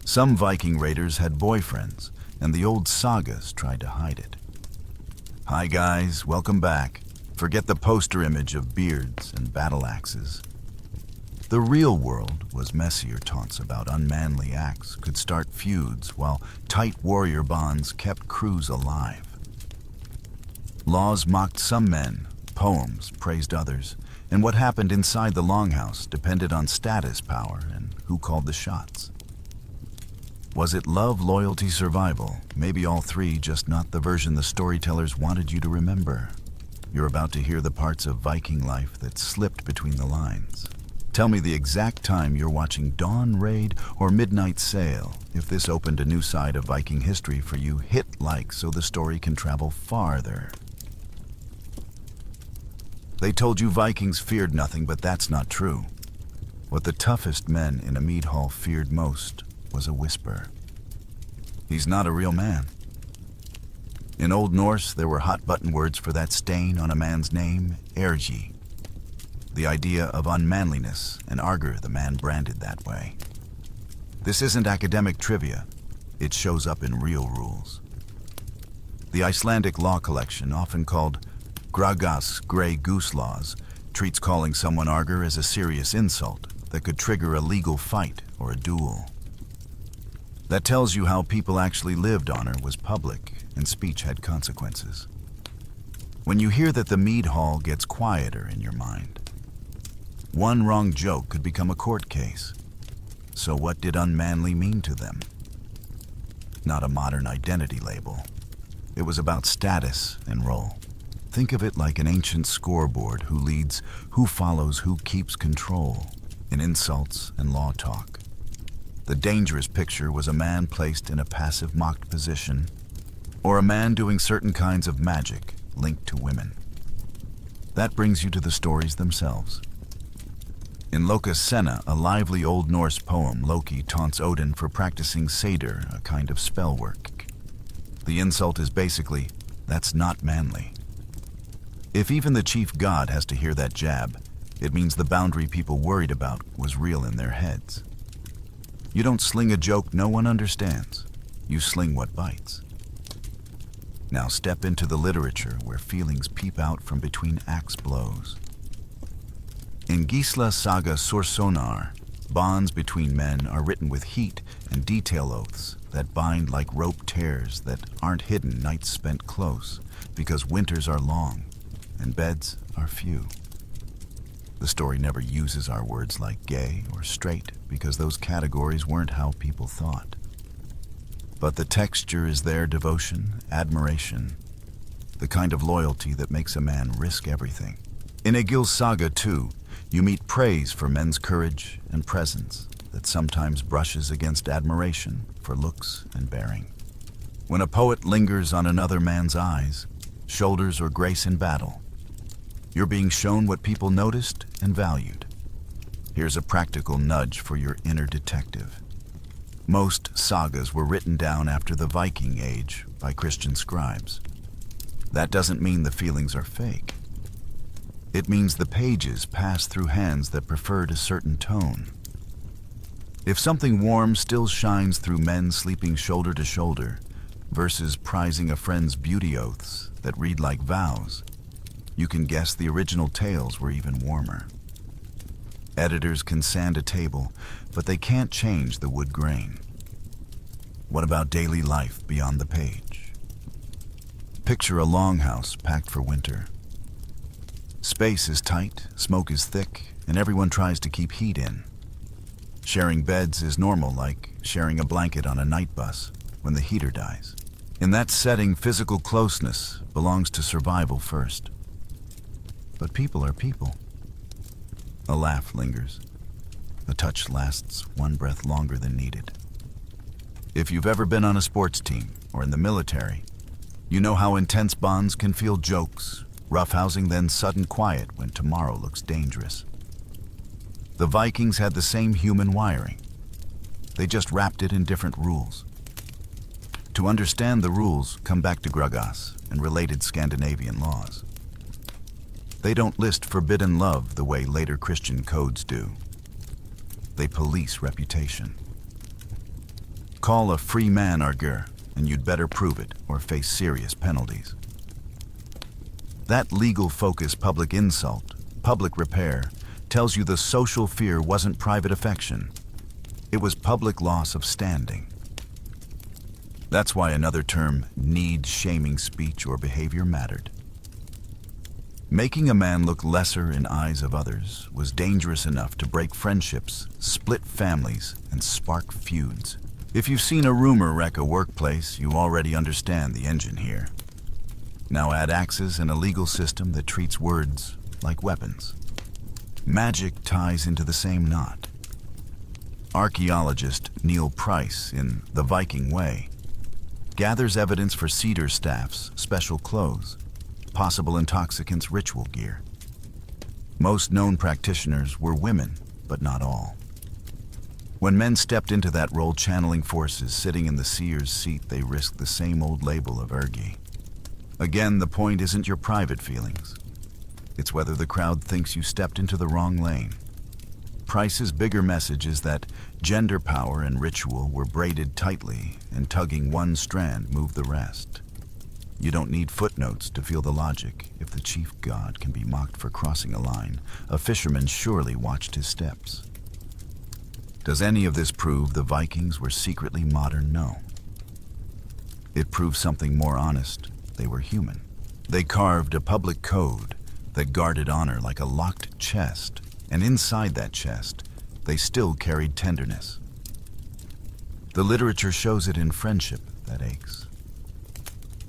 Some Viking raiders had boyfriends, and the old sagas tried to hide it. Hi guys, welcome back. Forget the poster image of beards and battle axes. The real world was messier. Taunts about unmanly acts could start feuds, while tight warrior bonds kept crews alive. Laws mocked some men, poems praised others, and what happened inside the longhouse depended on status, power, and who called the shots. Was it love, loyalty, survival? Maybe all three, just not the version the storytellers wanted you to remember. You're about to hear the parts of Viking life that slipped between the lines. Tell me the exact time you're watching Dawn Raid or Midnight Sail. If this opened a new side of Viking history for you, hit like so the story can travel farther. They told you Vikings feared nothing, but that's not true. What the toughest men in a mead hall feared most was a whisper. He's not a real man. In Old Norse, there were hot-button words for that stain on a man's name, ergi. The idea of unmanliness, and arger the man branded that way. This isn't academic trivia. It shows up in real rules. The Icelandic law collection, often called Gragas Grey Goose Laws, treats calling someone arger as a serious insult that could trigger a legal fight or a duel. That tells you how people actually lived. Honor was public, and speech had consequences. When you hear that the mead hall gets quieter in your mind, one wrong joke could become a court case. So what did unmanly mean to them? Not a modern identity label. It was about status and role. Think of it like an ancient scoreboard: who leads, who follows, who keeps control, in insults and law talk. The dangerous picture was a man placed in a passive mocked position, or a man doing certain kinds of magic linked to women. That brings you to the stories themselves. In Locus Senna, a lively Old Norse poem, Loki taunts Odin for practicing satyr, a kind of spell work. The insult is basically, that's not manly. If even the chief god has to hear that jab, it means the boundary people worried about was real in their heads. You don't sling a joke no one understands. You sling what bites. Now step into the literature where feelings peep out from between axe blows. In Gisla Saga Sorsonar, bonds between men are written with heat and detail oaths that bind like rope tears that aren't hidden nights spent close, because winters are long and beds are few. The story never uses our words like gay or straight, because those categories weren't how people thought. But the texture is their devotion, admiration, the kind of loyalty that makes a man risk everything. In Egil's Saga, too, you meet praise for men's courage and presence that sometimes brushes against admiration for looks and bearing. When a poet lingers on another man's eyes, shoulders, or grace in battle, you're being shown what people noticed and valued. Here's a practical nudge for your inner detective. Most sagas were written down after the Viking Age by Christian scribes. That doesn't mean the feelings are fake. It means the pages pass through hands that preferred a certain tone. If something warm still shines through men sleeping shoulder to shoulder versus prizing a friend's beauty oaths that read like vows, you can guess the original tales were even warmer. Editors can sand a table, but they can't change the wood grain. What about daily life beyond the page? Picture a longhouse packed for winter. Space is tight, smoke is thick, and everyone tries to keep heat in. Sharing beds is normal, like sharing a blanket on a night bus when the heater dies. In that setting, physical closeness belongs to survival first. But people are people. A laugh lingers. A touch lasts one breath longer than needed. If you've ever been on a sports team or in the military, you know how intense bonds can feel: jokes, roughhousing, then sudden quiet when tomorrow looks dangerous. The Vikings had the same human wiring. They just wrapped it in different rules. To understand the rules, come back to Gragas and related Scandinavian laws. They don't list forbidden love the way later Christian codes do. They police reputation. Call a free man Argur, and you'd better prove it or face serious penalties. That legal focus public insult, public repair, tells you the social fear wasn't private affection. It was public loss of standing. That's why another term, need-shaming speech or behavior, mattered. Making a man look lesser in eyes of others was dangerous enough to break friendships, split families, and spark feuds. If you've seen a rumor wreck a workplace, you already understand the engine here. Now add axes and a legal system that treats words like weapons. Magic ties into the same knot. Archaeologist Neil Price, in The Viking Way, gathers evidence for cedar staffs, special clothes, possible intoxicants, ritual gear. Most known practitioners were women, but not all. When men stepped into that role channeling forces, sitting in the seer's seat, they risked the same old label of ergi. Again, the point isn't your private feelings. It's whether the crowd thinks you stepped into the wrong lane. Price's bigger message is that gender power and ritual were braided tightly, and tugging one strand moved the rest. You don't need footnotes to feel the logic. If the chief god can be mocked for crossing a line, a fisherman surely watched his steps. Does any of this prove the Vikings were secretly modern? No. It proves something more honest. They were human. They carved a public code that guarded honor like a locked chest, and inside that chest, they still carried tenderness. The literature shows it in friendship that aches.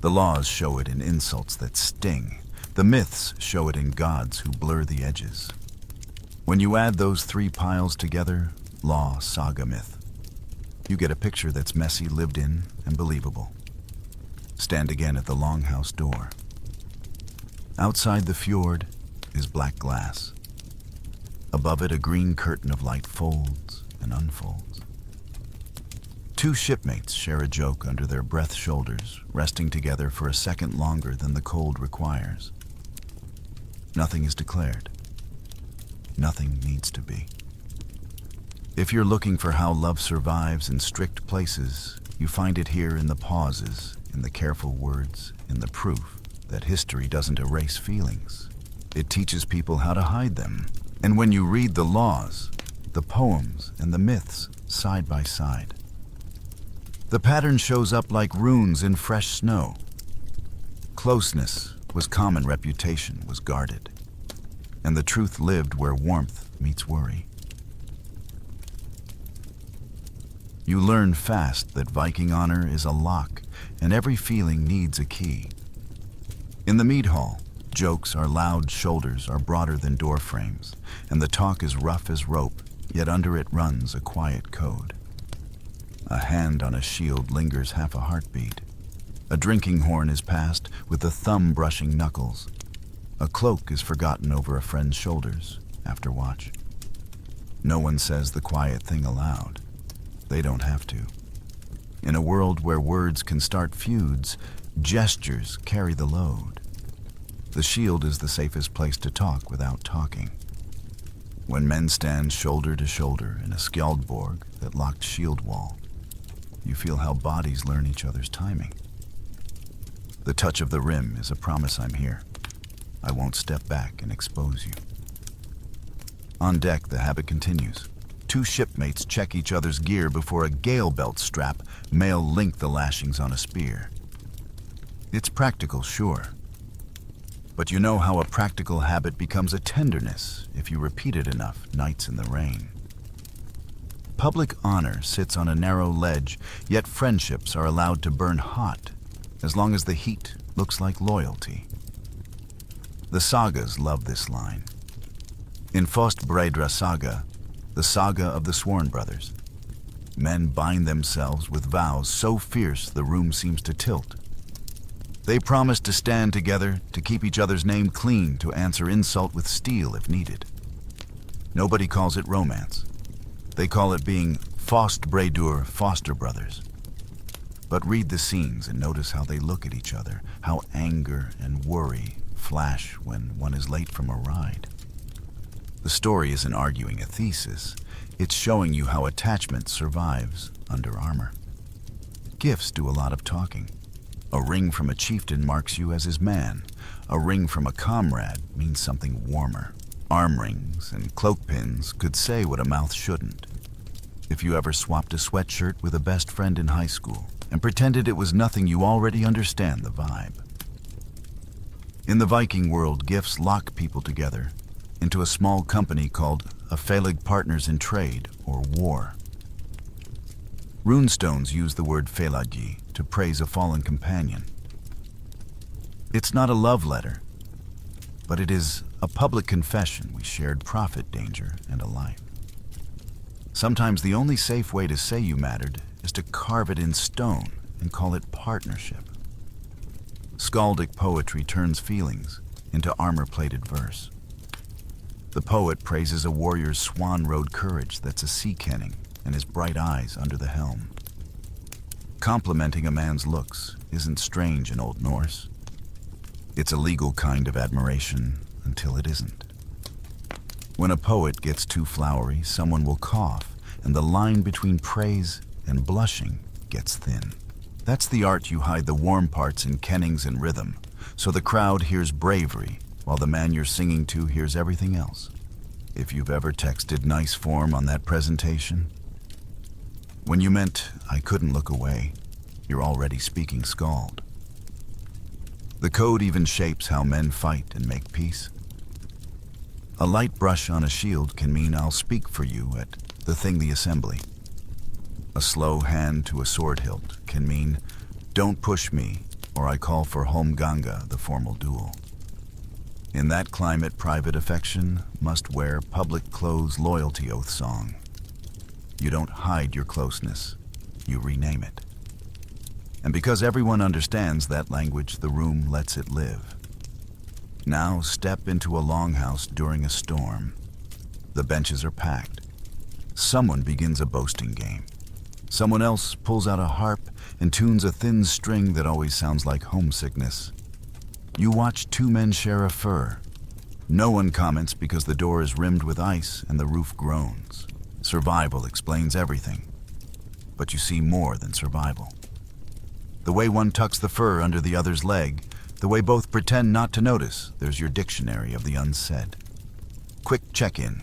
The laws show it in insults that sting. The myths show it in gods who blur the edges. When you add those three piles together, law, saga, myth, you get a picture that's messy, lived in, and believable. Stand again at the longhouse door. Outside the fjord is black glass. Above it, a green curtain of light folds and unfolds. Two shipmates share a joke under their breath shoulders, resting together for a second longer than the cold requires. Nothing is declared. Nothing needs to be. If you're looking for how love survives in strict places, you find it here in the pauses, in the careful words, in the proof that history doesn't erase feelings. It teaches people how to hide them. And when you read the laws, the poems, and the myths side by side, the pattern shows up like runes in fresh snow. Closeness was common, reputation was guarded, and the truth lived where warmth meets worry. You learn fast that Viking honor is a lock, and every feeling needs a key. In the mead hall, jokes are loud, shoulders are broader than door frames, and the talk is rough as rope, yet under it runs a quiet code. A hand on a shield lingers half a heartbeat. A drinking horn is passed with the thumb brushing knuckles. A cloak is forgotten over a friend's shoulders after watch. No one says the quiet thing aloud. They don't have to. In a world where words can start feuds, gestures carry the load. The shield is the safest place to talk without talking. When men stand shoulder to shoulder in a skjaldborg that locked shield wall, you feel how bodies learn each other's timing. The touch of the rim is a promise I'm here. I won't step back and expose you. On deck, the habit continues. Two shipmates check each other's gear before a gale belt strap male link the lashings on a spear. It's practical, sure. But you know how a practical habit becomes a tenderness if you repeat it enough nights in the rain. Public honor sits on a narrow ledge, yet friendships are allowed to burn hot, as long as the heat looks like loyalty. The sagas love this line. In Fostbredra Saga, the saga of the Sworn brothers, men bind themselves with vows so fierce the room seems to tilt. They promise to stand together, to keep each other's name clean, to answer insult with steel if needed. Nobody calls it romance. They call it being Fostbredur foster brothers. But read the scenes and notice how they look at each other, how anger and worry flash when one is late from a ride. The story isn't arguing a thesis, it's showing you how attachment survives under armor. Gifts do a lot of talking. A ring from a chieftain marks you as his man. A ring from a comrade means something warmer. Arm rings and cloak pins could say what a mouth shouldn't. If you ever swapped a sweatshirt with a best friend in high school and pretended it was nothing, you already understand the vibe. In the Viking world, gifts lock people together into a small company called a Félag, partners in trade or war. Runestones use the word félagi to praise a fallen companion. It's not a love letter, but it is a public confession we shared profit, danger, and a life. Sometimes the only safe way to say you mattered is to carve it in stone and call it partnership. Skaldic poetry turns feelings into armor-plated verse. The poet praises a warrior's swan road courage that's a sea kenning and his bright eyes under the helm. Complimenting a man's looks isn't strange in Old Norse. It's a legal kind of admiration until it isn't. When a poet gets too flowery, someone will cough, and the line between praise and blushing gets thin. That's the art you hide the warm parts in kennings and rhythm, so the crowd hears bravery while the man you're singing to hears everything else. If you've ever texted nice form on that presentation, when you meant I couldn't look away, you're already speaking Skald. The code even shapes how men fight and make peace. A light brush on a shield can mean I'll speak for you at the thing, the assembly. A slow hand to a sword hilt can mean don't push me or I call for Holmganga, the formal duel. In that climate, private affection must wear public clothes loyalty oath song. You don't hide your closeness, you rename it. And because everyone understands that language, the room lets it live. Now step into a longhouse during a storm. The benches are packed. Someone begins a boasting game. Someone else pulls out a harp and tunes a thin string that always sounds like homesickness. You watch two men share a fur. No one comments because the door is rimmed with ice and the roof groans. Survival explains everything. But you see more than survival. The way one tucks the fur under the other's leg, the way both pretend not to notice, there's your dictionary of the unsaid. Quick check-in.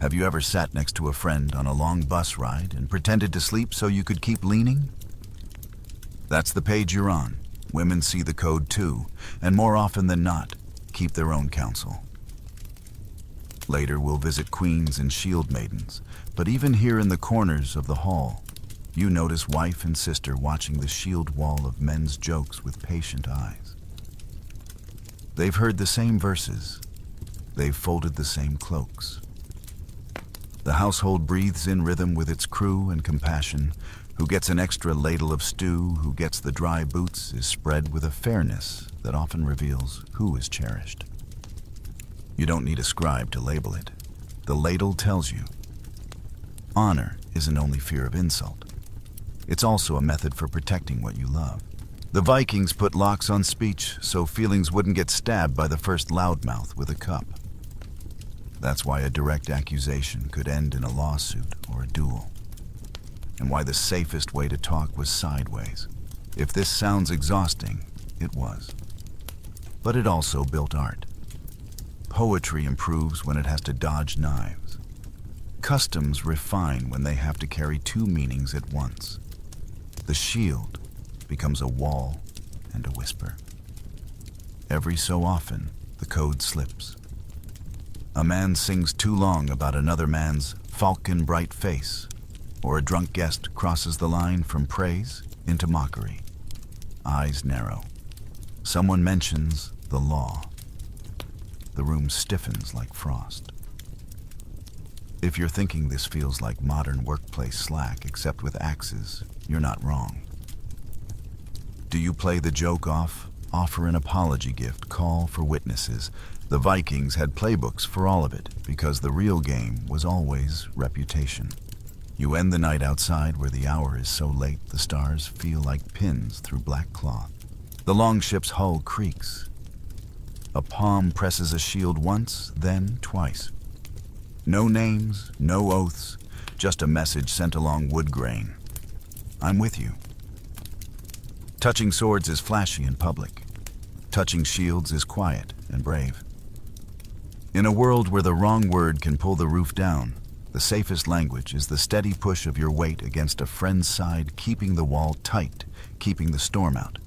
Have you ever sat next to a friend on a long bus ride and pretended to sleep so you could keep leaning? That's the page you're on. Women see the code too, and more often than not, keep their own counsel. Later we'll visit queens and shield maidens, but even here in the corners of the hall, you notice wife and sister watching the shield wall of men's jokes with patient eyes. They've heard the same verses. They've folded the same cloaks. The household breathes in rhythm with its crew and compassion. Who gets an extra ladle of stew, who gets the dry boots, is spread with a fairness that often reveals who is cherished. You don't need a scribe to label it. The ladle tells you. Honor isn't only fear of insult. It's also a method for protecting what you love. The Vikings put locks on speech so feelings wouldn't get stabbed by the first loudmouth with a cup. That's why a direct accusation could end in a lawsuit or a duel. And why the safest way to talk was sideways. If this sounds exhausting, it was. But it also built art. Poetry improves when it has to dodge knives. Customs refine when they have to carry two meanings at once. The shield becomes a wall and a whisper. Every so often, the code slips. A man sings too long about another man's falcon bright face, or a drunk guest crosses the line from praise into mockery. Eyes narrow. Someone mentions the law. The room stiffens like frost. If you're thinking this feels like modern workplace slack except with axes, you're not wrong. Do you play the joke off, offer an apology gift, call for witnesses? The Vikings had playbooks for all of it because the real game was always reputation. You end the night outside where the hour is so late the stars feel like pins through black cloth. The longship's hull creaks. A palm presses a shield once, then twice. No names, no oaths, just a message sent along wood grain. I'm with you. Touching swords is flashy and public. Touching shields is quiet and brave. In a world where the wrong word can pull the roof down, the safest language is the steady push of your weight against a friend's side, keeping the wall tight, keeping the storm out.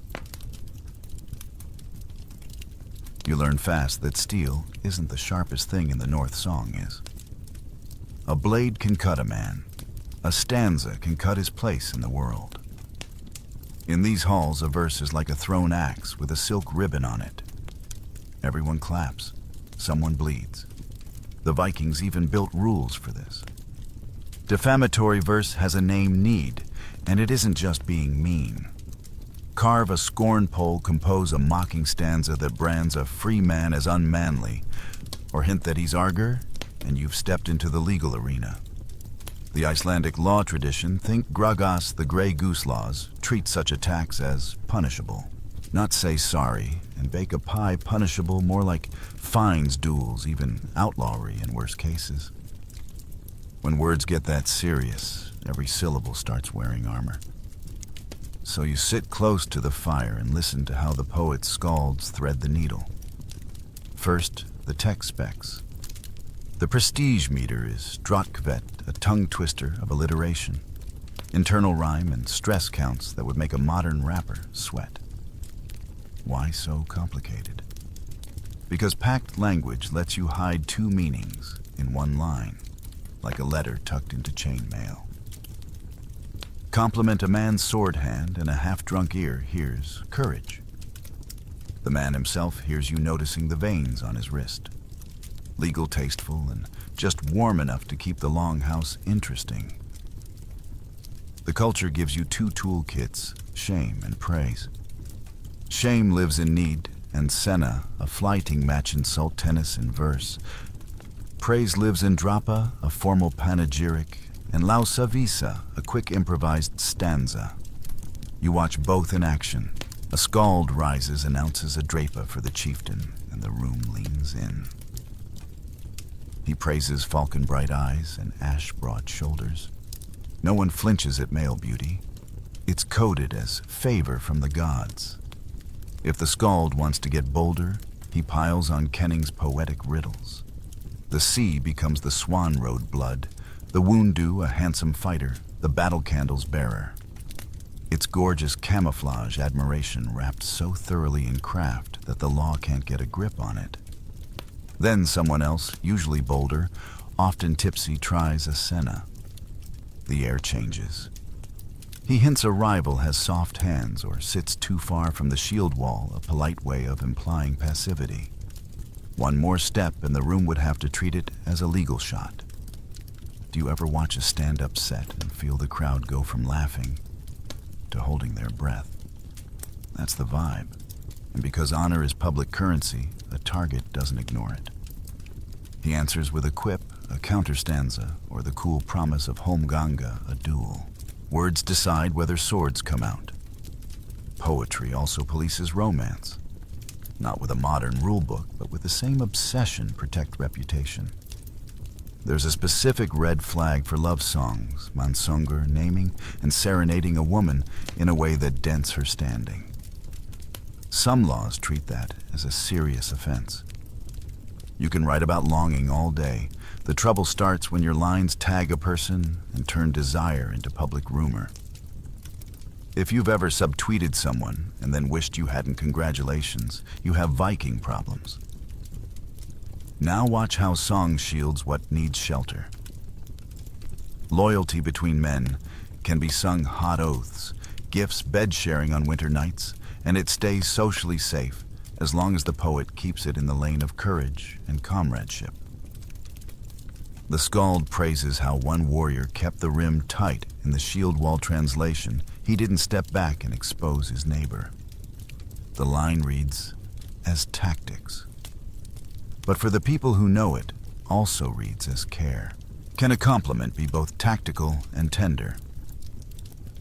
You learn fast that steel isn't the sharpest thing in the North Song is. A blade can cut a man. A stanza can cut his place in the world. In these halls, a verse is like a thrown axe with a silk ribbon on it. Everyone claps. Someone bleeds. The Vikings even built rules for this. Defamatory verse has a name need, and it isn't just being mean. Carve a scorn pole, compose a mocking stanza that brands a free man as unmanly, or hint that he's arger, and you've stepped into the legal arena. The Icelandic law tradition, think Gragas, the Grey Goose laws, treat such attacks as punishable. Not say sorry, and bake a pie punishable, more like fines, duels, even outlawry in worse cases. When words get that serious, every syllable starts wearing armor. So you sit close to the fire and listen to how the poet's scalds thread the needle. First, the text specs. The prestige meter is drotkvet, a tongue twister of alliteration, internal rhyme and stress counts that would make a modern rapper sweat. Why so complicated? Because packed language lets you hide two meanings in one line, like a letter tucked into chain mail. Compliment a man's sword hand and a half-drunk ear hears courage. The man himself hears you noticing the veins on his wrist. Legal, tasteful, and just warm enough to keep the longhouse interesting. The culture gives you two toolkits, shame and praise. Shame lives in need, and senna, a flighting match insult tennis in verse. Praise lives in drapa, a formal panegyric, and lausa visa, a quick improvised stanza. You watch both in action. A skald rises, announces a drapa for the chieftain, and the room leans in. He praises falcon bright eyes and ash broad shoulders. No one flinches at male beauty. It's coded as favor from the gods. If the skald wants to get bolder, he piles on Kenning's poetic riddles. The sea becomes the swan road blood, the woundu a handsome fighter, the battle candle's bearer. Its gorgeous camouflage admiration wrapped so thoroughly in craft that the law can't get a grip on it. Then someone else, usually bolder, often tipsy, tries a senna. The air changes. He hints a rival has soft hands or sits too far from the shield wall, a polite way of implying passivity. One more step and the room would have to treat it as a legal shot. Do you ever watch a stand-up set and feel the crowd go from laughing to holding their breath? That's the vibe. And because honor is public currency, a target doesn't ignore it. He answers with a quip, a counterstanza, or the cool promise of Holmganga, a duel. Words decide whether swords come out. Poetry also polices romance. Not with a modern rulebook, but with the same obsession protect reputation. There's a specific red flag for love songs, Mansonger naming and serenading a woman in a way that dents her standing. Some laws treat that as a serious offense. You can write about longing all day. The trouble starts when your lines tag a person and turn desire into public rumor. If you've ever subtweeted someone and then wished you hadn't, congratulations, you have Viking problems. Now watch how song shields what needs shelter. Loyalty between men can be sung hot oaths, gifts, bed sharing on winter nights, and it stays socially safe as long as the poet keeps it in the lane of courage and comradeship. The skald praises how one warrior kept the rim tight in the shield wall translation. He didn't step back and expose his neighbor. The line reads, as tactics. But for the people who know it, also reads as care. Can a compliment be both tactical and tender?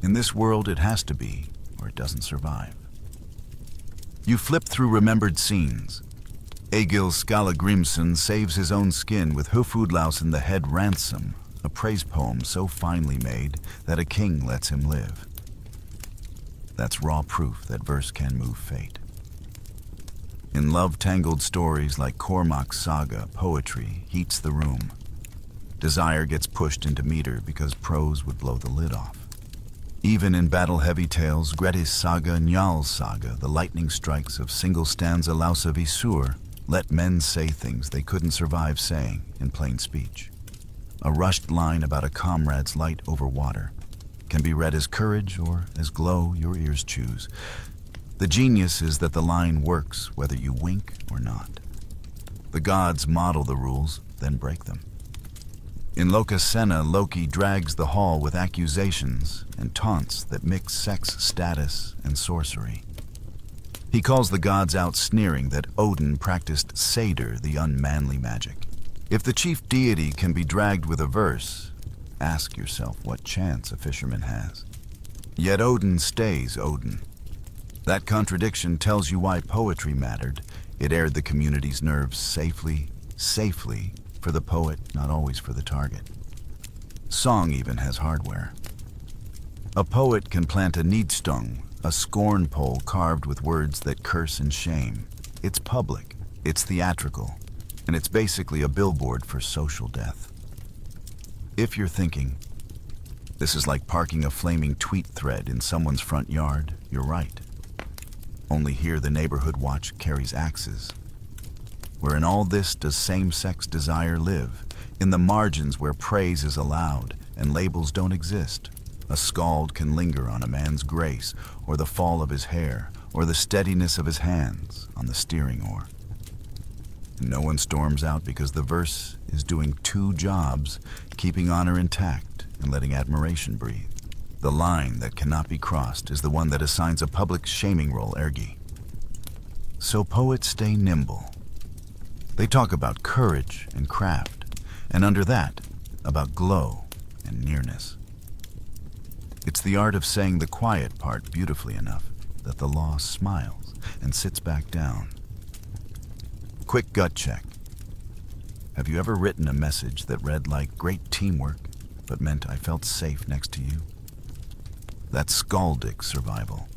In this world, it has to be, or it doesn't survive. You flip through remembered scenes. Egil Skallagrimsson saves his own skin with Hufudlausen the head ransom, a praise poem so finely made that a king lets him live. That's raw proof that verse can move fate. In love-tangled stories like Cormac's saga, poetry heats the room. Desire gets pushed into meter because prose would blow the lid off. Even in battle-heavy tales, Gretti's saga, Njal's saga, the lightning strikes of single-stanza lausa visur let men say things they couldn't survive saying in plain speech. A rushed line about a comrade's light over water can be read as courage or as glow your ears choose. The genius is that the line works whether you wink or not. The gods model the rules, then break them. In Lokasenna, Loki drags the hall with accusations and taunts that mix sex status and sorcery. He calls the gods out, sneering that Odin practiced satyr, the unmanly magic. If the chief deity can be dragged with a verse, ask yourself what chance a fisherman has. Yet Odin stays Odin. That contradiction tells you why poetry mattered. It aired the community's nerves safely for the poet, not always for the target. Song even has hardware. A poet can plant a needstone, a scorn pole carved with words that curse and shame. It's public, it's theatrical, and it's basically a billboard for social death. If you're thinking, this is like parking a flaming tweet thread in someone's front yard, you're right. Only here the neighborhood watch carries axes. Where in all this does same-sex desire live? In the margins where praise is allowed and labels don't exist. A skald can linger on a man's grace, or the fall of his hair, or the steadiness of his hands on the steering oar. And no one storms out because the verse is doing two jobs, keeping honor intact and letting admiration breathe. The line that cannot be crossed is the one that assigns a public shaming role, ergi. So poets stay nimble. They talk about courage and craft, and under that, about glow and nearness. It's the art of saying the quiet part beautifully enough that the law smiles and sits back down. Quick gut check. Have you ever written a message that read like great teamwork, but meant I felt safe next to you? That's skaldic survival.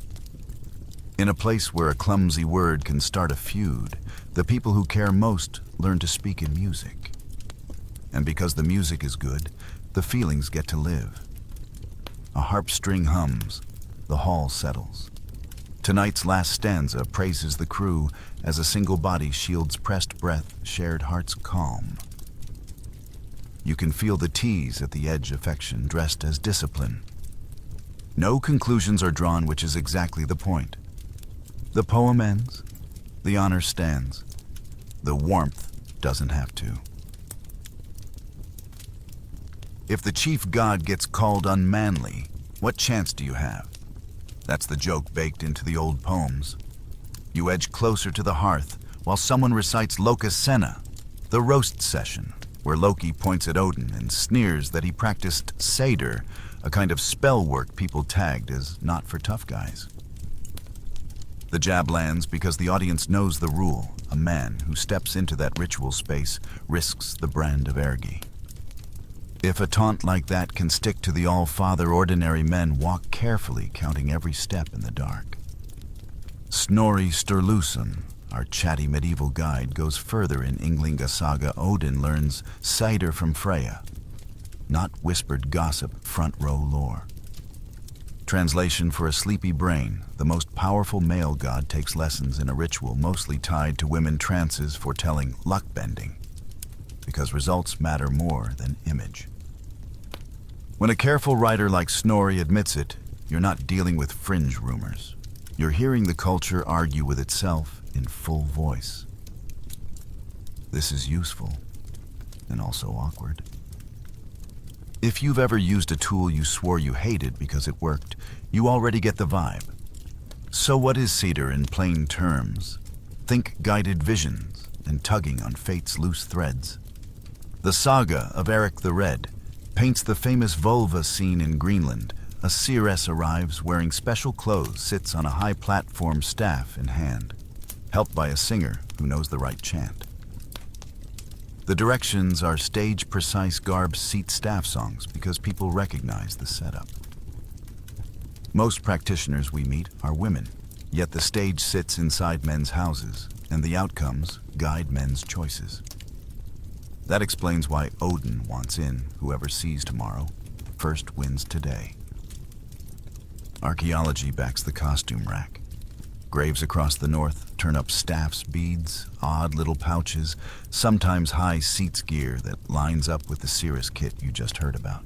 In a place where a clumsy word can start a feud, the people who care most learn to speak in music. And because the music is good, the feelings get to live. A harp string hums, the hall settles. Tonight's last stanza praises the crew as a single body shields pressed breath, shared hearts calm. You can feel the tease at the edge affection dressed as discipline. No conclusions are drawn, which is exactly the point. The poem ends, the honor stands, the warmth doesn't have to. If the chief god gets called unmanly, what chance do you have? That's the joke baked into the old poems. You edge closer to the hearth while someone recites Lokasenna, the roast session, where Loki points at Odin and sneers that he practiced satyr, a kind of spell work people tagged as not for tough guys. The jab lands because the audience knows the rule. A man who steps into that ritual space risks the brand of ergi. If a taunt like that can stick to the all-father, ordinary men walk carefully, counting every step in the dark. Snorri Sturluson, our chatty medieval guide, goes further in Ynglinga saga. Odin learns cider from Freya, not whispered gossip, front row lore. Translation for a sleepy brain, the most powerful male god takes lessons in a ritual mostly tied to women trances foretelling luck bending, because results matter more than image. When a careful writer like Snorri admits it, you're not dealing with fringe rumors. You're hearing the culture argue with itself in full voice. This is useful, and also awkward. If you've ever used a tool you swore you hated because it worked, you already get the vibe. So what is cedar in plain terms? Think guided visions and tugging on fate's loose threads. The saga of Eric the Red paints the famous vulva scene in Greenland. A seeress arrives wearing special clothes, sits on a high platform, staff in hand, helped by a singer who knows the right chant. The directions are stage-precise garb seat staff songs because people recognize the setup. Most practitioners we meet are women, yet the stage sits inside men's houses, and the outcomes guide men's choices. That explains why Odin wants in whoever sees tomorrow first wins today. Archaeology backs the costume rack. Graves across the north turn up staffs, beads, odd little pouches, sometimes high seats gear that lines up with the Cirrus kit you just heard about.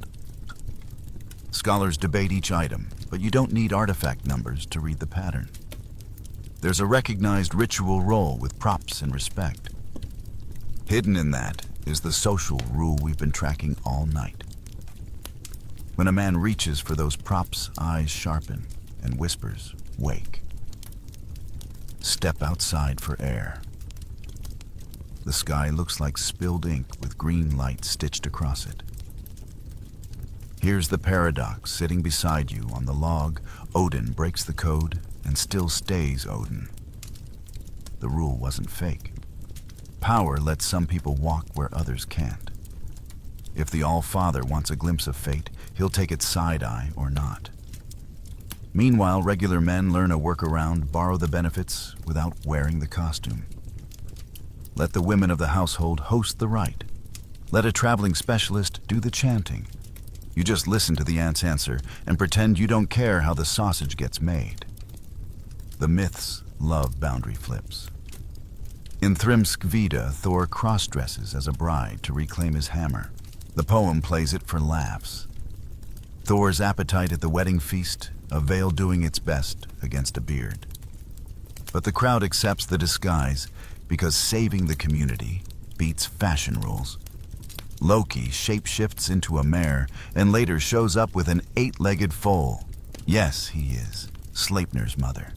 Scholars debate each item, but you don't need artifact numbers to read the pattern. There's a recognized ritual role with props and respect. Hidden in that is the social rule we've been tracking all night. When a man reaches for those props, eyes sharpen and whispers, "Wake." Step outside for air. The sky looks like spilled ink with green light stitched across it. Here's the paradox sitting beside you on the log. Odin breaks the code and still stays Odin. The rule wasn't fake. Power lets some people walk where others can't. If the All-Father wants a glimpse of fate, he'll take it side-eye or not. Meanwhile, regular men learn a workaround, borrow the benefits without wearing the costume. Let the women of the household host the rite. Let a traveling specialist do the chanting. You just listen to the ant's answer and pretend you don't care how the sausage gets made. The myths love boundary flips. In Thrymsk Veda, Thor cross-dresses as a bride to reclaim his hammer. The poem plays it for laughs. Thor's appetite at the wedding feast, a veil doing its best against a beard. But the crowd accepts the disguise because saving the community beats fashion rules. Loki shapeshifts into a mare and later shows up with an 8-legged foal. Yes, he is Sleipnir's mother.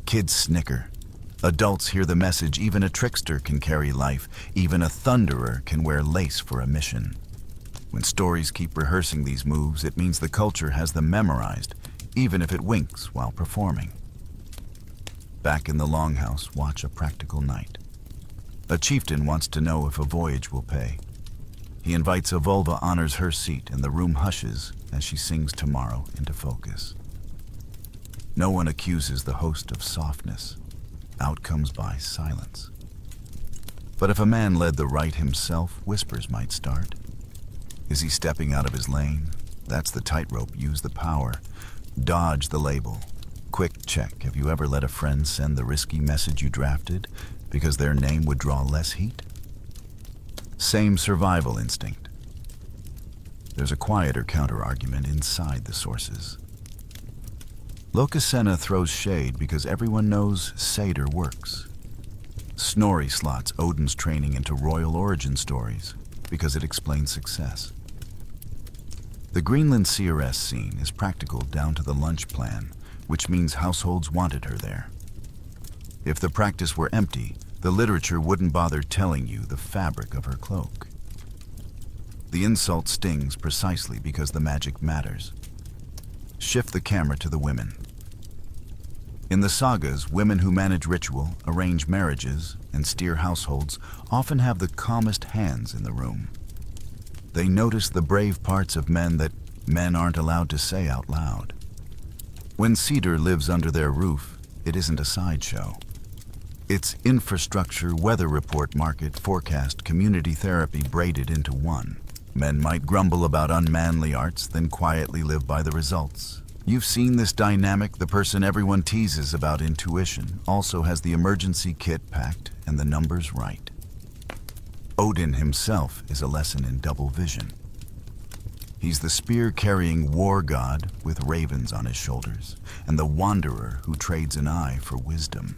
Kids snicker. Adults hear the message even a trickster can carry life, even a thunderer can wear lace for a mission. When stories keep rehearsing these moves, it means the culture has them memorized, even if it winks while performing. Back in the longhouse, watch a practical night. A chieftain wants to know if a voyage will pay. He invites a vulva, honors her seat, and the room hushes as she sings Tomorrow into focus. No one accuses the host of softness. Out comes by silence. But if a man led the rite himself, whispers might start. Is he stepping out of his lane? That's the tightrope. Use the power. Dodge the label. Quick check. Have you ever let a friend send the risky message you drafted because their name would draw less heat? Same survival instinct. There's a quieter counter-argument inside the sources. Lokasenna throws shade because everyone knows Seder works. Snorri slots Odin's training into royal origin stories because it explains success. The Greenland CRS scene is practical down to the lunch plan, which means households wanted her there. If the practice were empty, the literature wouldn't bother telling you the fabric of her cloak. The insult stings precisely because the magic matters. Shift the camera to the women. In the sagas, women who manage ritual, arrange marriages, and steer households often have the calmest hands in the room. They notice the brave parts of men that men aren't allowed to say out loud. When Cedar lives under their roof, it isn't a sideshow. It's infrastructure, weather report, market, forecast, community therapy braided into one. Men might grumble about unmanly arts, then quietly live by the results. You've seen this dynamic. The person everyone teases about intuition also has the emergency kit packed and the numbers right. Odin himself is a lesson in double vision. He's the spear-carrying war god with ravens on his shoulders, and the wanderer who trades an eye for wisdom.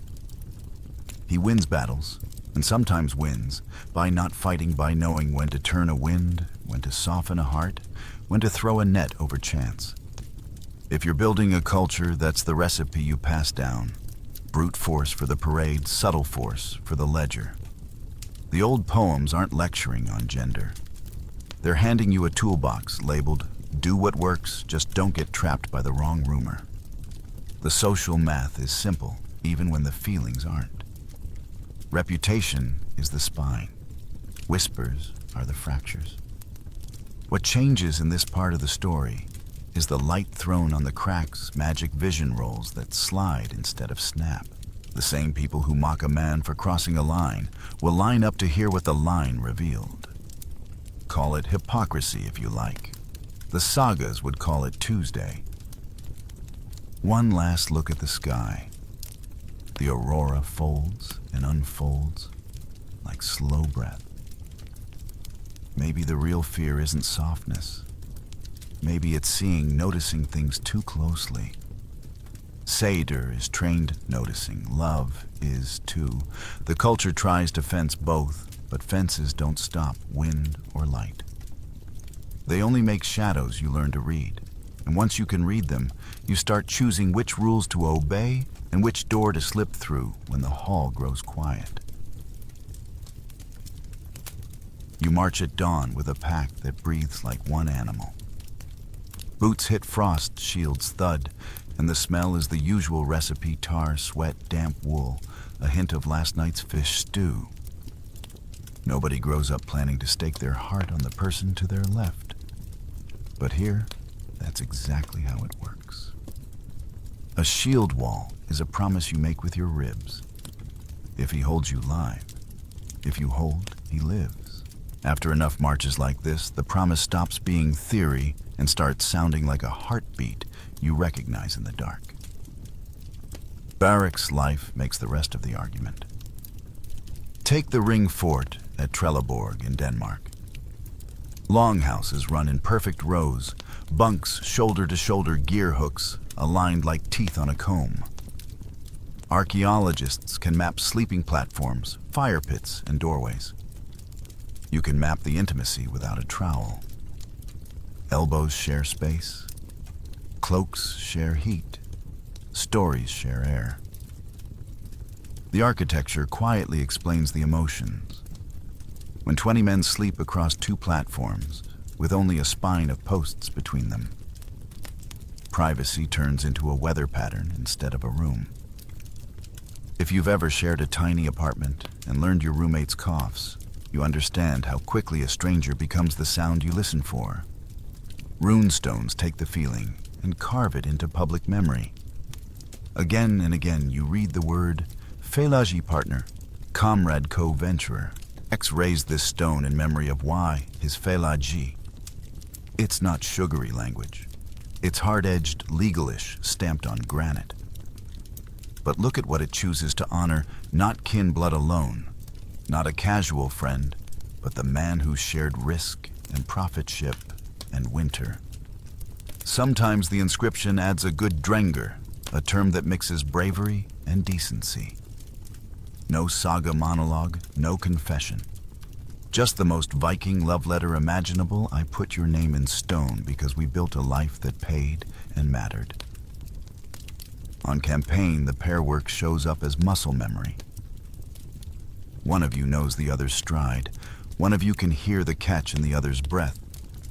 He wins battles, and sometimes wins, by not fighting, by knowing when to turn a wind, when to soften a heart, when to throw a net over chance. If you're building a culture, that's the recipe you pass down. Brute force for the parade, subtle force for the ledger. The old poems aren't lecturing on gender. They're handing you a toolbox labeled, "Do what works, just don't get trapped by the wrong rumor." The social math is simple, even when the feelings aren't. Reputation is the spine. Whispers are the fractures. What changes in this part of the story is the light thrown on the cracks, magic vision rolls that slide instead of snap. The same people who mock a man for crossing a line will line up to hear what the line revealed. Call it hypocrisy if you like. The sagas would call it Tuesday. One last look at the sky. The aurora folds and unfolds like slow breath. Maybe the real fear isn't softness. Maybe it's noticing things too closely. Seder is trained noticing. Love is too. The culture tries to fence both, but fences don't stop wind or light. They only make shadows you learn to read. And once you can read them, you start choosing which rules to obey and which door to slip through when the hall grows quiet. You march at dawn with a pack that breathes like one animal. Boots hit frost, shields thud, and the smell is the usual recipe: tar, sweat, damp wool, a hint of last night's fish stew. Nobody grows up planning to stake their heart on the person to their left. But here, that's exactly how it works. A shield wall is a promise you make with your ribs. If he holds you live, if you hold, he lives. After enough marches like this, the promise stops being theory and starts sounding like a heartbeat you recognize in the dark. Barracks life makes the rest of the argument. Take the Ring Fort at Trelleborg in Denmark. Longhouses run in perfect rows, bunks shoulder-to-shoulder gear hooks aligned like teeth on a comb. Archaeologists can map sleeping platforms, fire pits, and doorways. You can map the intimacy without a trowel. Elbows share space. Cloaks share heat. Stories share air. The architecture quietly explains the emotions. When 20 men sleep across 2 platforms, with only a spine of posts between them, privacy turns into a weather pattern instead of a room. If you've ever shared a tiny apartment and learned your roommate's coughs, you understand how quickly a stranger becomes the sound you listen for. Runestones take the feeling and carve it into public memory. Again and again you read the word Félagi partner, comrade co-venturer. X raised this stone in memory of Y, his Félagi. It's not sugary language. It's hard-edged, legalish, stamped on granite. But look at what it chooses to honor, not kin blood alone, not a casual friend, but the man who shared risk and prophetship and winter. Sometimes the inscription adds a good drenger, a term that mixes bravery and decency. No saga monologue, no confession. Just the most Viking love letter imaginable. I put your name in stone because we built a life that paid and mattered. On campaign, the pair work shows up as muscle memory. One of you knows the other's stride. One of you can hear the catch in the other's breath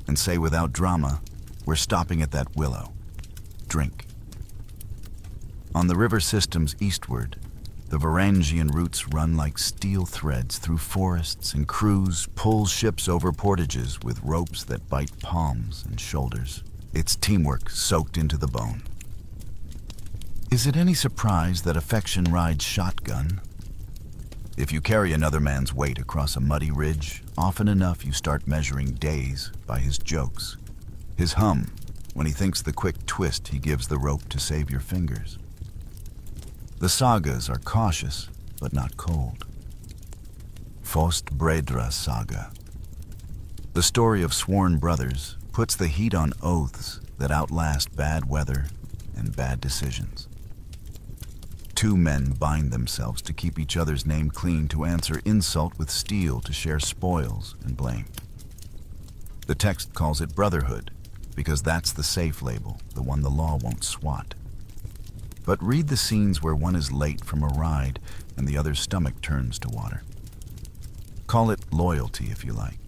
and say without drama, we're stopping at that willow. Drink. On the river systems eastward, the Varangian routes run like steel threads through forests, and crews pull ships over portages with ropes that bite palms and shoulders. It's teamwork soaked into the bone. Is it any surprise that affection rides shotgun? If you carry another man's weight across a muddy ridge, often enough you start measuring days by his jokes. His hum, when he thinks the quick twist he gives the rope to save your fingers. The sagas are cautious, but not cold. Fost Bredra Saga. The story of sworn brothers puts the heat on oaths that outlast bad weather and bad decisions. 2 men bind themselves to keep each other's name clean, to answer insult with steel, to share spoils and blame. The text calls it brotherhood, because that's the safe label, the one the law won't swat. But read the scenes where one is late from a ride and the other's stomach turns to water. Call it loyalty if you like.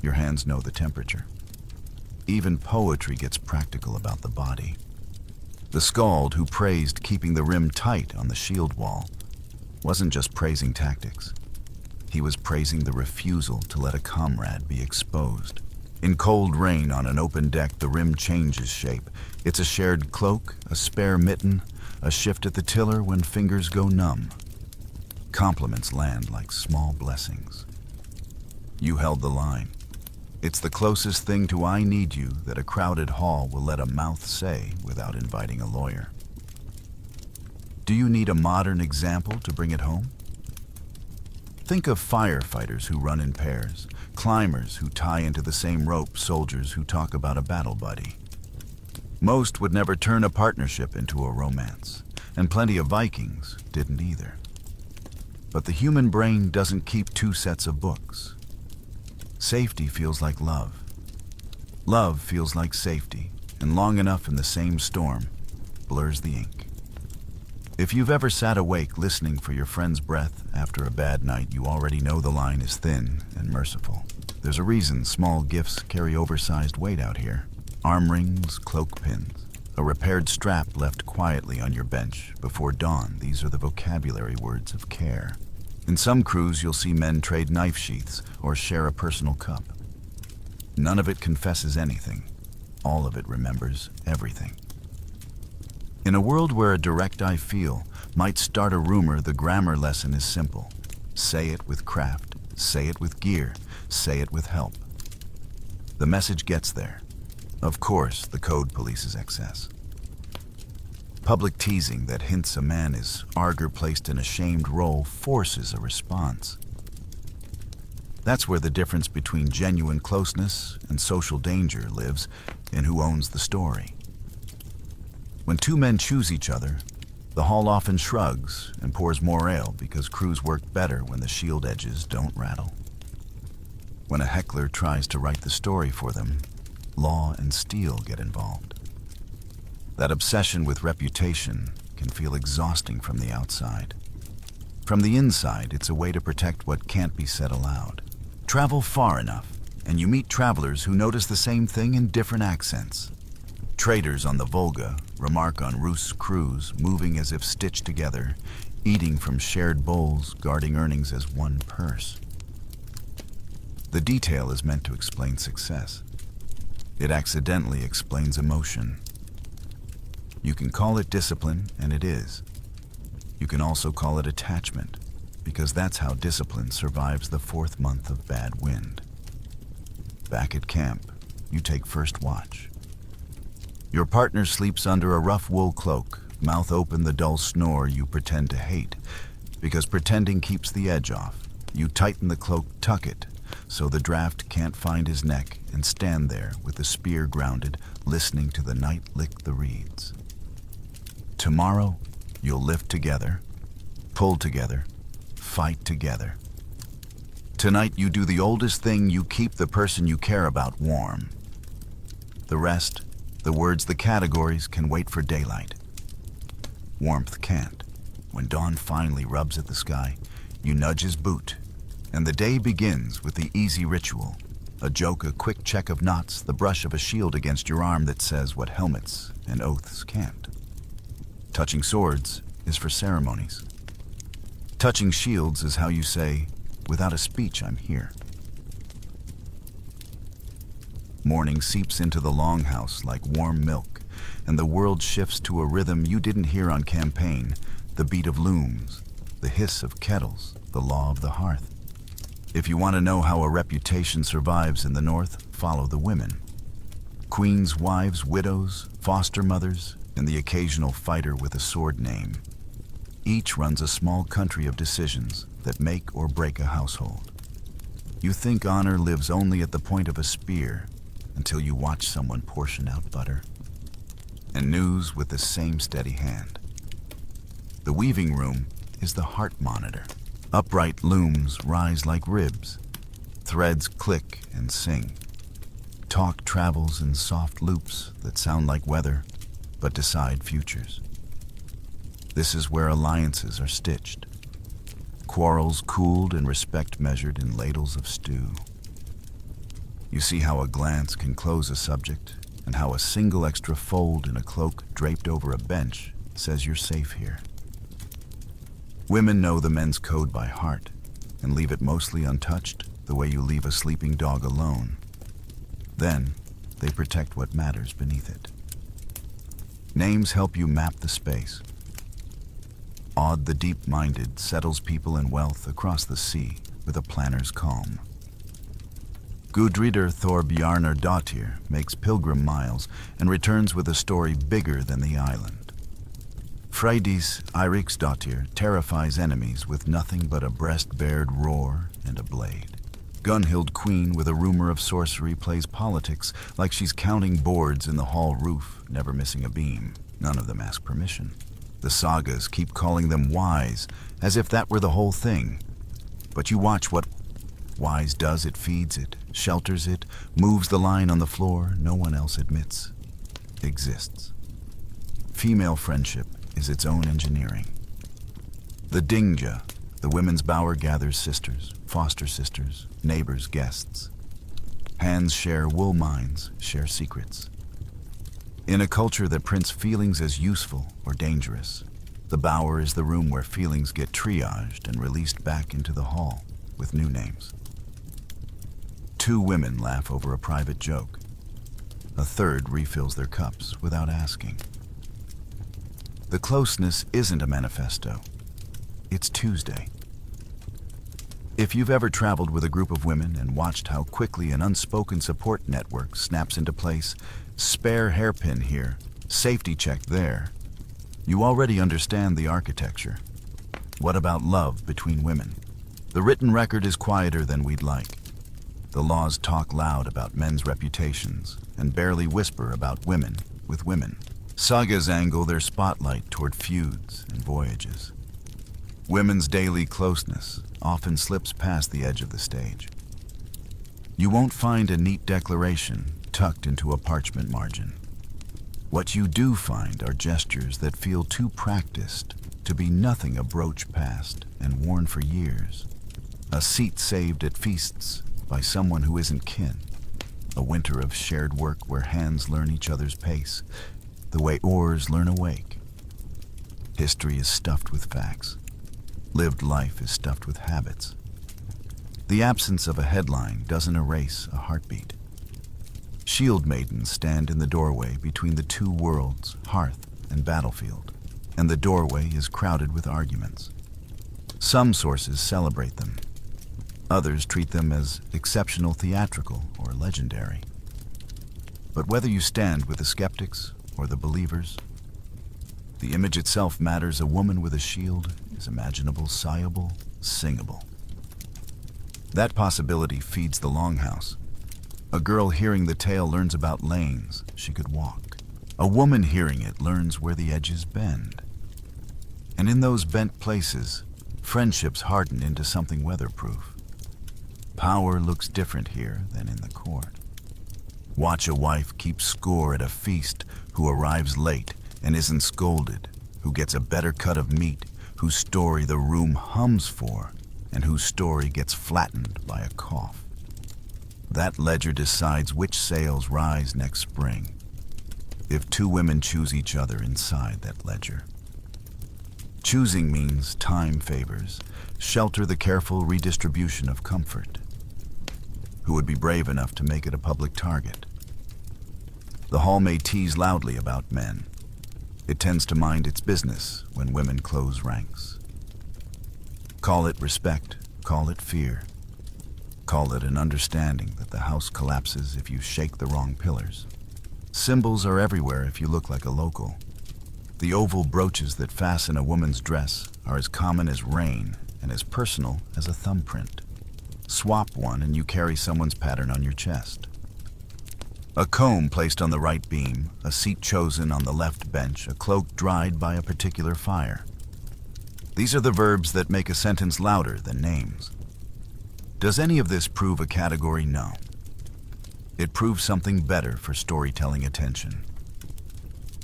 Your hands know the temperature. Even poetry gets practical about the body. The skald who praised keeping the rim tight on the shield wall wasn't just praising tactics. He was praising the refusal to let a comrade be exposed. In cold rain on an open deck, the rim changes shape. It's a shared cloak, a spare mitten, a shift at the tiller when fingers go numb. Compliments land like small blessings. You held the line. It's the closest thing to "I need you" that a crowded hall will let a mouth say without inviting a lawyer. Do you need a modern example to bring it home? Think of firefighters who run in pairs, climbers who tie into the same rope, soldiers who talk about a battle buddy. Most would never turn a partnership into a romance, and plenty of Vikings didn't either. But the human brain doesn't keep two sets of books. Safety feels like love. Love feels like safety, and long enough in the same storm blurs the ink. If you've ever sat awake listening for your friend's breath after a bad night, you already know the line is thin and merciful. There's a reason small gifts carry oversized weight out here. Arm rings, cloak pins, a repaired strap left quietly on your bench before dawn. These are the vocabulary words of care. In some crews, you'll see men trade knife sheaths or share a personal cup. None of it confesses anything. All of it remembers everything. In a world where a direct "I feel" might start a rumor, the grammar lesson is simple. Say it with craft, say it with gear, say it with help. The message gets there. Of course, the code polices excess. Public teasing that hints a man is arger placed in a shamed role forces a response. That's where the difference between genuine closeness and social danger lives, in who owns the story. When two men choose each other, the hall often shrugs and pours more ale because crews work better when the shield edges don't rattle. When a heckler tries to write the story for them, law and steel get involved. That obsession with reputation can feel exhausting from the outside. From the inside, it's a way to protect what can't be said aloud. Travel far enough, and you meet travelers who notice the same thing in different accents. Traders on the Volga remark on Rus' crews moving as if stitched together, eating from shared bowls, guarding earnings as one purse. The detail is meant to explain success. It accidentally explains emotion. You can call it discipline, and it is. You can also call it attachment, because that's how discipline survives the 4th month of bad wind. Back at camp, you take first watch. Your partner sleeps under a rough wool cloak, mouth open, the dull snore you pretend to hate, because pretending keeps the edge off. You tighten the cloak, tuck it, so the draft can't find his neck, and stand there with the spear grounded, listening to the night lick the reeds. Tomorrow, you'll lift together, pull together, fight together. Tonight, you do the oldest thing: you keep the person you care about warm. The rest, the words, the categories, can wait for daylight. Warmth can't. When dawn finally rubs at the sky, you nudge his boot, and the day begins with the easy ritual. A joke, a quick check of knots, the brush of a shield against your arm that says what helmets and oaths can't. Touching swords is for ceremonies. Touching shields is how you say, without a speech, I'm here. Morning seeps into the longhouse like warm milk, and the world shifts to a rhythm you didn't hear on campaign, the beat of looms, the hiss of kettles, the law of the hearth. If you want to know how a reputation survives in the North, follow the women. Queens, wives, widows, foster mothers, and the occasional fighter with a sword name. Each runs a small country of decisions that make or break a household. You think honor lives only at the point of a spear, until you watch someone portion out butter. And news with the same steady hand. The weaving room is the heart monitor. Upright looms rise like ribs. Threads click and sing. Talk travels in soft loops that sound like weather, but decide futures. This is where alliances are stitched. Quarrels cooled and respect measured in ladles of stew. You see how a glance can close a subject, and how a single extra fold in a cloak draped over a bench says you're safe here. Women know the men's code by heart, and leave it mostly untouched, the way you leave a sleeping dog alone. Then, they protect what matters beneath it. Names help you map the space. Odd the deep-minded settles people and wealth across the sea with a planner's calm. Gudrider Thorbjarnardottir makes pilgrim miles and returns with a story bigger than the island. Freydis Eiriksdottir terrifies enemies with nothing but a breast-bared roar and a blade. Gunhild Queen with a rumor of sorcery plays politics like she's counting boards in the hall roof, never missing a beam. None of them ask permission. The sagas keep calling them wise, as if that were the whole thing. But you watch what wise does. It feeds it, shelters it, moves the line on the floor no one else admits exists. Female friendship is its own engineering. The Dingja, the women's bower, gathers sisters, foster sisters, neighbors, guests. Hands share wool mines, share secrets. In a culture that prints feelings as useful or dangerous, the bower is the room where feelings get triaged and released back into the hall with new names. Two women laugh over a private joke. A third refills their cups without asking. The closeness isn't a manifesto. It's Tuesday. If you've ever traveled with a group of women and watched how quickly an unspoken support network snaps into place, spare hairpin here, safety check there, you already understand the architecture. What about love between women? The written record is quieter than we'd like. The laws talk loud about men's reputations and barely whisper about women with women. Sagas angle their spotlight toward feuds and voyages. Women's daily closeness often slips past the edge of the stage. You won't find a neat declaration tucked into a parchment margin. What you do find are gestures that feel too practiced to be nothing a brooch past and worn for years. A seat saved at feasts by someone who isn't kin. A winter of shared work where hands learn each other's pace, the way oars learn a wake. History is stuffed with facts. Lived life is stuffed with habits. The absence of a headline doesn't erase a heartbeat. Shield maidens stand in the doorway between the two worlds, hearth and battlefield, and the doorway is crowded with arguments. Some sources celebrate them. Others treat them as exceptional, theatrical, or legendary. But whether you stand with the skeptics or the believers, the image itself matters. A woman with a shield is imaginable, sighable, singable. That possibility feeds the longhouse. A girl hearing the tale learns about lanes she could walk. A woman hearing it learns where the edges bend. And in those bent places, friendships harden into something weatherproof. Power looks different here than in the court. Watch a wife keep score at a feast who arrives late and isn't scolded, who gets a better cut of meat, whose story the room hums for, and whose story gets flattened by a cough. That ledger decides which sails rise next spring, if two women choose each other inside that ledger. Choosing means time favors, shelter the careful redistribution of comfort. Who would be brave enough to make it a public target? The hall may tease loudly about men. It tends to mind its business when women close ranks. Call it respect, call it fear. Call it an understanding that the house collapses if you shake the wrong pillars. Symbols are everywhere if you look like a local. The oval brooches that fasten a woman's dress are as common as rain and as personal as a thumbprint. Swap one and you carry someone's pattern on your chest. A comb placed on the right beam, a seat chosen on the left bench, a cloak dried by a particular fire. These are the verbs that make a sentence louder than names. Does any of this prove a category? No. It proves something better for storytelling attention.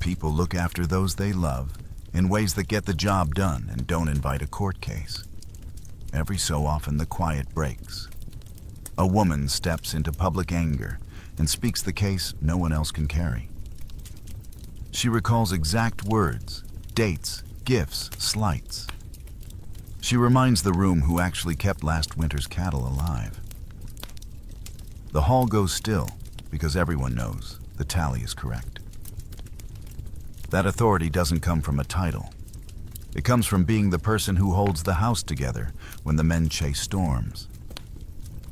People look after those they love in ways that get the job done and don't invite a court case. Every so often the quiet breaks. A woman steps into public anger and speaks the case no one else can carry. She recalls exact words, dates, gifts, slights. She reminds the room who actually kept last winter's cattle alive. The hall goes still, because everyone knows the tally is correct. That authority doesn't come from a title. It comes from being the person who holds the house together when the men chase storms.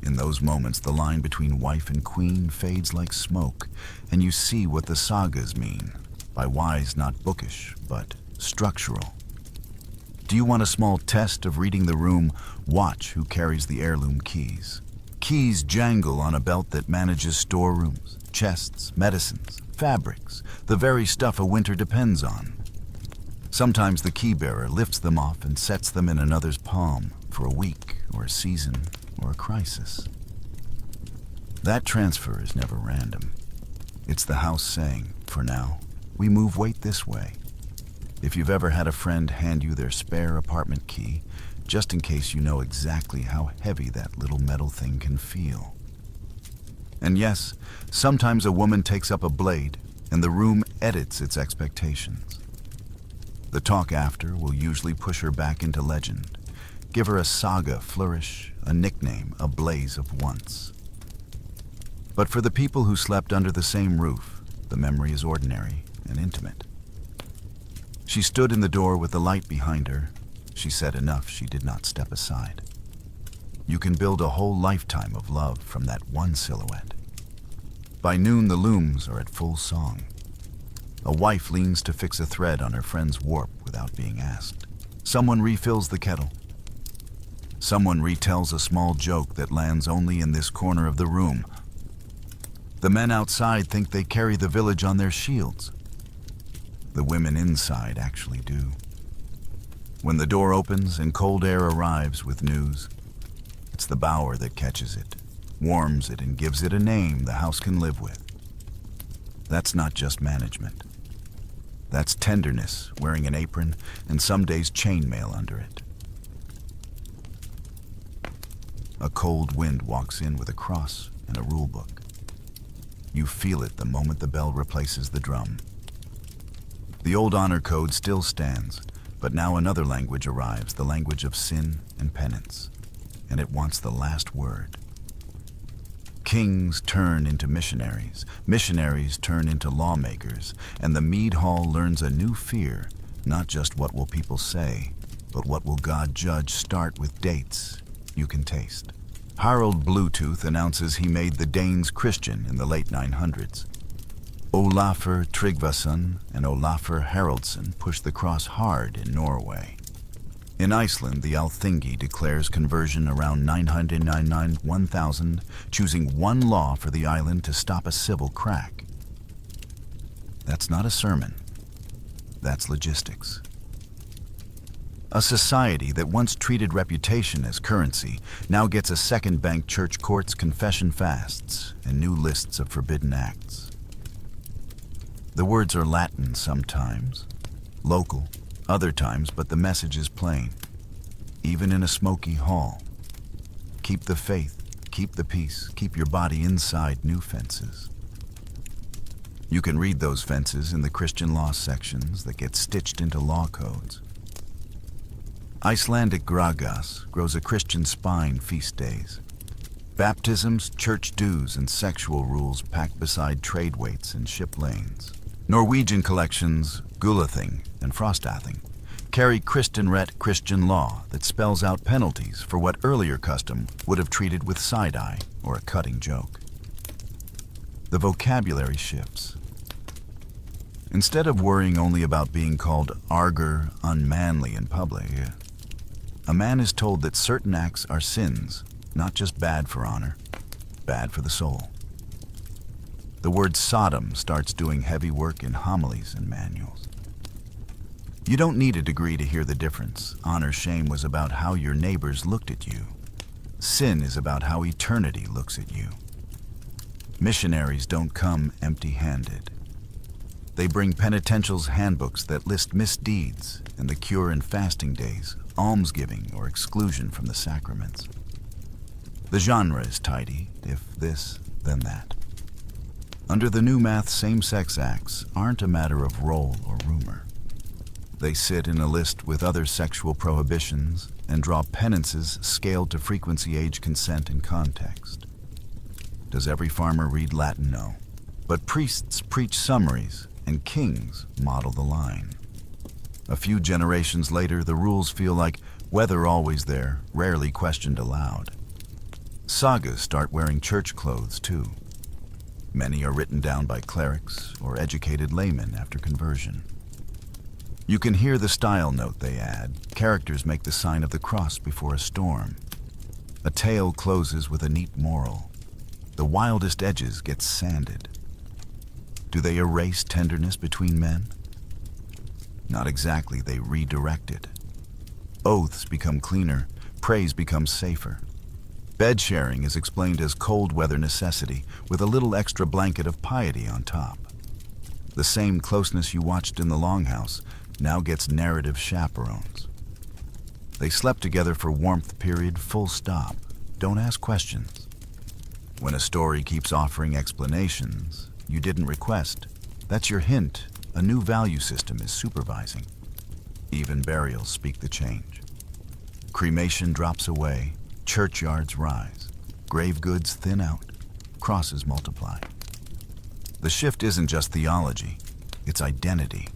In those moments, the line between wife and queen fades like smoke, and you see what the sagas mean by wise, not bookish, but structural. Do you want a small test of reading the room? Watch who carries the heirloom keys. Keys jangle on a belt that manages storerooms, chests, medicines, fabrics, the very stuff a winter depends on. Sometimes the key bearer lifts them off and sets them in another's palm for a week or a season or a crisis. That transfer is never random. It's the house saying, for now, we move weight this way. If you've ever had a friend hand you their spare apartment key, just in case you know exactly how heavy that little metal thing can feel. And yes, sometimes a woman takes up a blade and the room edits its expectations. The talk after will usually push her back into legend, give her a saga flourish, a nickname, a blaze of once. But for the people who slept under the same roof, the memory is ordinary and intimate. She stood in the door with the light behind her. She said enough she did not step aside. You can build a whole lifetime of love from that one silhouette. By noon, the looms are at full song. A wife leans to fix a thread on her friend's warp without being asked. Someone refills the kettle. Someone retells a small joke that lands only in this corner of the room. The men outside think they carry the village on their shields. The women inside actually do. When the door opens and cold air arrives with news, it's the bower that catches it, warms it, and gives it a name the house can live with. That's not just management. That's tenderness, wearing an apron, and some days chainmail under it. A cold wind walks in with a cross and a rule book. You feel it the moment the bell replaces the drum. The old honor code still stands, but now another language arrives, the language of sin and penance, and it wants the last word. Kings turn into missionaries, missionaries turn into lawmakers, and the mead hall learns a new fear, not just what will people say, but what will God judge. Start with dates you can taste. Harald Bluetooth announces he made the Danes Christian in the late 900s. Olafur Tryggvason and Olafur Haraldsson pushed the cross hard in Norway. In Iceland, the Althingi declares conversion around 999-1000, choosing one law for the island to stop a civil crack. That's not a sermon. That's logistics. A society that once treated reputation as currency now gets a second bank church courts, confession fasts, and new lists of forbidden acts. The words are Latin sometimes, local other times, but the message is plain. Even in a smoky hall, keep the faith, keep the peace, keep your body inside new fences. You can read those fences in the Christian law sections that get stitched into law codes. Icelandic gragas grows a Christian spine feast days. Baptisms, church dues, and sexual rules packed beside trade weights and ship lanes. Norwegian collections, Gulathing and Frostathing, carry Kristenret Christian law that spells out penalties for what earlier custom would have treated with side-eye or a cutting joke. The vocabulary shifts. Instead of worrying only about being called arger, unmanly in public, a man is told that certain acts are sins, not just bad for honor, bad for the soul. The word Sodom starts doing heavy work in homilies and manuals. You don't need a degree to hear the difference. Honor-shame was about how your neighbors looked at you. Sin is about how eternity looks at you. Missionaries don't come empty-handed. They bring penitentials handbooks that list misdeeds and the cure and fasting days, almsgiving or exclusion from the sacraments. The genre is tidy, if this, then that. Under the new math, same-sex acts aren't a matter of role or rumor. They sit in a list with other sexual prohibitions and draw penances scaled to frequency, age, consent, and context. Does every farmer read Latin? No. But priests preach summaries, and kings model the line. A few generations later, the rules feel like weather always there, rarely questioned aloud. Sagas start wearing church clothes, too. Many are written down by clerics or educated laymen after conversion. You can hear the style note they add. Characters make the sign of the cross before a storm. A tale closes with a neat moral. The wildest edges get sanded. Do they erase tenderness between men? Not exactly, they redirect it. Oaths become cleaner, praise becomes safer. Bed sharing is explained as cold weather necessity with a little extra blanket of piety on top. The same closeness you watched in the longhouse now gets narrative chaperones. They slept together for warmth period, full stop. Don't ask questions. When a story keeps offering explanations you didn't request, that's your hint a new value system is supervising. Even burials speak the change. Cremation drops away, churchyards rise, grave goods thin out, crosses multiply. The shift isn't just theology, it's identity.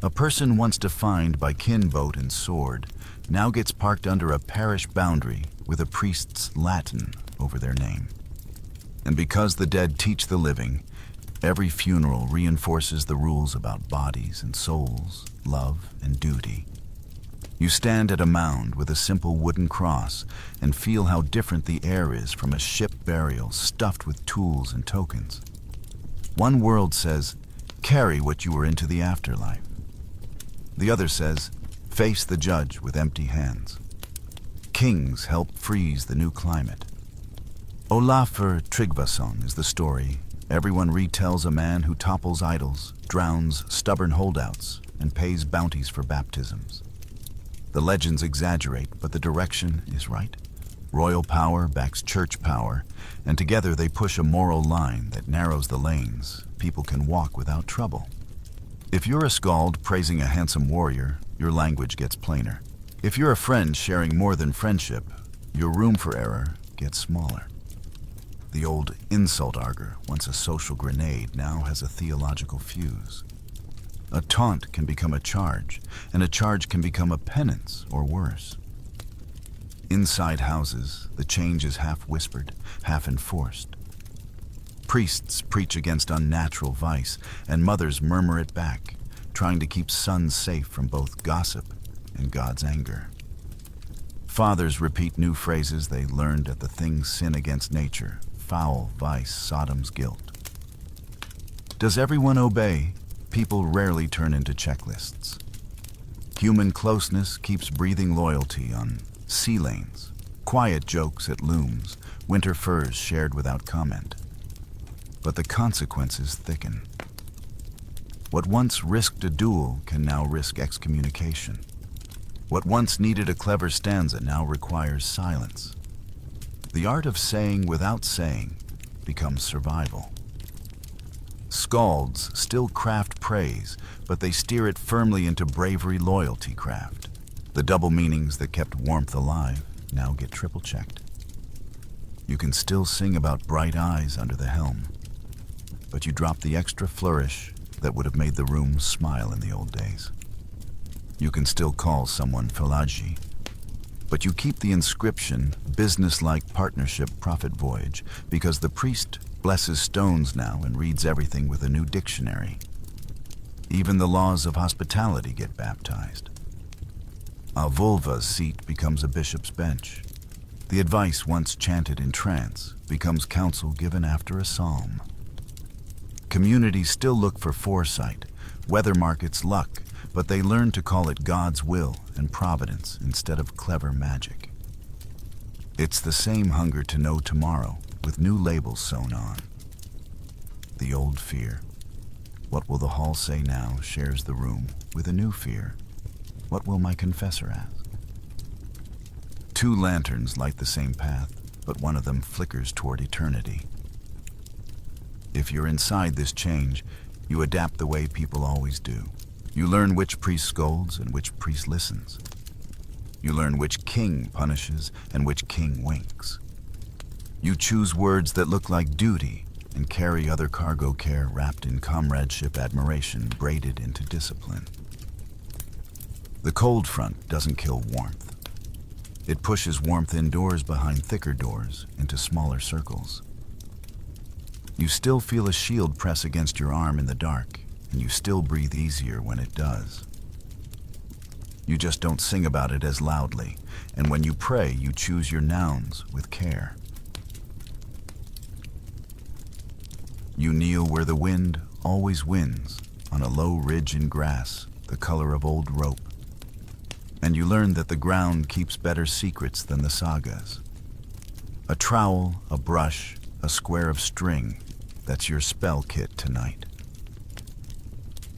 A person once defined by kin, boat, and sword now gets parked under a parish boundary with a priest's Latin over their name. And because the dead teach the living, every funeral reinforces the rules about bodies and souls, love and duty. You stand at a mound with a simple wooden cross and feel how different the air is from a ship burial stuffed with tools and tokens. One world says, carry what you were into the afterlife. The other says, face the judge with empty hands. Kings help freeze the new climate. Olafur Tryggvason is the story. Everyone retells a man who topples idols, drowns stubborn holdouts, and pays bounties for baptisms. The legends exaggerate, but the direction is right. Royal power backs church power, and together they push a moral line that narrows the lanes people can walk without trouble. If you're a skald praising a handsome warrior, your language gets plainer. If you're a friend sharing more than friendship, your room for error gets smaller. The old insult arger, once a social grenade, now has a theological fuse. A taunt can become a charge, and a charge can become a penance or worse. Inside houses, the change is half whispered, half enforced. Priests preach against unnatural vice, and mothers murmur it back, trying to keep sons safe from both gossip and God's anger. Fathers repeat new phrases they learned at the thing's sin against nature, foul vice, Sodom's guilt. Does everyone obey? People rarely turn into checklists. Human closeness keeps breathing loyalty on sea lanes, quiet jokes at looms, winter furs shared without comment. But the consequences thicken. What once risked a duel can now risk excommunication. What once needed a clever stanza now requires silence. The art of saying without saying becomes survival. Skalds still craft praise, but they steer it firmly into bravery, loyalty craft. The double meanings that kept warmth alive now get triple-checked. You can still sing about bright eyes under the helm, but you drop the extra flourish that would have made the room smile in the old days. You can still call someone Filagi, but you keep the inscription, business-like partnership profit voyage, because the priest blesses stones now and reads everything with a new dictionary. Even the laws of hospitality get baptized. A vulva's seat becomes a bishop's bench. The advice once chanted in trance becomes counsel given after a psalm. Communities still look for foresight, weather markets luck, but they learn to call it God's will and providence instead of clever magic. It's the same hunger to know tomorrow, with new labels sewn on. The old fear. What will the hall say now shares the room with a new fear. What will my confessor ask? Two lanterns light the same path, but one of them flickers toward eternity. If you're inside this change, you adapt the way people always do. You learn which priest scolds and which priest listens. You learn which king punishes and which king winks. You choose words that look like duty and carry other cargo care wrapped in comradeship admiration braided into discipline. The cold front doesn't kill warmth. It pushes warmth indoors behind thicker doors into smaller circles. You still feel a shield press against your arm in the dark, and you still breathe easier when it does. You just don't sing about it as loudly, and when you pray, you choose your nouns with care. You kneel where the wind always wins, on a low ridge in grass, the color of old rope. And you learn that the ground keeps better secrets than the sagas. A trowel, a brush, a square of string, that's your spell kit tonight.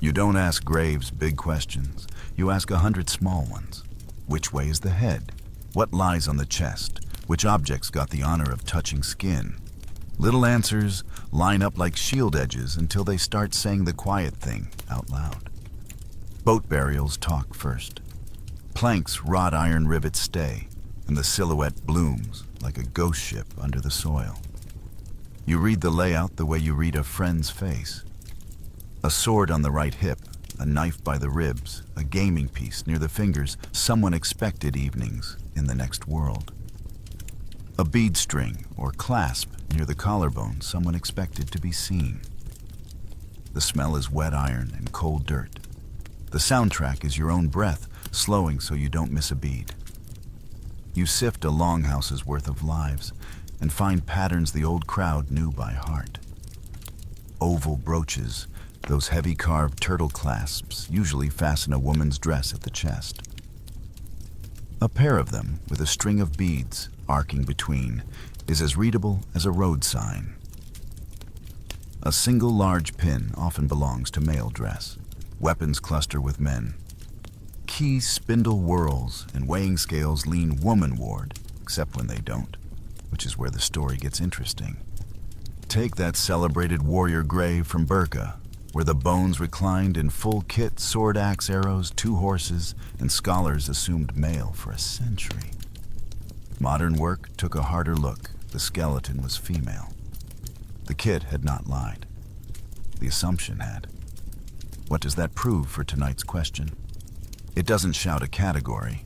You don't ask graves big questions. You ask 100 small ones. Which way is the head? What lies on the chest? Which objects got the honor of touching skin? Little answers line up like shield edges until they start saying the quiet thing out loud. Boat burials talk first. Planks wrought iron rivets stay, and the silhouette blooms like a ghost ship under the soil. You read the layout the way you read a friend's face. A sword on the right hip, a knife by the ribs, a gaming piece near the fingers, someone expected evenings in the next world. A bead string or clasp near the collarbone, someone expected to be seen. The smell is wet iron and cold dirt. The soundtrack is your own breath, slowing so you don't miss a bead. You sift a longhouse's worth of lives and find patterns the old crowd knew by heart. Oval brooches, those heavy carved turtle clasps, usually fasten a woman's dress at the chest. A pair of them, with a string of beads arcing between, is as readable as a road sign. A single large pin often belongs to male dress. Weapons cluster with men. Keys spindle whirls and weighing scales lean womanward, except when they don't, which is where the story gets interesting. Take that celebrated warrior grave from Burka, where the bones reclined in full kit, sword, axe, arrows, 2 horses, and scholars assumed male for a century. Modern work took a harder look. The skeleton was female. The kit had not lied. The assumption had. What does that prove for tonight's question? It doesn't shout a category.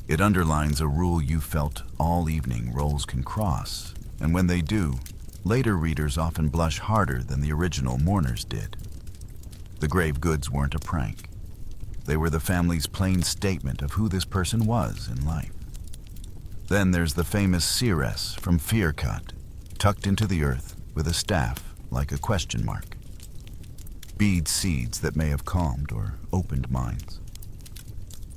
It underlines a rule you felt all evening roles can cross, and when they do, later readers often blush harder than the original mourners did. The grave goods weren't a prank. They were the family's plain statement of who this person was in life. Then there's the famous seeress from Fearcut, tucked into the earth with a staff like a question mark. Bead seeds that may have calmed or opened minds.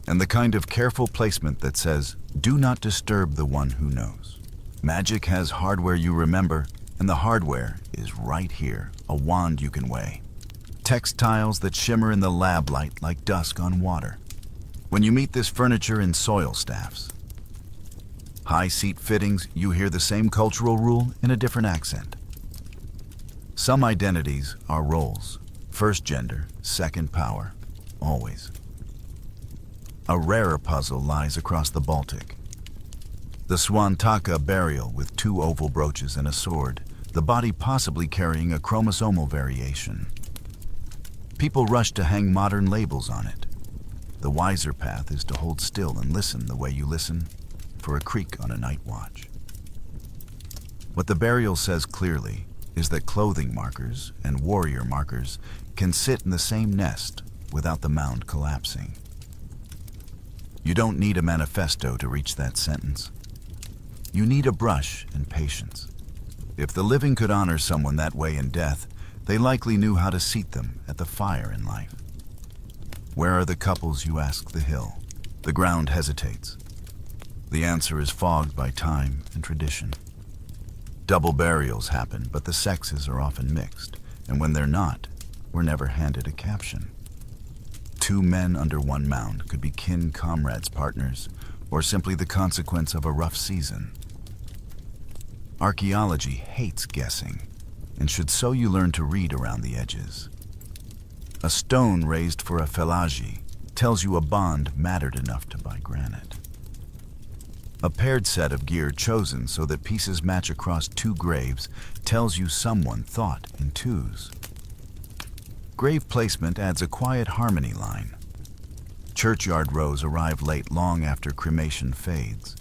And the kind of careful placement that says, do not disturb the one who knows. Magic has hardware you remember, and the hardware is right here, a wand you can weigh. Textiles that shimmer in the lab light like dusk on water. When you meet this furniture in soil staffs. High seat fittings, you hear the same cultural rule in a different accent. Some identities are roles. First gender, second power, always. A rarer puzzle lies across the Baltic. The Swantaka burial with 2 oval brooches and a sword, the body possibly carrying a chromosomal variation. People rush to hang modern labels on it. The wiser path is to hold still and listen the way you listen for a creak on a night watch. What the burial says clearly is that clothing markers and warrior markers can sit in the same nest without the mound collapsing. You don't need a manifesto to reach that sentence. You need a brush and patience. If the living could honor someone that way in death, they likely knew how to seat them at the fire in life. Where are the couples, you ask the hill? The ground hesitates. The answer is fogged by time and tradition. Double burials happen, but the sexes are often mixed, and when they're not, we're never handed a caption. 2 men under one mound could be kin comrades, partners, or simply the consequence of a rough season. Archaeology hates guessing, and should so you learn to read around the edges. A stone raised for a felagi tells you a bond mattered enough to buy granite. A paired set of gear chosen so that pieces match across two graves tells you someone thought in twos. Grave placement adds a quiet harmony line. Churchyard rows arrive late long after cremation fades.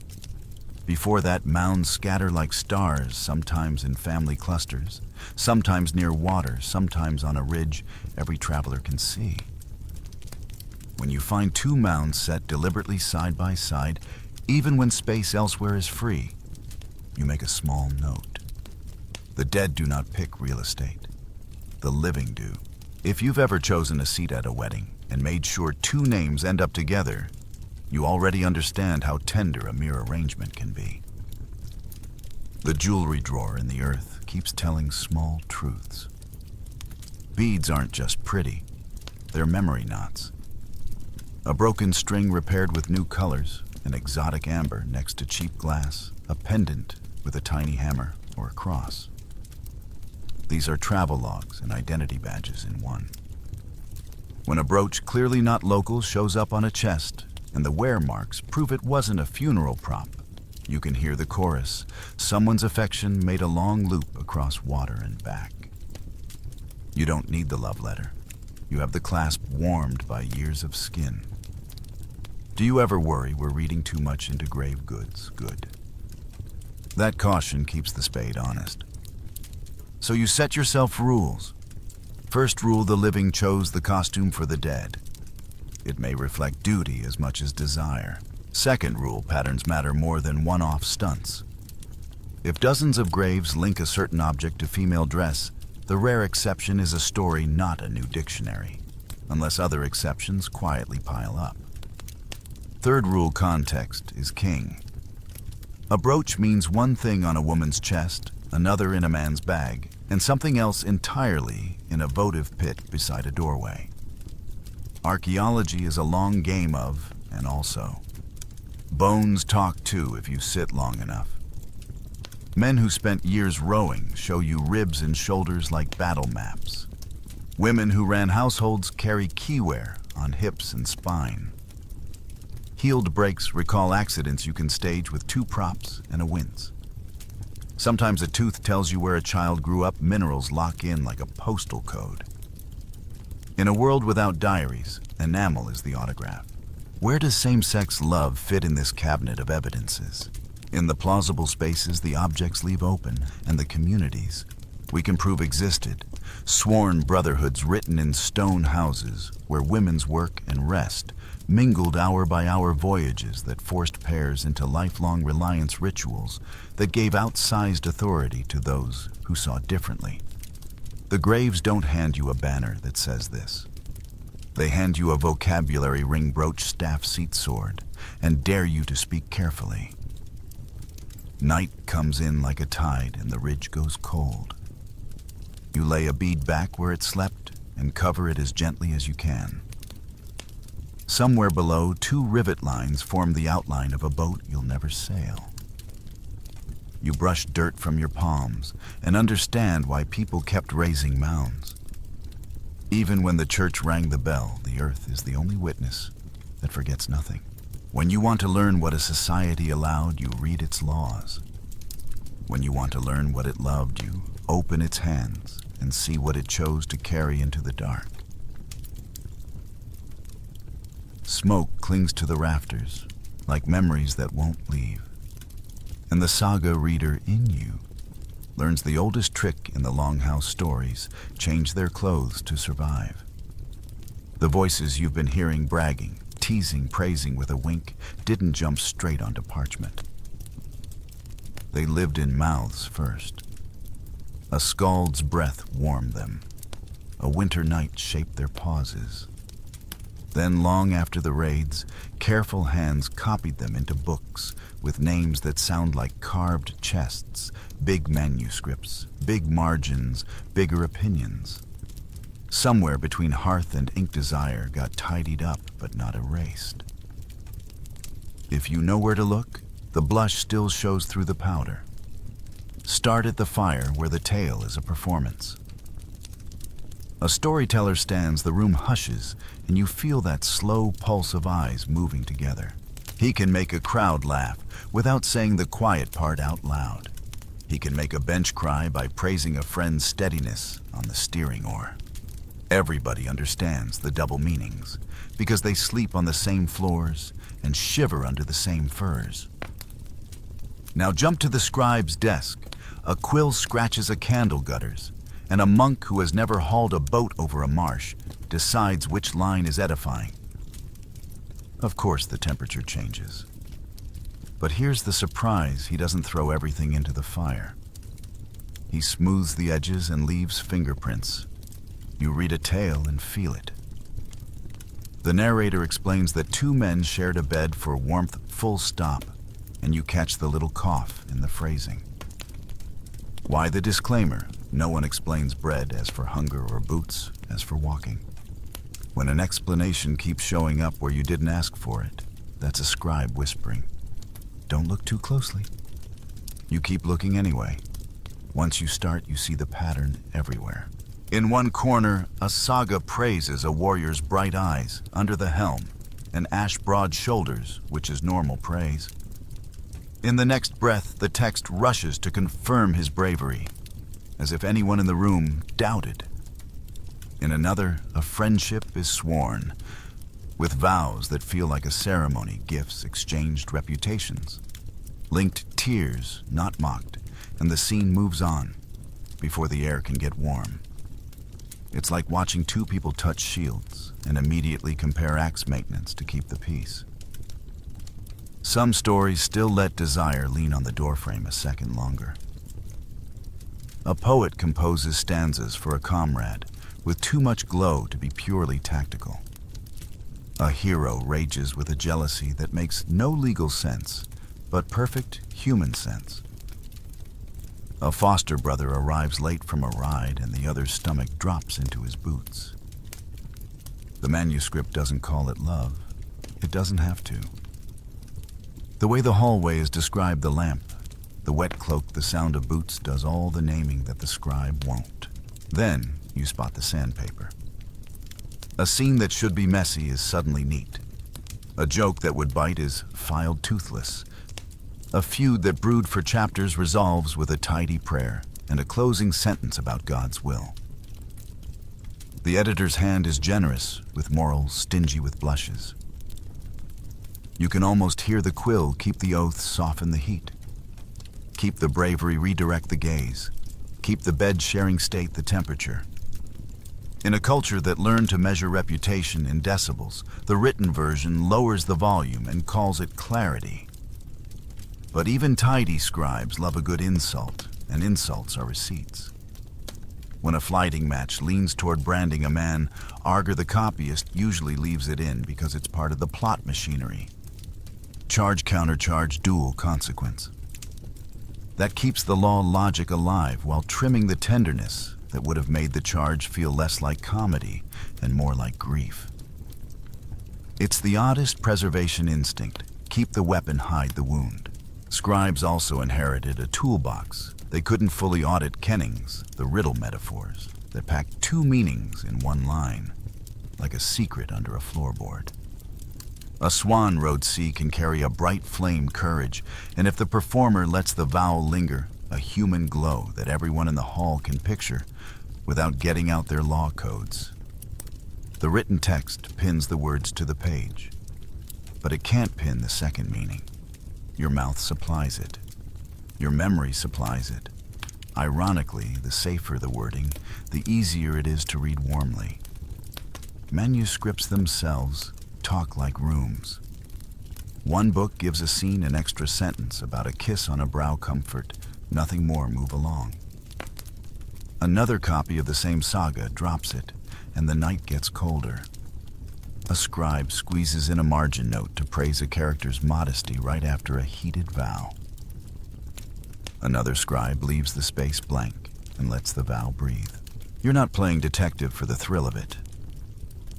Before that, mounds scatter like stars, sometimes in family clusters, sometimes near water, sometimes on a ridge every traveler can see. When you find two mounds set deliberately side by side, even when space elsewhere is free, you make a small note. The dead do not pick real estate. The living do. If you've ever chosen a seat at a wedding and made sure two names end up together, you already understand how tender a mere arrangement can be. The jewelry drawer in the earth keeps telling small truths. Beads aren't just pretty, they're memory knots. A broken string repaired with new colors, an exotic amber next to cheap glass, a pendant with a tiny hammer or a cross. These are travel logs and identity badges in one. When a brooch clearly not local shows up on a chest, and the wear marks prove it wasn't a funeral prop, you can hear the chorus, someone's affection made a long loop across water and back. You don't need the love letter. You have the clasp warmed by years of skin. Do you ever worry we're reading too much into grave goods? Good. That caution keeps the spade honest. So you set yourself rules. First rule, the living chose the costume for the dead. It may reflect duty as much as desire. Second rule, patterns matter more than one-off stunts. If dozens of graves link a certain object to female dress, the rare exception is a story, not a new dictionary, unless other exceptions quietly pile up. Third rule, context is king. A brooch means one thing on a woman's chest, another in a man's bag, and something else entirely in a votive pit beside a doorway. Archaeology is a long game of, and also. Bones talk too if you sit long enough. Men who spent years rowing show you ribs and shoulders like battle maps. Women who ran households carry keyware on hips and spine. Healed breaks recall accidents you can stage with two props and a wince. Sometimes a tooth tells you where a child grew up, minerals lock in like a postal code. In a world without diaries, enamel is the autograph. Where does same-sex love fit in this cabinet of evidences? In the plausible spaces the objects leave open, and the communities we can prove existed, sworn brotherhoods written in stone houses where women's work and rest mingled hour by hour, voyages that forced pairs into lifelong reliance rituals that gave outsized authority to those who saw differently. The graves don't hand you a banner that says this. They hand you a vocabulary ring brooch staff seat sword and dare you to speak carefully. Night comes in like a tide and the ridge goes cold. You lay a bead back where it slept and cover it as gently as you can. Somewhere below, two rivet lines form the outline of a boat you'll never sail. You brush dirt from your palms and understand why people kept raising mounds. Even when the church rang the bell, the earth is the only witness that forgets nothing. When you want to learn what a society allowed, you read its laws. When you want to learn what it loved, you open its hands and see what it chose to carry into the dark. Smoke clings to the rafters, like memories that won't leave. And the saga reader in you learns the oldest trick in the Longhouse stories: change their clothes to survive. The voices you've been hearing bragging, teasing, praising with a wink didn't jump straight onto parchment. They lived in mouths first. A scald's breath warmed them. A winter night shaped their pauses. Then, long after the raids, careful hands copied them into books with names that sound like carved chests, big manuscripts, big margins, bigger opinions. Somewhere between hearth and ink desire got tidied up but not erased. If you know where to look, the blush still shows through the powder. Start at the fire where the tale is a performance. A storyteller stands, the room hushes, and you feel that slow pulse of eyes moving together. He can make a crowd laugh without saying the quiet part out loud. He can make a bench cry by praising a friend's steadiness on the steering oar. Everybody understands the double meanings because they sleep on the same floors and shiver under the same furs. Now jump to the scribe's desk. A quill scratches a candle gutters, and a monk who has never hauled a boat over a marsh decides which line is edifying. Of course, the temperature changes. But here's the surprise: he doesn't throw everything into the fire. He smooths the edges and leaves fingerprints. You read a tale and feel it. The narrator explains that two men shared a bed for warmth, full stop, and you catch the little cough in the phrasing. Why the disclaimer? No one explains bread as for hunger or boots as for walking. When an explanation keeps showing up where you didn't ask for it, that's a scribe whispering. Don't look too closely. You keep looking anyway. Once you start, you see the pattern everywhere. In one corner, a saga praises a warrior's bright eyes under the helm and ash-broad shoulders, which is normal praise. In the next breath, the text rushes to confirm his bravery, as if anyone in the room doubted. In another, a friendship is sworn, with vows that feel like a ceremony, gifts exchanged, reputations. Linked tears, not mocked, and the scene moves on before the air can get warm. It's like watching two people touch shields and immediately compare axe maintenance to keep the peace. Some stories still let desire lean on the doorframe a second longer. A poet composes stanzas for a comrade with too much glow to be purely tactical. A hero rages with a jealousy that makes no legal sense, but perfect human sense. A foster brother arrives late from a ride and the other's stomach drops into his boots. The manuscript doesn't call it love. It doesn't have to. The way the hallway is described, the lamp, the wet cloak, the sound of boots does all the naming that the scribe won't. Then you spot the sandpaper. A scene that should be messy is suddenly neat. A joke that would bite is filed toothless. A feud that brewed for chapters resolves with a tidy prayer and a closing sentence about God's will. The editor's hand is generous with morals, stingy with blushes. You can almost hear the quill keep the oath, soften the heat. Keep the bravery, redirect the gaze. Keep the bed-sharing state the temperature. In a culture that learned to measure reputation in decibels, the written version lowers the volume and calls it clarity. But even tidy scribes love a good insult, and insults are receipts. When a flighting match leans toward branding a man, Arger the copyist usually leaves it in because it's part of the plot machinery. Charge, countercharge, dual consequence. That keeps the law logic alive while trimming the tenderness that would have made the charge feel less like comedy and more like grief. It's the oddest preservation instinct. Keep the weapon, hide the wound. Scribes also inherited a toolbox. They couldn't fully audit kennings, the riddle metaphors that packed two meanings in one line, like a secret under a floorboard. A swan-rowed sea can carry a bright flame courage, and if the performer lets the vowel linger, a human glow that everyone in the hall can picture without getting out their law codes. The written text pins the words to the page, but it can't pin the second meaning. Your mouth supplies it. Your memory supplies it. Ironically, the safer the wording, the easier it is to read warmly. Manuscripts themselves talk like rooms. One book gives a scene an extra sentence about a kiss on a brow, comfort, nothing more, move along. Another copy of the same saga drops it, and the night gets colder. A scribe squeezes in a margin note to praise a character's modesty right after a heated vow. Another scribe leaves the space blank and lets the vow breathe. You're not playing detective for the thrill of it.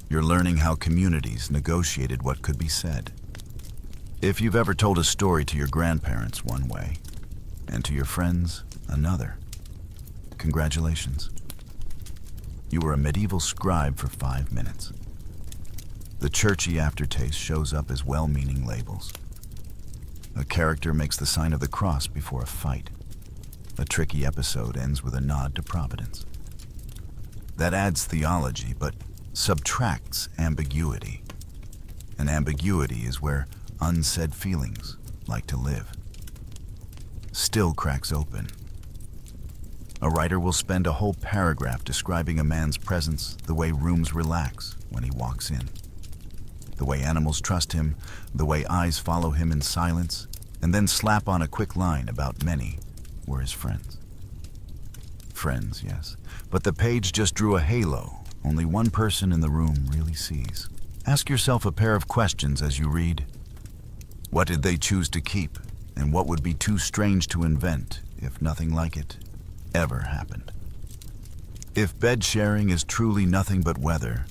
You're learning how communities negotiated what could be said. If you've ever told a story to your grandparents one way, and to your friends another, congratulations. You were a medieval scribe for 5 minutes. The churchy aftertaste shows up as well-meaning labels. A character makes the sign of the cross before a fight. A tricky episode ends with a nod to Providence. That adds theology, but subtracts ambiguity. And ambiguity is where unsaid feelings like to live. Still cracks open. A writer will spend a whole paragraph describing a man's presence, the way rooms relax when he walks in, the way animals trust him, the way eyes follow him in silence, and then slap on a quick line about many were his friends. Friends, yes, but the page just drew a halo only one person in the room really sees. Ask yourself a pair of questions as you read. What did they choose to keep, and what would be too strange to invent if nothing like it ever happened? If bed sharing is truly nothing but weather,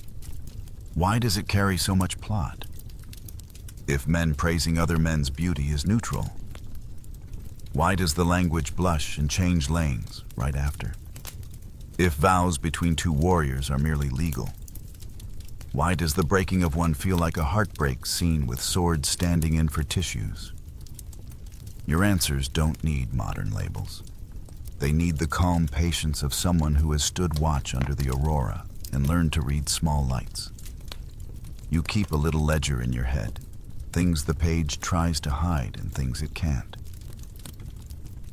why does it carry so much plot? If men praising other men's beauty is neutral, why does the language blush and change lanes right after? If vows between two warriors are merely legal, why does the breaking of one feel like a heartbreak scene with swords standing in for tissues? Your answers don't need modern labels. They need the calm patience of someone who has stood watch under the aurora and learned to read small lights. You keep a little ledger in your head, things the page tries to hide and things it can't.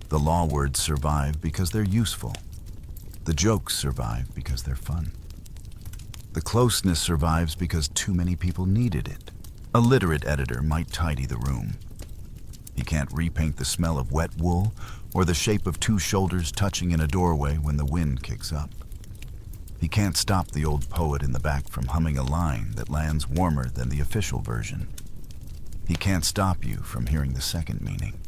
The law words survive because they're useful. The jokes survive because they're fun. The closeness survives because too many people needed it. A literate editor might tidy the room. He can't repaint the smell of wet wool or the shape of two shoulders touching in a doorway when the wind kicks up. He can't stop the old poet in the back from humming a line that lands warmer than the official version. He can't stop you from hearing the second meaning.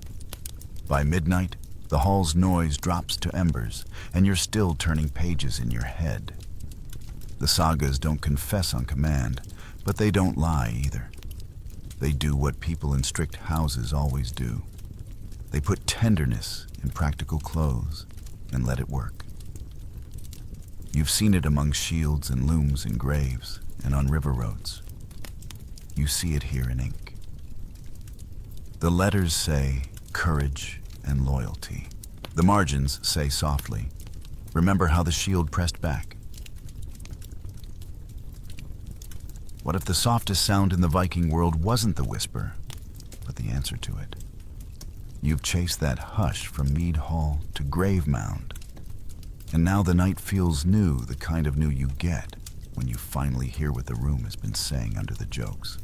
By midnight, the hall's noise drops to embers, and you're still turning pages in your head. The sagas don't confess on command, but they don't lie either. They do what people in strict houses always do. They put tenderness in practical clothes and let it work. You've seen it among shields and looms in graves and on river roads. You see it here in ink. The letters say courage and loyalty. The margins say softly, remember how the shield pressed back. What if the softest sound in the Viking world wasn't the whisper, but the answer to it? You've chased that hush from mead hall to grave mound, and now the night feels new, the kind of new you get when you finally hear what the room has been saying under the jokes.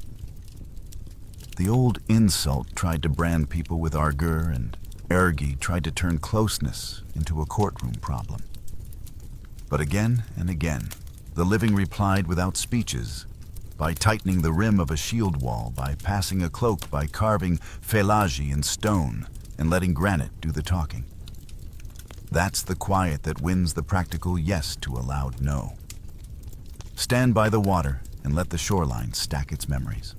The old insult tried to brand people with arguer, and ergi tried to turn closeness into a courtroom problem. But again and again, the living replied without speeches, by tightening the rim of a shield wall, by passing a cloak, by carving felagi in stone, and letting granite do the talking. That's the quiet that wins the practical yes to a loud no. Stand by the water and let the shoreline stack its memories.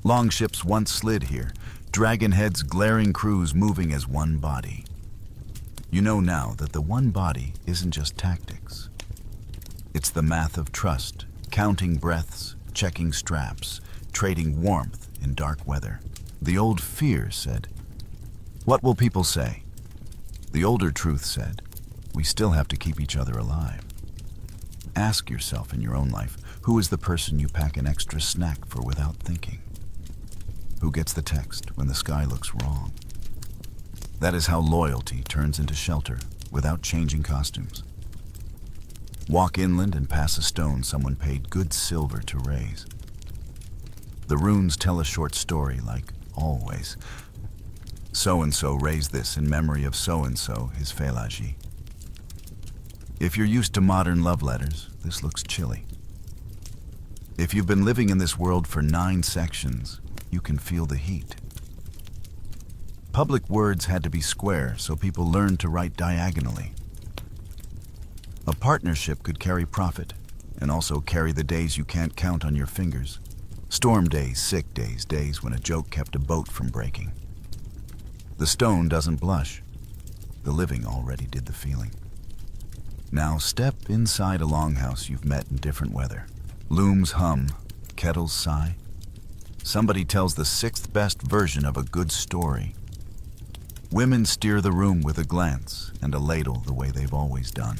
Longships once slid here, Dragonhead's glaring crews moving as one body. You know now that the one body isn't just tactics. It's the math of trust, counting breaths, checking straps, trading warmth in dark weather. The old fear said, "What will people say?" The older truth said, "We still have to keep each other alive." Ask yourself in your own life, who is the person you pack an extra snack for without thinking? Who gets the text when the sky looks wrong? That is how loyalty turns into shelter without changing costumes. Walk inland and pass a stone someone paid good silver to raise. The runes tell a short story like always. So-and-so raised this in memory of so-and-so, his felagi. If you're used to modern love letters, this looks chilly. If you've been living in this world for 9 sections, you can feel the heat. Public words had to be square so people learned to write diagonally. A partnership could carry profit and also carry the days you can't count on your fingers. Storm days, sick days, days when a joke kept a boat from breaking. The stone doesn't blush. The living already did the feeling. Now step inside a longhouse you've met in different weather. Looms hum, kettles sigh. somebody tells the sixth best version of a good story. Women steer the room with a glance and a ladle the way they've always done.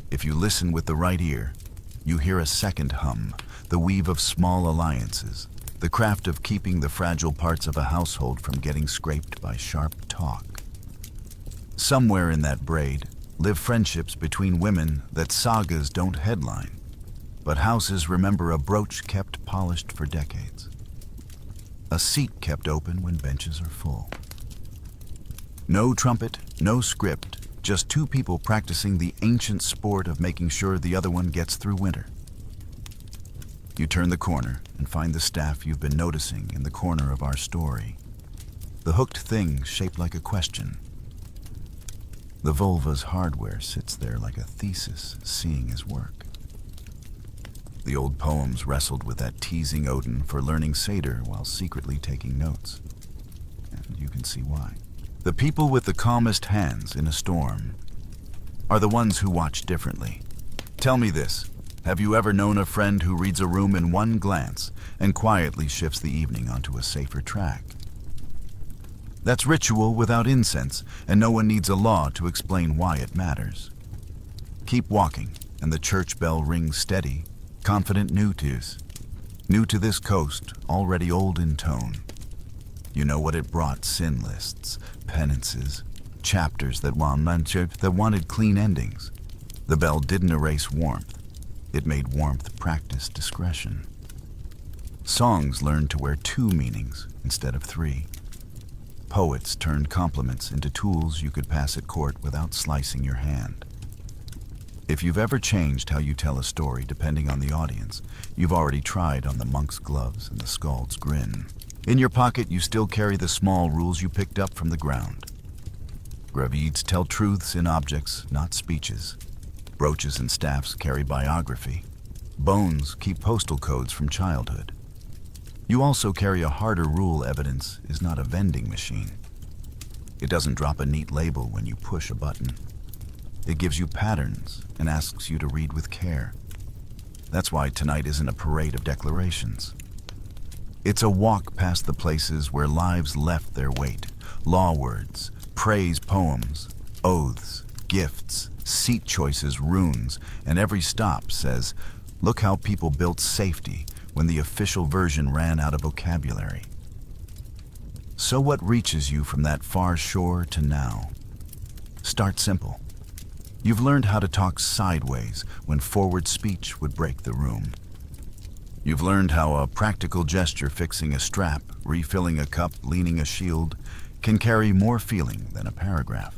If you listen with the right ear, you hear a second hum, the weave of small alliances, the craft of keeping the fragile parts of a household from getting scraped by sharp talk. Somewhere in that braid live friendships between women that sagas don't headline, but houses remember a brooch kept polished for decades. A seat kept open when benches are full. No trumpet, no script, just two people practicing the ancient sport of making sure the other one gets through winter. You turn the corner and find the staff you've been noticing in the corner of our story. The hooked thing shaped like a question. The vulva's hardware sits there like a thesis, seeing his work. The old poems wrestled with that teasing Odin for learning Seder while secretly taking notes. And you can see why. The people with the calmest hands in a storm are the ones who watch differently. Tell me this, have you ever known a friend who reads a room in one glance and quietly shifts the evening onto a safer track? That's ritual without incense, and no one needs a law to explain why it matters. Keep walking, and the church bell rings steady, confident new to this coast, already old in tone. You know what it brought: sin lists, penances, chapters that wanted clean endings. The bell didn't erase warmth. It made warmth practice discretion. Songs learned to wear two meanings instead of three. Poets turned compliments into tools you could pass at court without slicing your hand. If you've ever changed how you tell a story depending on the audience, you've already tried on the monk's gloves and the skald's grin. In your pocket, you still carry the small rules you picked up from the ground. Gravides tell truths in objects, not speeches. Brooches and staffs carry biography. Bones keep postal codes from childhood. You also carry a harder rule: evidence is not a vending machine. It doesn't drop a neat label when you push a button. It gives you patterns and asks you to read with care. That's why tonight isn't a parade of declarations. It's a walk past the places where lives left their weight. Law words, praise poems, oaths, gifts, seat choices, runes, and every stop says, look how people built safety when the official version ran out of vocabulary. So what reaches you from that far shore to now? Start simple. You've learned how to talk sideways when forward speech would break the room. You've learned how a practical gesture, fixing a strap, refilling a cup, leaning a shield, can carry more feeling than a paragraph.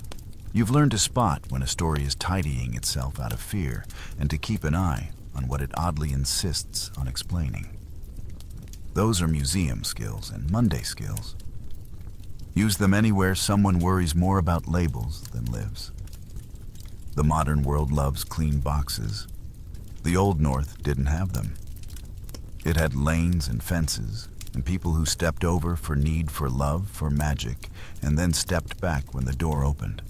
You've learned to spot when a story is tidying itself out of fear and to keep an eye on what it oddly insists on explaining. Those are museum skills and Monday skills. Use them anywhere someone worries more about labels than lives. The modern world loves clean boxes. The Old North didn't have them. It had lanes and fences, and people who stepped over for need, for love, for magic, and then stepped back when the door opened.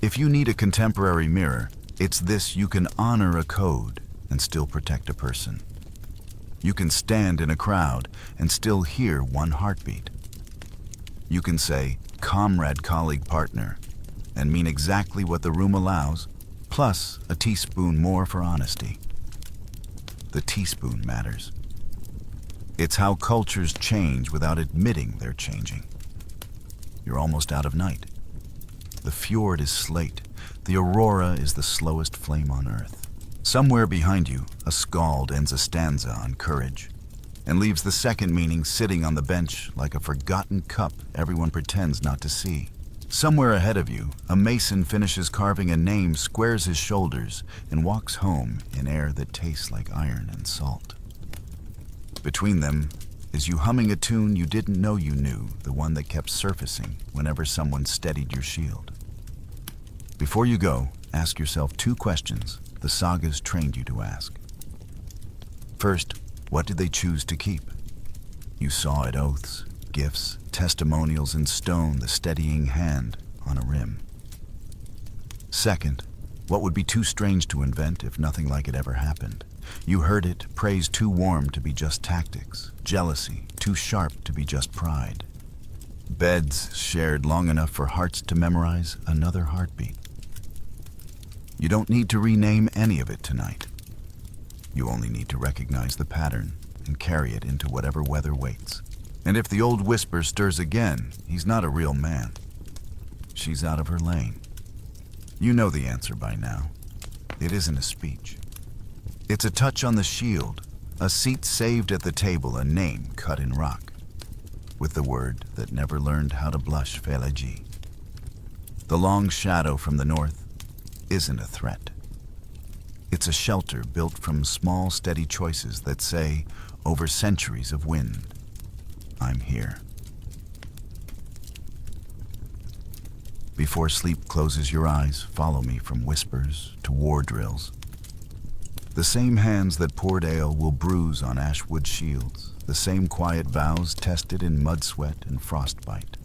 If you need a contemporary mirror, it's this: you can honor a code and still protect a person. You can stand in a crowd and still hear one heartbeat. You can say, comrade, colleague, partner, and mean exactly what the room allows, plus a teaspoon more for honesty. The teaspoon matters. It's how cultures change without admitting they're changing. You're almost out of night. The fjord is slate. The aurora is the slowest flame on earth. Somewhere behind you, a skald ends a stanza on courage and leaves the second meaning sitting on the bench like a forgotten cup everyone pretends not to see. Somewhere ahead of you, a mason finishes carving a name, squares his shoulders, and walks home in air that tastes like iron and salt. Between them is you humming a tune you didn't know you knew, the one that kept surfacing whenever someone steadied your shield. Before you go, ask yourself two questions the sagas trained you to ask. First, what did they choose to keep? You saw it: oaths, gifts, testimonials in stone, the steadying hand on a rim. Second, What would be too strange to invent if nothing like it ever happened? You heard it, praise too warm to be just tactics, jealousy too sharp to be just pride. Beds shared long enough for hearts to memorize another heartbeat. You don't need to rename any of it tonight. You only need to recognize the pattern and carry it into whatever weather waits. And if the old whisper stirs again, he's not a real man. She's out of her lane. You know the answer by now. It isn't a speech. It's a touch on the shield, a seat saved at the table, a name cut in rock, with the word that never learned how to blush, Feleji. The long shadow from the north isn't a threat. It's a shelter built from small, steady choices that say, over centuries of wind, I'm here. Before sleep closes your eyes, follow me from whispers to war drills. The same hands that poured ale will bruise on ashwood shields, the same quiet vows tested in mud sweat and frostbite.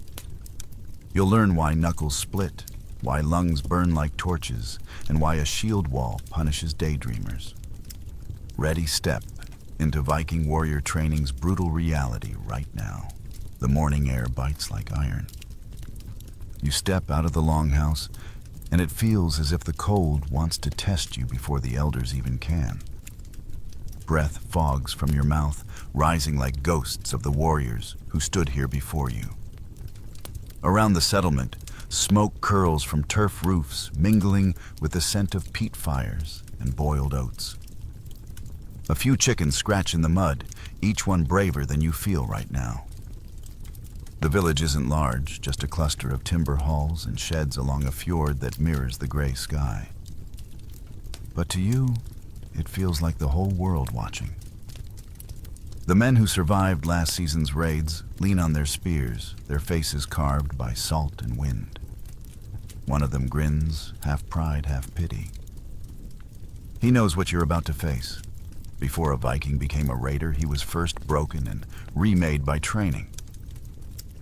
You'll learn why knuckles split, why lungs burn like torches, and why a shield wall punishes daydreamers. Ready step into Viking warrior training's brutal reality right now. The morning air bites like iron. You step out of the longhouse, and it feels as if the cold wants to test you before the elders even can. Breath fogs from your mouth, rising like ghosts of the warriors who stood here before you. Around the settlement, smoke curls from turf roofs, mingling with the scent of peat fires and boiled oats. A few chickens scratch in the mud, each one braver than you feel right now. The village isn't large, just a cluster of timber halls and sheds along a fjord that mirrors the gray sky. But to you, it feels like the whole world watching. The men who survived last season's raids lean on their spears, their faces carved by salt and wind. One of them grins, half pride, half pity. He knows what you're about to face. Before a Viking became a raider, he was first broken and remade by training.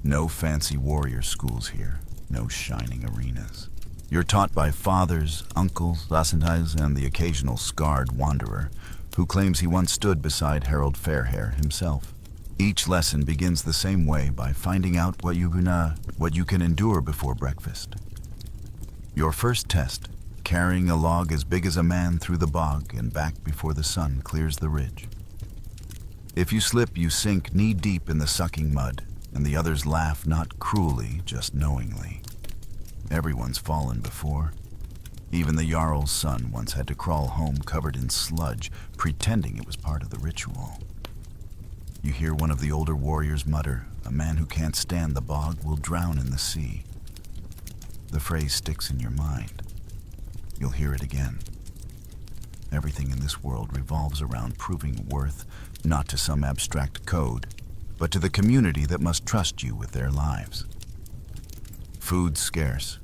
No fancy warrior schools here, no shining arenas. You're taught by fathers, uncles, Lassentais, and the occasional scarred wanderer who claims he once stood beside Harold Fairhair himself. Each lesson begins the same way, by finding out what you can endure before breakfast. Your first test, carrying a log as big as a man through the bog and back before the sun clears the ridge. If you slip, you sink knee-deep in the sucking mud, and the others laugh not cruelly, just knowingly. Everyone's fallen before. Even the Jarl's son once had to crawl home covered in sludge, pretending it was part of the ritual. You hear one of the older warriors mutter, "A man who can't stand the bog will drown in the sea." The phrase sticks in your mind. You'll hear it again. Everything in this world revolves around proving worth, not to some abstract code, but to the community that must trust you with their lives. Food's scarce.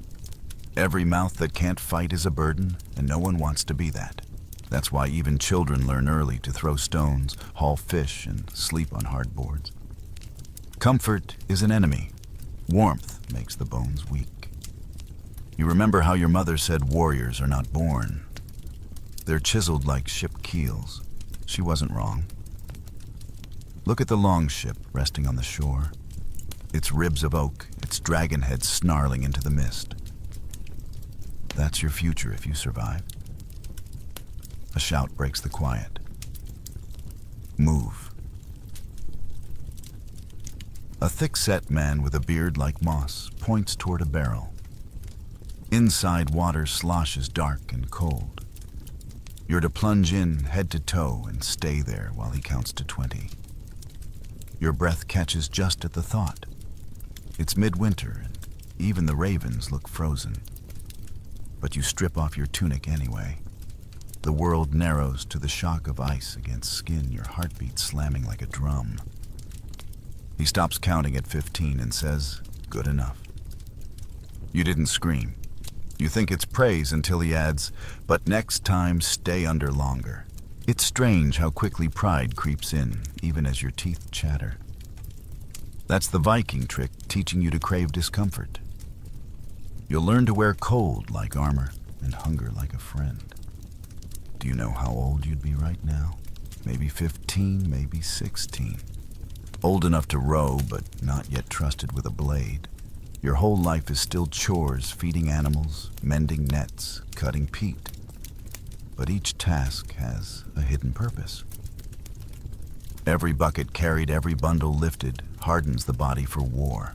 Every mouth that can't fight is a burden, and no one wants to be that. That's why even children learn early to throw stones, haul fish, and sleep on hard boards. Comfort is an enemy. Warmth makes the bones weak. You remember how your mother said warriors are not born. They're chiseled like ship keels. She wasn't wrong. Look at the long ship resting on the shore. Its ribs of oak, its dragon head snarling into the mist. That's your future if you survive. A shout breaks the quiet. Move. A thick-set man with a beard like moss points toward a barrel. Inside, water sloshes dark and cold. You're to plunge in head to toe and stay there while he counts to 20. Your breath catches just at the thought. It's midwinter, and even the ravens look frozen. But you strip off your tunic anyway. The world narrows to the shock of ice against skin, your heartbeat slamming like a drum. He stops counting at 15 and says, "Good enough." You didn't scream. You think it's praise until he adds, "But next time, stay under longer." It's strange how quickly pride creeps in, even as your teeth chatter. That's the Viking trick, teaching you to crave discomfort. You'll learn to wear cold like armor, and hunger like a friend. Do you know how old you'd be right now? Maybe 15, maybe 16. Old enough to row, but not yet trusted with a blade. Your whole life is still chores, feeding animals, mending nets, cutting peat. But each task has a hidden purpose. Every bucket carried, every bundle lifted, hardens the body for war.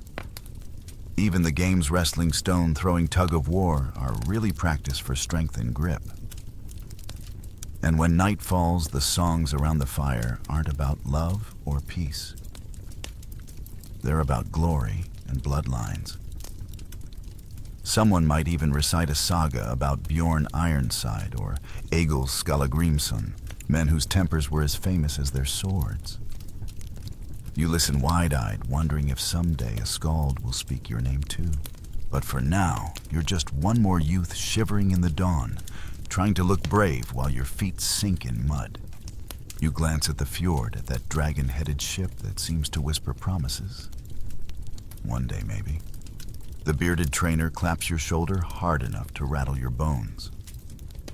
Even the game's wrestling, stone throwing, tug of war are really practice for strength and grip. And when night falls, the songs around the fire aren't about love or peace. They're about glory and bloodlines. Someone might even recite a saga about Bjorn Ironside or Egil Skallagrimsson, men whose tempers were as famous as their swords. You listen wide-eyed, wondering if someday a skald will speak your name too. But for now, you're just one more youth shivering in the dawn, trying to look brave while your feet sink in mud. You glance at the fjord, at that dragon-headed ship that seems to whisper promises. One day, maybe. The bearded trainer claps your shoulder hard enough to rattle your bones.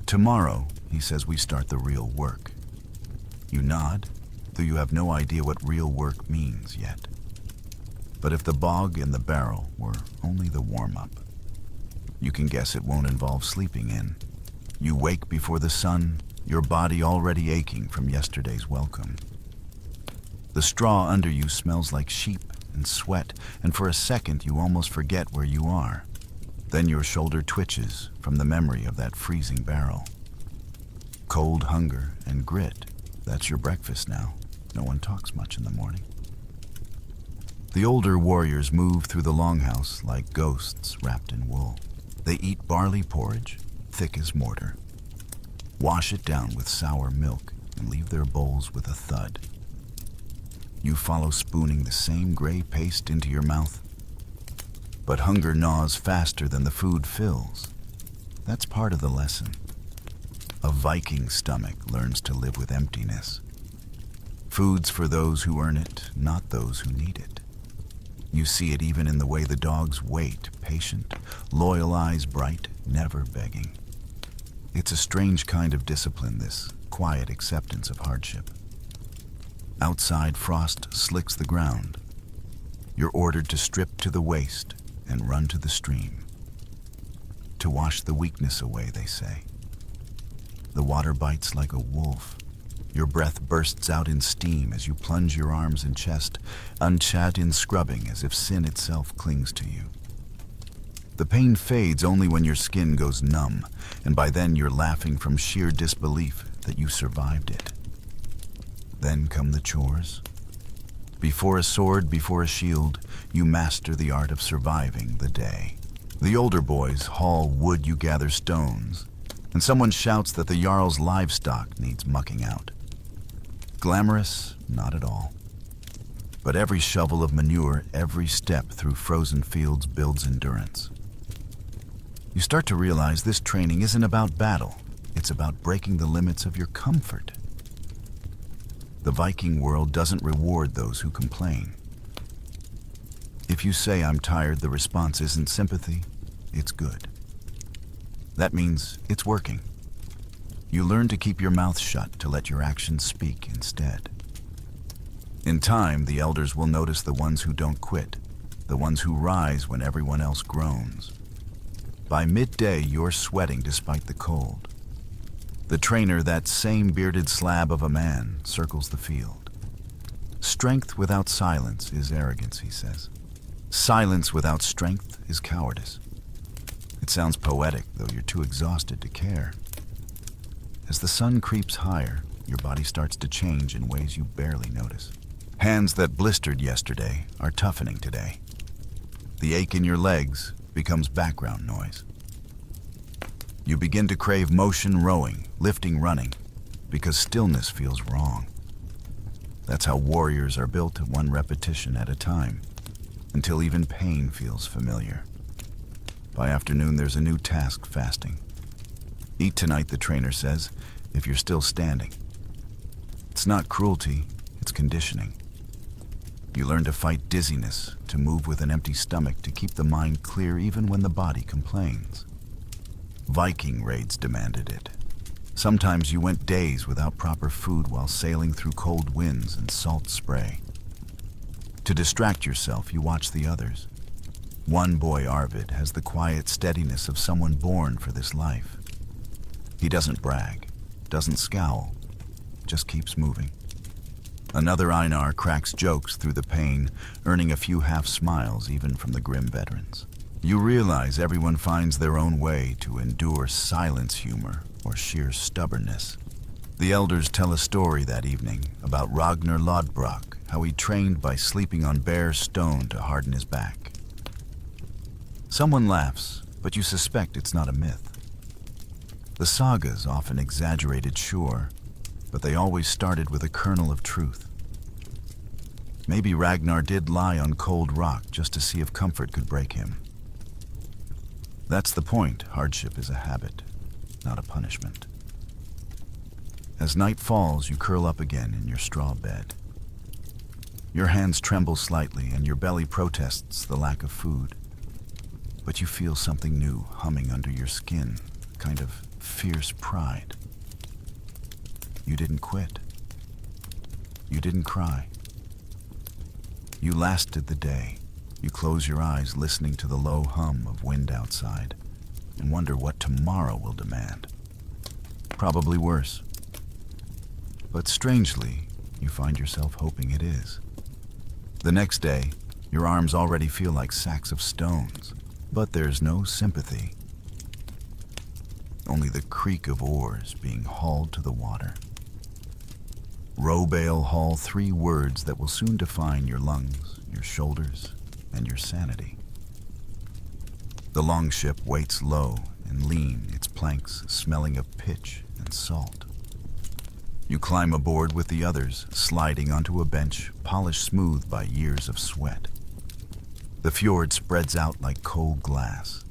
Tomorrow, he says, we start the real work. You nod, though you have no idea what real work means yet. But if the bog and the barrel were only the warm-up, you can guess it won't involve sleeping in. You wake before the sun, your body already aching from yesterday's welcome. The straw under you smells like sheep and sweat, and for a second you almost forget where you are. Then your shoulder twitches from the memory of that freezing barrel. Cold hunger and grit, that's your breakfast now. No one talks much in the morning. The older warriors move through the longhouse like ghosts wrapped in wool. They eat barley porridge, thick as mortar, wash it down with sour milk, and leave their bowls with a thud. You follow, spooning the same gray paste into your mouth. But hunger gnaws faster than the food fills. That's part of the lesson. A Viking stomach learns to live with emptiness. Food's for those who earn it, not those who need it. You see it even in the way the dogs wait, patient, loyal eyes bright, never begging. It's a strange kind of discipline, this quiet acceptance of hardship. Outside, frost slicks the ground. You're ordered to strip to the waist and run to the stream. To wash the weakness away, they say. The water bites like a wolf. Your breath bursts out in steam as you plunge your arms and chest, unchat in scrubbing as if sin itself clings to you. The pain fades only when your skin goes numb, and by then you're laughing from sheer disbelief that you survived it. Then come the chores. Before a sword, before a shield, you master the art of surviving the day. The older boys haul wood, you gather stones, and someone shouts that the Jarl's livestock needs mucking out. Glamorous? Not at all. But every shovel of manure, every step through frozen fields builds endurance. You start to realize this training isn't about battle. It's about breaking the limits of your comfort. The Viking world doesn't reward those who complain. If you say, "I'm tired," the response isn't sympathy, it's good. That means it's working. You learn to keep your mouth shut, to let your actions speak instead. In time, the elders will notice the ones who don't quit, the ones who rise when everyone else groans. By midday, you're sweating despite the cold. The trainer, that same bearded slab of a man, circles the field. Strength without silence is arrogance, he says. Silence without strength is cowardice. It sounds poetic, though you're too exhausted to care. As the sun creeps higher, your body starts to change in ways you barely notice. Hands that blistered yesterday are toughening today. The ache in your legs becomes background noise. You begin to crave motion, rowing, lifting, running, because stillness feels wrong. That's how warriors are built, one repetition at a time, until even pain feels familiar. By afternoon, there's a new task: fasting. Eat tonight, the trainer says, if you're still standing. It's not cruelty, it's conditioning. You learn to fight dizziness, to move with an empty stomach, to keep the mind clear even when the body complains. Viking raids demanded it. Sometimes you went days without proper food while sailing through cold winds and salt spray. To distract yourself, you watch the others. One boy, Arvid, has the quiet steadiness of someone born for this life. He doesn't brag, doesn't scowl, just keeps moving. Another Einar cracks jokes through the pain, earning a few half smiles even from the grim veterans. You realize everyone finds their own way to endure silence humor or sheer stubbornness. The elders tell a story that evening about Ragnar Lodbrok, how he trained by sleeping on bare stone to harden his back. Someone laughs, but you suspect it's not a myth. The sagas often exaggerated, sure, but they always started with a kernel of truth. Maybe Ragnar did lie on cold rock just to see if comfort could break him. That's the point. Hardship is a habit, not a punishment. As night falls, you curl up again in your straw bed. Your hands tremble slightly and your belly protests the lack of food. But you feel something new humming under your skin, a kind of fierce pride. You didn't quit. You didn't cry. You lasted the day. You close your eyes listening to the low hum of wind outside and wonder what tomorrow will demand. Probably worse. But strangely, you find yourself hoping it is. The next day, your arms already feel like sacks of stones, but there's no sympathy. Only the creak of oars being hauled to the water. Row bale haul, 3 words that will soon define your lungs, your shoulders, and your sanity. The longship waits low and lean, its planks smelling of pitch and salt. You climb aboard with the others, sliding onto a bench polished smooth by years of sweat. The fjord spreads out like cold glass.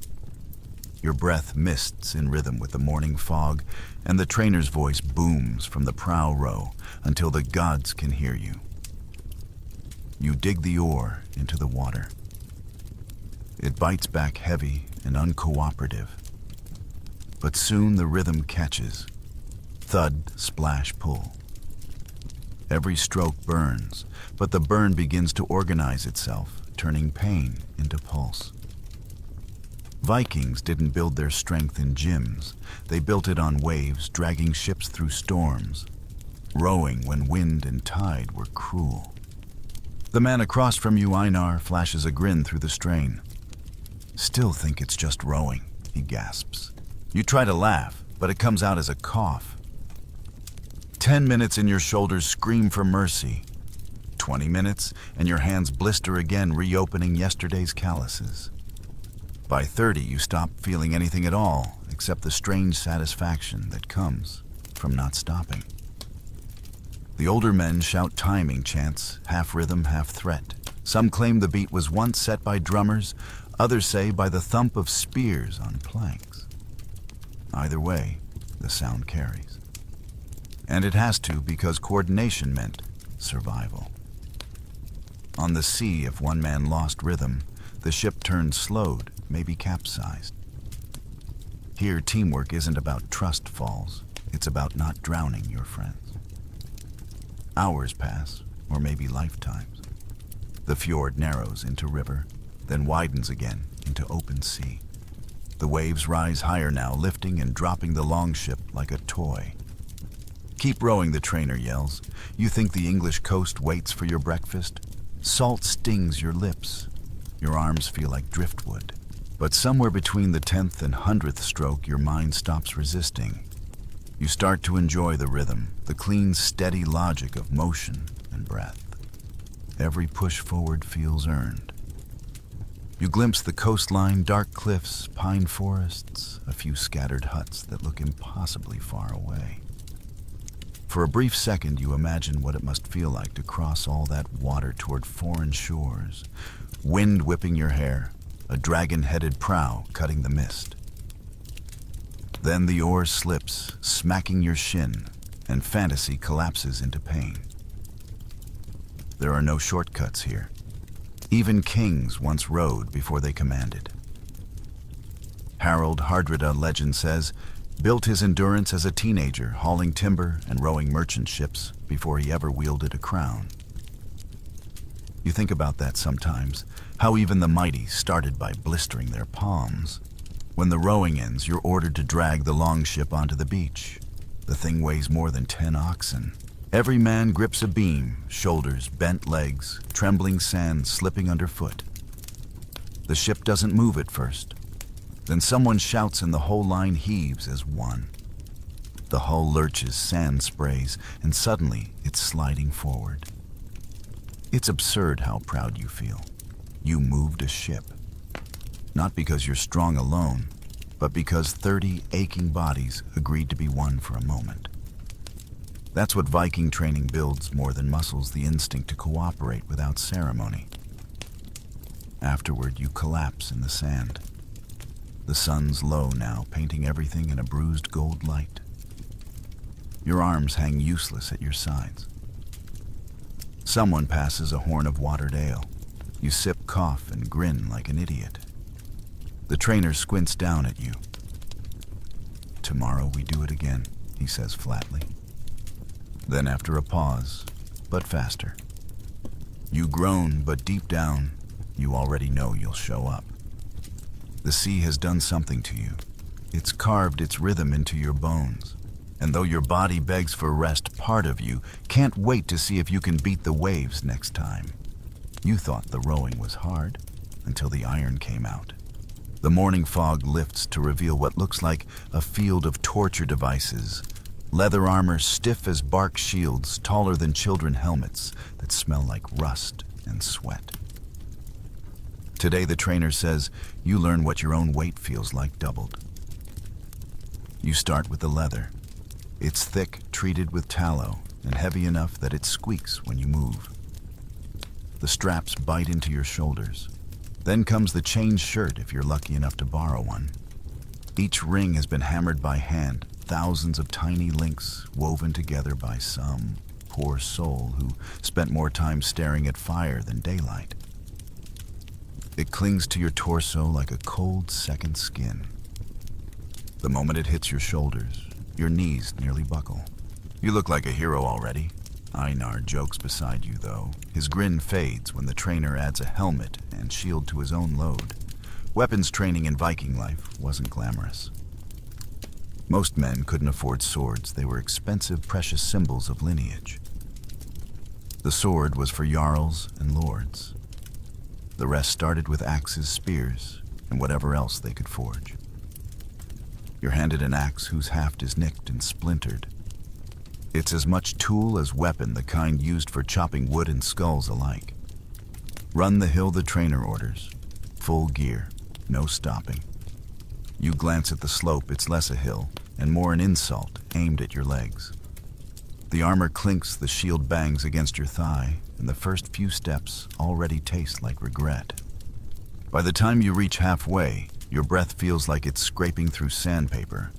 Your breath mists in rhythm with the morning fog, and the trainer's voice booms from the prow row until the gods can hear you. You dig the oar into the water. It bites back heavy and uncooperative. But soon the rhythm catches. Thud, splash, pull. Every stroke burns, but the burn begins to organize itself, turning pain into pulse. Vikings didn't build their strength in gyms. They built it on waves, dragging ships through storms, rowing when wind and tide were cruel. The man across from you, Einar, flashes a grin through the strain. Still think it's just rowing, he gasps. You try to laugh, but it comes out as a cough. 10 minutes and your shoulders scream for mercy. 20 minutes and your hands blister again, reopening yesterday's calluses. By 30, you stop feeling anything at all, except the strange satisfaction that comes from not stopping. The older men shout timing chants, half rhythm, half threat. Some claim the beat was once set by drummers, others say by the thump of spears on planks. Either way, the sound carries. And it has to, because coordination meant survival. On the sea, if one man lost rhythm, the ship turned slowed, maybe capsized. Here, teamwork isn't about trust falls. It's about not drowning your friends. Hours pass, or maybe lifetimes. The fjord narrows into river, then widens again into open sea. The waves rise higher now, lifting and dropping the longship like a toy. Keep rowing, the trainer yells. You think the English coast waits for your breakfast? Salt stings your lips. Your arms feel like driftwood. But somewhere between the 10th and 100th stroke, your mind stops resisting. You start to enjoy the rhythm, the clean, steady logic of motion and breath. Every push forward feels earned. You glimpse the coastline, dark cliffs, pine forests, a few scattered huts that look impossibly far away. For a brief second, you imagine what it must feel like to cross all that water toward foreign shores, wind whipping your hair, a dragon-headed prow cutting the mist. Then the oar slips, smacking your shin, and fantasy collapses into pain. There are no shortcuts here. Even kings once rode before they commanded. Harold Hardrada, legend says, built his endurance as a teenager, hauling timber and rowing merchant ships before he ever wielded a crown. You think about that sometimes, how even the mighty started by blistering their palms. When the rowing ends, you're ordered to drag the longship onto the beach. The thing weighs more than 10 oxen. Every man grips a beam, shoulders, bent legs, trembling sand slipping underfoot. The ship doesn't move at first. Then someone shouts and the whole line heaves as one. The hull lurches, sand sprays, and suddenly it's sliding forward. It's absurd how proud you feel. You moved a ship. Not because you're strong alone, but because 30 aching bodies agreed to be one for a moment. That's what Viking training builds more than muscles, the instinct to cooperate without ceremony. Afterward, you collapse in the sand. The sun's low now, painting everything in a bruised gold light. Your arms hang useless at your sides. Someone passes a horn of watered ale. You sip, cough, and grin like an idiot. The trainer squints down at you. "Tomorrow we do it again," he says flatly. Then after a pause, but faster. You groan, but deep down, you already know you'll show up. The sea has done something to you. It's carved its rhythm into your bones. And though your body begs for rest, part of you can't wait to see if you can beat the waves next time. You thought the rowing was hard, until the iron came out. The morning fog lifts to reveal what looks like a field of torture devices. Leather armor stiff as bark shields, taller than children helmets that smell like rust and sweat. Today the trainer says you learn what your own weight feels like doubled. You start with the leather. It's thick, treated with tallow, and heavy enough that it squeaks when you move. The straps bite into your shoulders. Then comes the chain shirt if you're lucky enough to borrow one. Each ring has been hammered by hand, thousands of tiny links woven together by some poor soul who spent more time staring at fire than daylight. It clings to your torso like a cold second skin. The moment it hits your shoulders, your knees nearly buckle. You look like a hero already. Einar jokes beside you, though. His grin fades when the trainer adds a helmet and shield to his own load. Weapons training in Viking life wasn't glamorous. Most men couldn't afford swords. They were expensive, precious symbols of lineage. The sword was for jarls and lords. The rest started with axes, spears, and whatever else they could forge. You're handed an axe whose haft is nicked and splintered. It's as much tool as weapon, the kind used for chopping wood and skulls alike. Run the hill the trainer orders. Full gear, no stopping. You glance at the slope, it's less a hill, and more an insult aimed at your legs. The armor clinks, the shield bangs against your thigh, and the first few steps already taste like regret. By the time you reach halfway, your breath feels like it's scraping through sandpaper.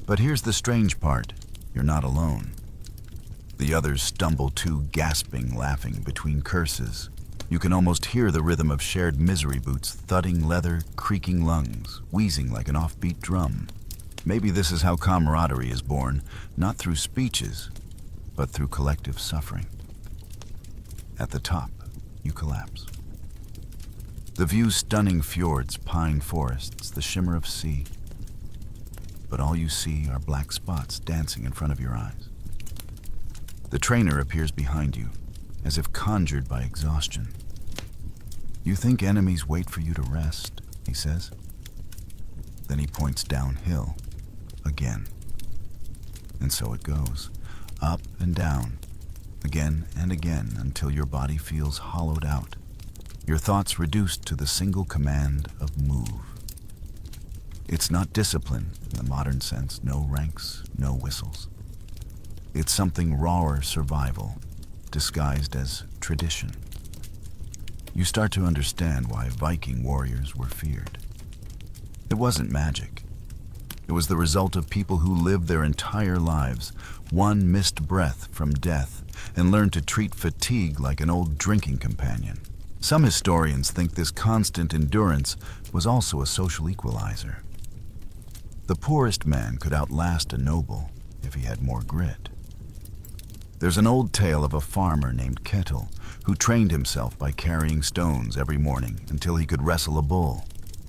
But here's the strange part. You're not alone. The others stumble too, gasping, laughing between curses. You can almost hear the rhythm of shared misery boots, thudding leather, creaking lungs, wheezing like an offbeat drum. Maybe this is how camaraderie is born, not through speeches, but through collective suffering. At the top, you collapse. The view's stunning fjords, pine forests, the shimmer of sea. But all you see are black spots dancing in front of your eyes. The trainer appears behind you, as if conjured by exhaustion. "You think enemies wait for you to rest," he says. Then he points downhill, again. And so it goes, up and down, again and again, until your body feels hollowed out, your thoughts reduced to the single command of move. It's not discipline in the modern sense, no ranks, no whistles. It's something rawer survival, disguised as tradition. You start to understand why Viking warriors were feared. It wasn't magic. It was the result of people who lived their entire lives, one missed breath from death, and learned to treat fatigue like an old drinking companion. Some historians think this constant endurance was also a social equalizer. The poorest man could outlast a noble if he had more grit. There's an old tale of a farmer named Kettle who trained himself by carrying stones every morning until he could wrestle a bull.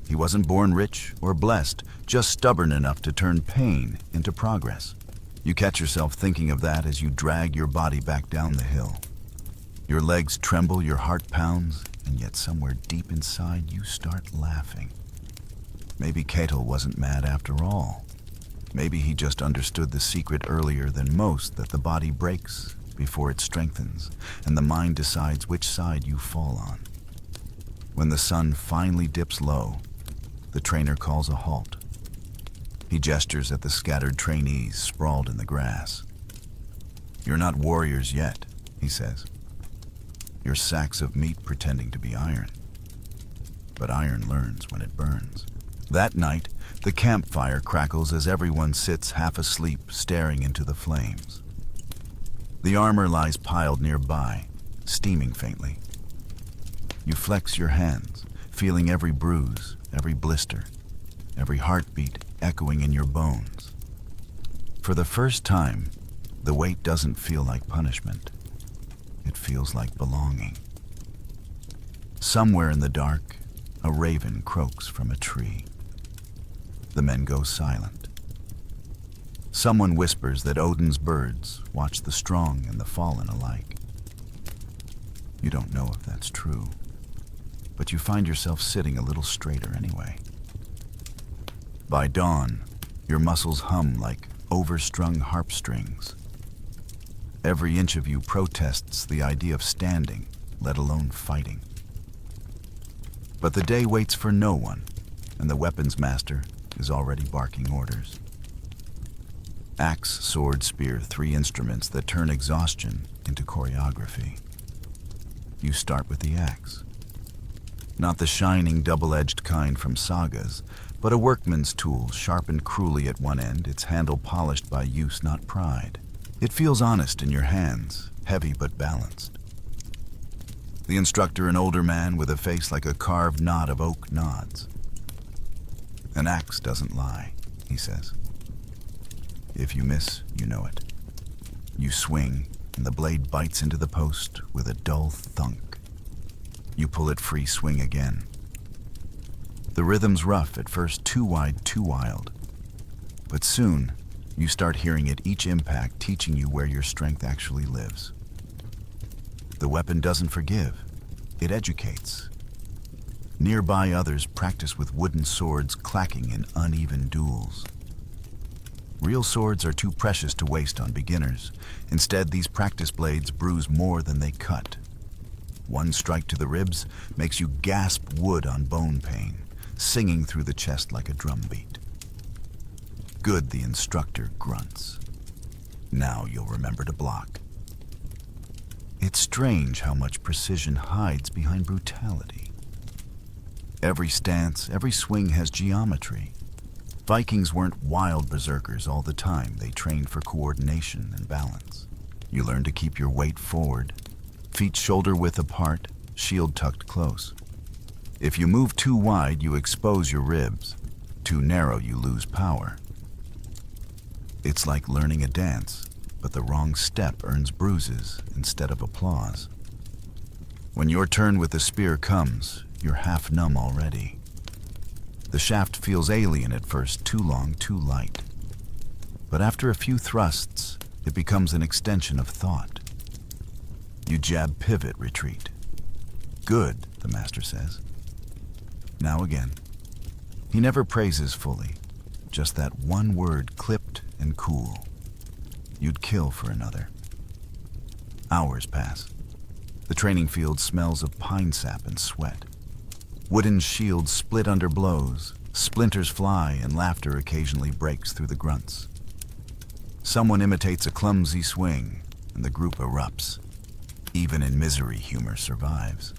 He wasn't born rich or blessed, just stubborn enough to turn pain into progress. You catch yourself thinking of that as you drag your body back down the hill. Your legs tremble, your heart pounds, and yet somewhere deep inside you start laughing. Maybe Kettle wasn't mad after all. Maybe he just understood the secret earlier than most, that the body breaks before it strengthens, and the mind decides which side you fall on. When the sun finally dips low, the trainer calls a halt. He gestures at the scattered trainees sprawled in the grass. "You're not warriors yet," he says. "You're sacks of meat pretending to be iron." But iron learns when it burns. That night, the campfire crackles as everyone sits half asleep, staring into the flames. The armor lies piled nearby, steaming faintly. You flex your hands, feeling every bruise, every blister, every heartbeat echoing in your bones. For the first time, the weight doesn't feel like punishment. It feels like belonging. Somewhere in the dark, a raven croaks from a tree. The men go silent. Someone whispers that Odin's birds watch the strong and the fallen alike. You don't know if that's true, but you find yourself sitting a little straighter anyway. By dawn, your muscles hum like overstrung harp strings. Every inch of you protests the idea of standing, let alone fighting. But the day waits for no one, and the weapons master is already barking orders. Axe, sword, spear, 3 instruments that turn exhaustion into choreography. You start with the axe. Not the shining, double-edged kind from sagas, but a workman's tool sharpened cruelly at one end, its handle polished by use, not pride. It feels honest in your hands, heavy but balanced. The instructor, an older man with a face like a carved knot of oak, nods. "An axe doesn't lie," he says. "If you miss, you know it. You swing, and the blade bites into the post with a dull thunk. You pull it free, swing again. The rhythm's rough, at first too wide, too wild. But soon, you start hearing it, each impact teaching you where your strength actually lives. The weapon doesn't forgive, it educates. Nearby, others practice with wooden swords clacking in uneven duels. Real swords are too precious to waste on beginners. Instead, these practice blades bruise more than they cut. One strike to the ribs makes you gasp wood on bone pain, singing through the chest like a drumbeat. "Good," the instructor grunts. "Now you'll remember to block." It's strange how much precision hides behind brutality. Every stance, every swing has geometry. Vikings weren't wild berserkers all the time. They trained for coordination and balance. You learn to keep your weight forward, feet shoulder-width apart, shield tucked close. If you move too wide, you expose your ribs. Too narrow, you lose power. It's like learning a dance, but the wrong step earns bruises instead of applause. When your turn with the spear comes, you're half numb already. The shaft feels alien at first, too long, too light. But after a few thrusts, it becomes an extension of thought. You jab, pivot, retreat. "Good," the master says. Now again. He never praises fully, just that one word clipped and cool. You'd kill for another. Hours pass. The training field smells of pine sap and sweat. Wooden shields split under blows, splinters fly, and laughter occasionally breaks through the grunts. Someone imitates a clumsy swing, and the group erupts. Even in misery, humor survives.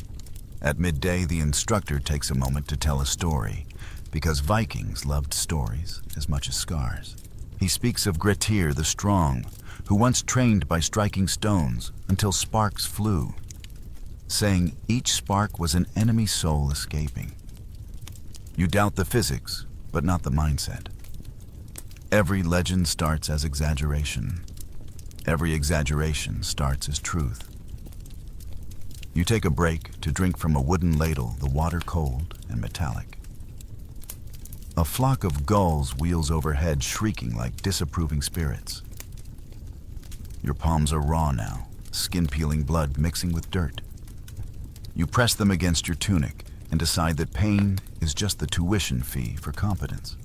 At midday, the instructor takes a moment to tell a story, because Vikings loved stories as much as scars. He speaks of Grettir the Strong, who once trained by striking stones until sparks flew. saying each spark was an enemy soul escaping. You doubt the physics, but not the mindset. Every legend starts as exaggeration. Every exaggeration starts as truth. You take a break to drink from a wooden ladle, the water cold and metallic. A flock of gulls wheels overhead, shrieking like disapproving spirits. Your palms are raw now, skin-peeling blood mixing with dirt. You press them against your tunic and decide that pain is just the tuition fee for competence.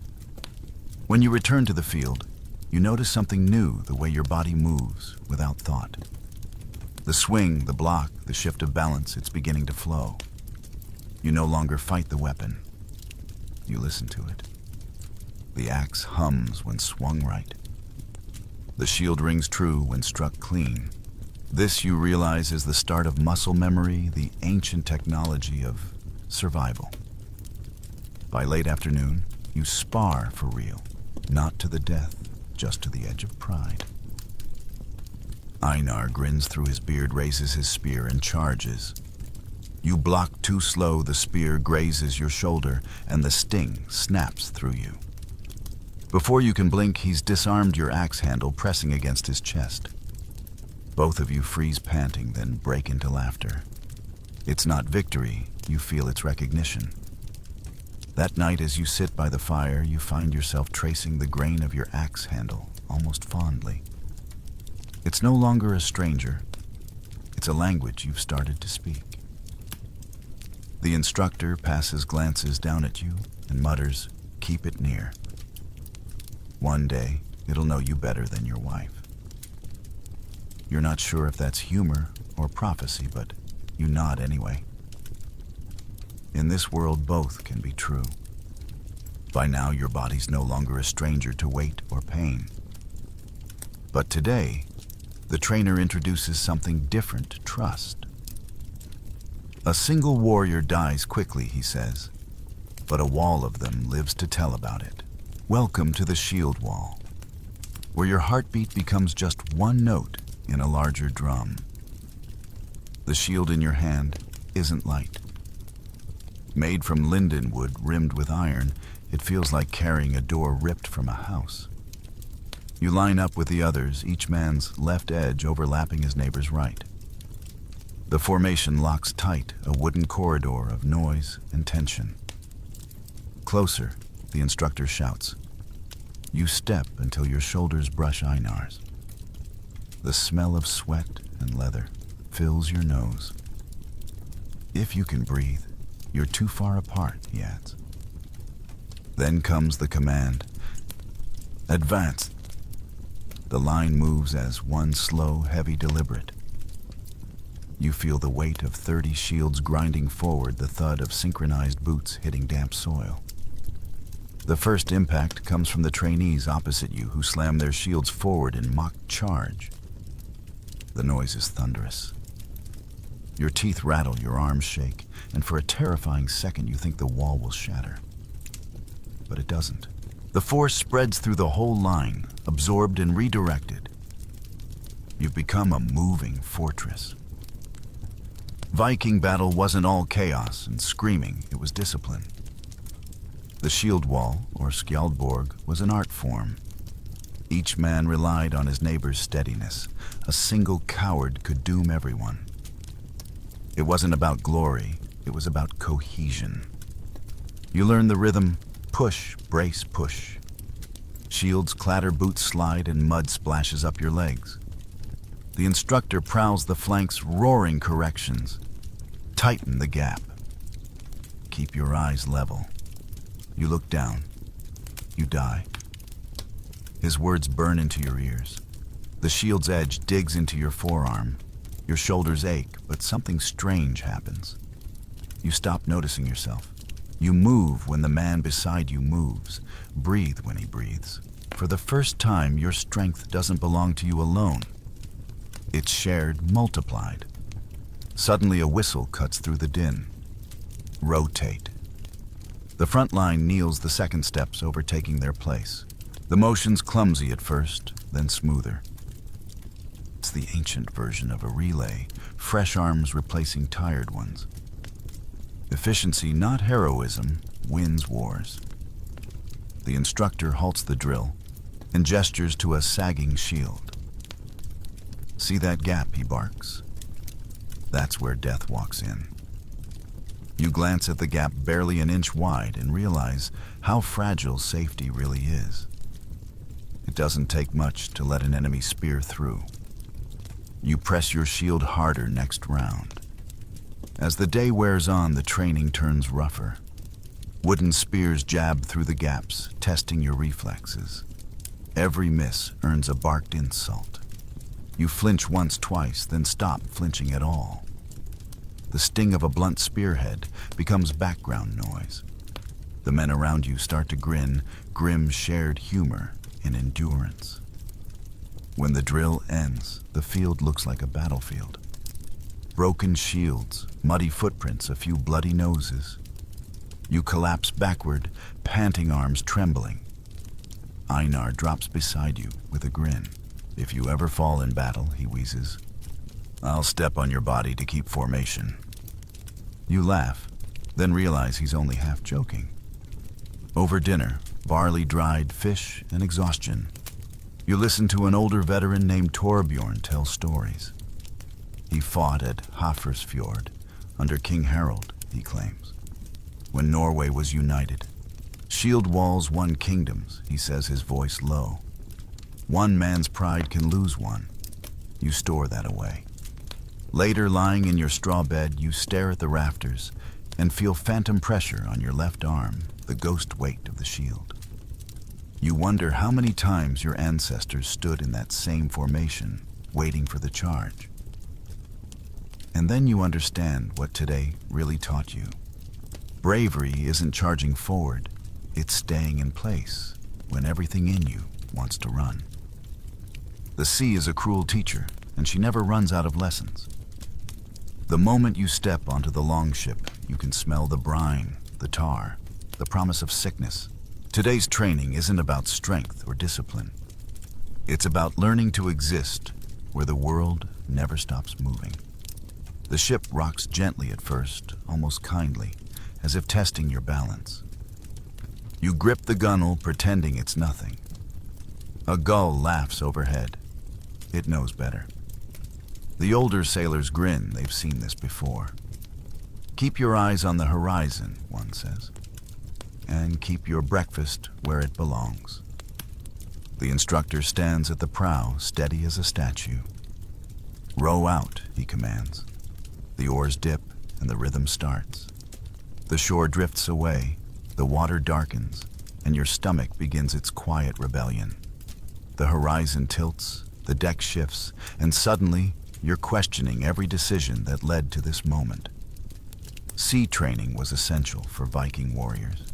When you return to the field, you notice something new, the way your body moves without thought. The swing, the block, the shift of balance, it's beginning to flow. You no longer fight the weapon. You listen to it. The axe hums when swung right. The shield rings true when struck clean. This, you realize, is the start of muscle memory, the ancient technology of survival. By late afternoon, you spar for real, not to the death, just to the edge of pride. Einar grins through his beard, raises his spear, and charges. You block too slow, the spear grazes your shoulder, and the sting snaps through you. Before you can blink, he's disarmed your axe handle, pressing against his chest. Both of you freeze panting, then break into laughter. It's not victory, you feel its recognition. That night, as you sit by the fire, you find yourself tracing the grain of your axe handle, almost fondly. It's no longer a stranger. It's a language you've started to speak. The instructor passes glances down at you and mutters, "Keep it near. One day, it'll know you better than your wife." You're not sure if that's humor or prophecy, but you nod anyway. In this world, both can be true. By now, your body's no longer a stranger to weight or pain. But today, the trainer introduces something different, trust. A single warrior dies quickly, he says, but a wall of them lives to tell about it. Welcome to the shield wall, where your heartbeat becomes just one note in a larger drum. The shield in your hand isn't light. Made from linden wood rimmed with iron, it feels like carrying a door ripped from a house. You line up with the others, each man's left edge overlapping his neighbor's right. The formation locks tight, a wooden corridor of noise and tension. Closer, the instructor shouts. You step until your shoulders brush Einar's. The smell of sweat and leather fills your nose. If you can breathe, you're too far apart, he adds. Then comes the command. Advance. The line moves as one slow, heavy, deliberate. You feel the weight of 30 shields grinding forward, the thud of synchronized boots hitting damp soil. The first impact comes from the trainees opposite you, who slam their shields forward in mock charge. The noise is thunderous. Your teeth rattle, your arms shake, and for a terrifying second you think the wall will shatter. But it doesn't. The force spreads through the whole line, absorbed and redirected. You've become a moving fortress. Viking battle wasn't all chaos and screaming, it was discipline. The shield wall, or skjaldborg, was an art form. Each man relied on his neighbor's steadiness. A single coward could doom everyone. It wasn't about glory, it was about cohesion. You learn the rhythm, push, brace, push. Shields clatter, boots slide, and mud splashes up your legs. The instructor prowls the flanks, roaring corrections. Tighten the gap. Keep your eyes level. You look down. You die. His words burn into your ears. The shield's edge digs into your forearm. Your shoulders ache, but something strange happens. You stop noticing yourself. You move when the man beside you moves. Breathe when he breathes. For the first time, your strength doesn't belong to you alone. It's shared, multiplied. Suddenly a whistle cuts through the din. Rotate. The front line kneels, the second steps overtaking their place. The motion's clumsy at first, then smoother. It's the ancient version of a relay, fresh arms replacing tired ones. Efficiency, not heroism, wins wars. The instructor halts the drill and gestures to a sagging shield. "See that gap," he barks. That's where death walks in. You glance at the gap barely an inch wide and realize how fragile safety really is. It doesn't take much to let an enemy spear through. You press your shield harder next round. As the day wears on, the training turns rougher. Wooden spears jab through the gaps, testing your reflexes. Every miss earns a barked insult. You flinch once, twice, then stop flinching at all. The sting of a blunt spearhead becomes background noise. The men around you start to grin, grim shared humor and endurance. When the drill ends, the field looks like a battlefield. Broken shields, muddy footprints, a few bloody noses. You collapse backward, panting arms trembling. Einar drops beside you with a grin. "If you ever fall in battle," he wheezes, "I'll step on your body to keep formation." You laugh, then realize he's only half joking. Over dinner, barley dried fish and exhaustion. You listen to an older veteran named Torbjorn tell stories. He fought at Hafrsfjord under King Harald, he claims, when Norway was united. Shield walls won kingdoms, he says, his voice low. One man's pride can lose one. You store that away. Later, lying in your straw bed, you stare at the rafters and feel phantom pressure on your left arm, the ghost weight of the shield. You wonder how many times your ancestors stood in that same formation, waiting for the charge. And then you understand what today really taught you. Bravery isn't charging forward, it's staying in place when everything in you wants to run. The sea is a cruel teacher, and she never runs out of lessons. The moment you step onto the longship, you can smell the brine, the tar, the promise of sickness. Today's training isn't about strength or discipline. It's about learning to exist where the world never stops moving. The ship rocks gently at first, almost kindly, as if testing your balance. You grip the gunwale, pretending it's nothing. A gull laughs overhead. It knows better. The older sailors grin, they've seen this before. "Keep your eyes on the horizon," one says, "and keep your breakfast where it belongs." The instructor stands at the prow, steady as a statue. "Row out," he commands. The oars dip, and the rhythm starts. The shore drifts away, the water darkens, and your stomach begins its quiet rebellion. The horizon tilts, the deck shifts, and suddenly you're questioning every decision that led to this moment. Sea training was essential for Viking warriors.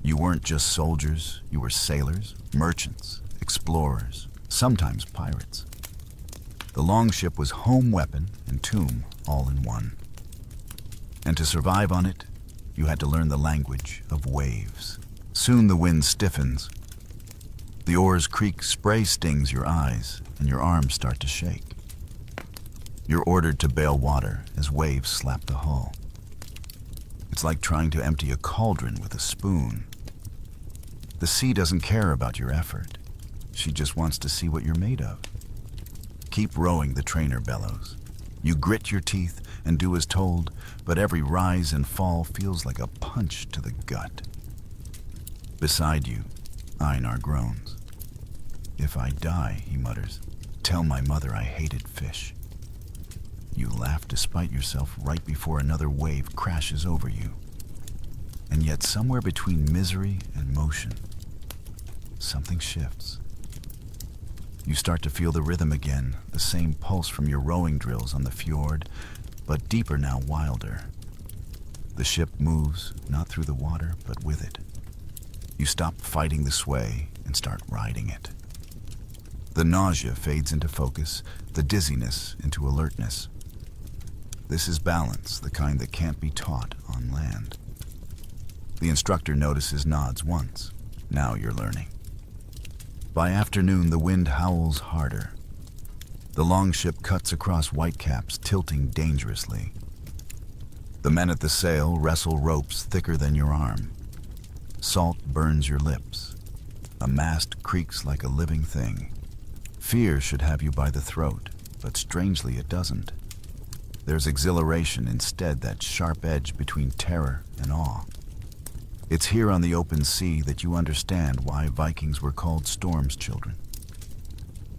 You weren't just soldiers, you were sailors, merchants, explorers, sometimes pirates. The longship was home weapon and tomb all in one. And to survive on it, you had to learn the language of waves. Soon the wind stiffens. The oars creak, spray stings your eyes, and your arms start to shake. You're ordered to bail water as waves slap the hull. It's like trying to empty a cauldron with a spoon. The sea doesn't care about your effort. She just wants to see what you're made of. "Keep rowing," the trainer bellows. You grit your teeth and do as told, but every rise and fall feels like a punch to the gut. Beside you, Einar groans. "If I die," he mutters, "tell my mother I hated fish." You laugh despite yourself right before another wave crashes over you. And yet somewhere between misery and motion, something shifts. You start to feel the rhythm again, the same pulse from your rowing drills on the fjord, but deeper now, wilder. The ship moves, not through the water, but with it. You stop fighting the sway and start riding it. The nausea fades into focus, the dizziness into alertness. This is balance, the kind that can't be taught on land. The instructor notices, nods once. Now you're learning. By afternoon, the wind howls harder. The longship cuts across whitecaps, tilting dangerously. The men at the sail wrestle ropes thicker than your arm. Salt burns your lips. A mast creaks like a living thing. Fear should have you by the throat, but strangely it doesn't. There's exhilaration instead, that sharp edge between terror and awe. It's here on the open sea that you understand why Vikings were called Storm's children.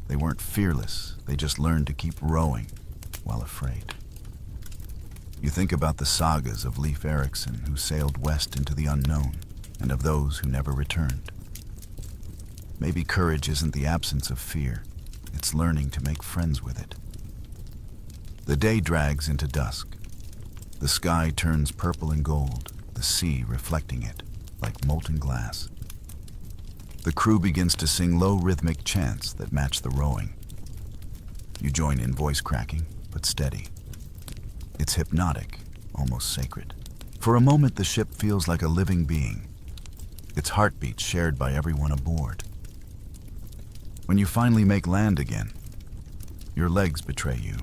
They weren't fearless, they just learned to keep rowing while afraid. You think about the sagas of Leif Erikson, who sailed west into the unknown, and of those who never returned. Maybe courage isn't the absence of fear, it's learning to make friends with it. The day drags into dusk. The sky turns purple and gold, the sea reflecting it like molten glass. The crew begins to sing low rhythmic chants that match the rowing. You join in, voice cracking, but steady. It's hypnotic, almost sacred. For a moment, the ship feels like a living being, its heartbeat shared by everyone aboard. When you finally make land again, your legs betray you.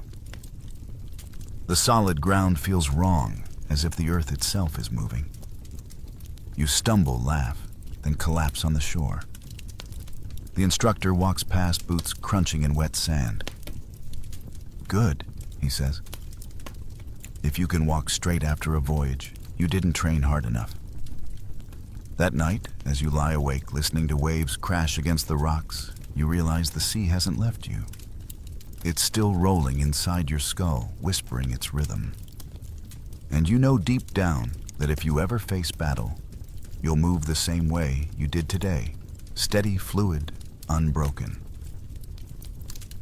The solid ground feels wrong, as if the earth itself is moving. You stumble, laugh, then collapse on the shore. The instructor walks past, boots crunching in wet sand. "Good," he says. "If you can walk straight after a voyage, you didn't train hard enough." That night, as you lie awake listening to waves crash against the rocks, you realize the sea hasn't left you. It's still rolling inside your skull, whispering its rhythm. And you know deep down that if you ever face battle, you'll move the same way you did today, steady, fluid, unbroken.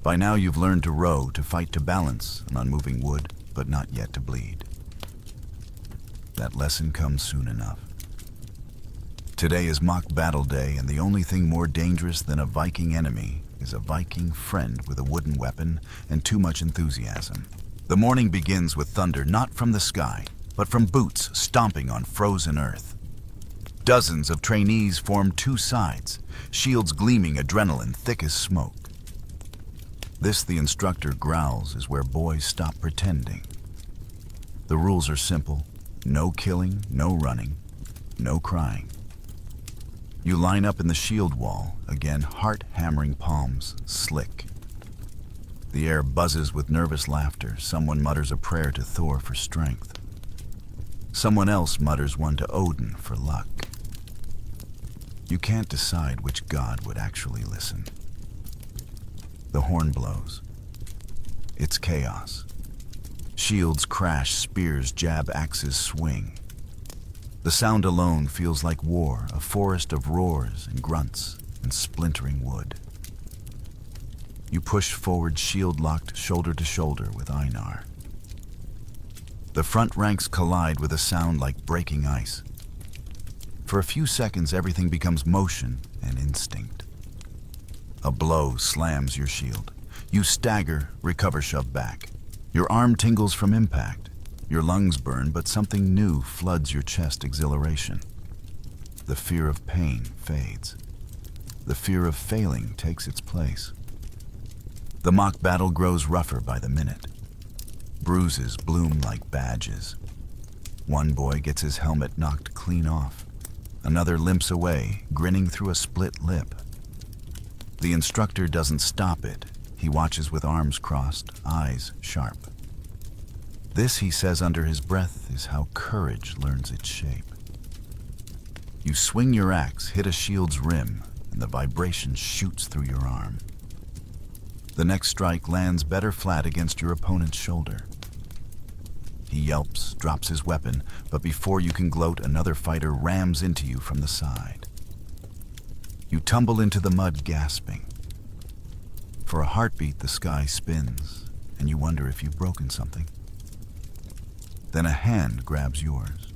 By now you've learned to row, to fight, to balance on unmoving wood, but not yet to bleed. That lesson comes soon enough. Today is mock battle day, and the only thing more dangerous than a Viking enemy is a Viking friend with a wooden weapon and too much enthusiasm. The morning begins with thunder, not from the sky, but from boots stomping on frozen earth. Dozens of trainees form two sides, shields gleaming, adrenaline thick as smoke. This, the instructor growls, is where boys stop pretending. The rules are simple: no killing, no running, no crying. You line up in the shield wall, again, heart-hammering palms, slick. The air buzzes with nervous laughter. Someone mutters a prayer to Thor for strength. Someone else mutters one to Odin for luck. You can't decide which god would actually listen. The horn blows. It's chaos. Shields crash, spears jab, axes swing. The sound alone feels like war, a forest of roars and grunts and splintering wood. You push forward, shield locked, shoulder to shoulder with Einar. The front ranks collide with a sound like breaking ice. For a few seconds, everything becomes motion and instinct. A blow slams your shield. You stagger, recover, shove back. Your arm tingles from impact. Your lungs burn, but something new floods your chest, exhilaration. The fear of pain fades. The fear of failing takes its place. The mock battle grows rougher by the minute. Bruises bloom like badges. One boy gets his helmet knocked clean off. Another limps away, grinning through a split lip. The instructor doesn't stop it. He watches with arms crossed, eyes sharp. This, he says under his breath, is how courage learns its shape. You swing your axe, hit a shield's rim, and the vibration shoots through your arm. The next strike lands better flat against your opponent's shoulder. He yelps, drops his weapon, but before you can gloat, another fighter rams into you from the side. You tumble into the mud, gasping. For a heartbeat, the sky spins, and you wonder if you've broken something. Then a hand grabs yours.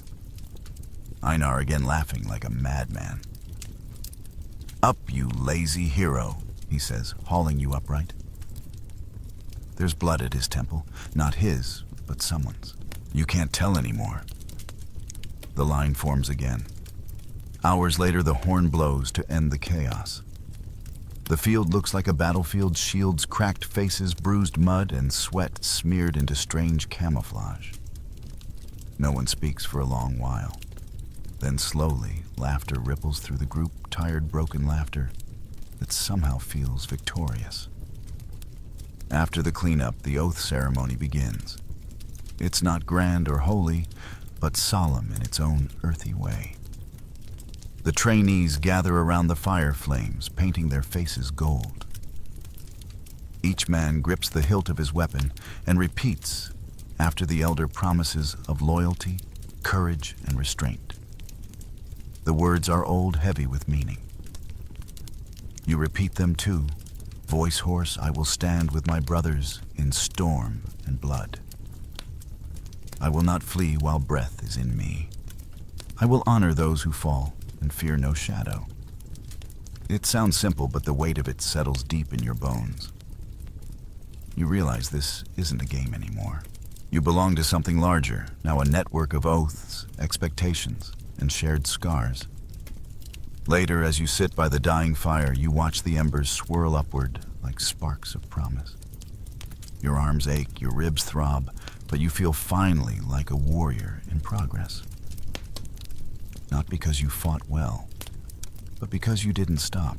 Einar again laughing like a madman. "Up, you lazy hero," he says, hauling you upright. There's blood at his temple, not his, but someone's. You can't tell anymore. The line forms again. Hours later, the horn blows to end the chaos. The field looks like a battlefield, shields, cracked faces, bruised mud, and sweat smeared into strange camouflage. No one speaks for a long while. Then slowly, laughter ripples through the group, tired, broken laughter that somehow feels victorious. After the cleanup, the oath ceremony begins. It's not grand or holy, but solemn in its own earthy way. The trainees gather around the fire flames, painting their faces gold. Each man grips the hilt of his weapon and repeats after the elder promises of loyalty, courage, and restraint. The words are old, heavy with meaning. You repeat them too. Voice hoarse, I will stand with my brothers in storm and blood. I will not flee while breath is in me. I will honor those who fall and fear no shadow. It sounds simple, but the weight of it settles deep in your bones. You realize this isn't a game anymore. You belong to something larger, now a network of oaths, expectations, and shared scars. Later, as you sit by the dying fire, you watch the embers swirl upward like sparks of promise. Your arms ache, your ribs throb, but you feel finally like a warrior in progress. Not because you fought well, but because you didn't stop.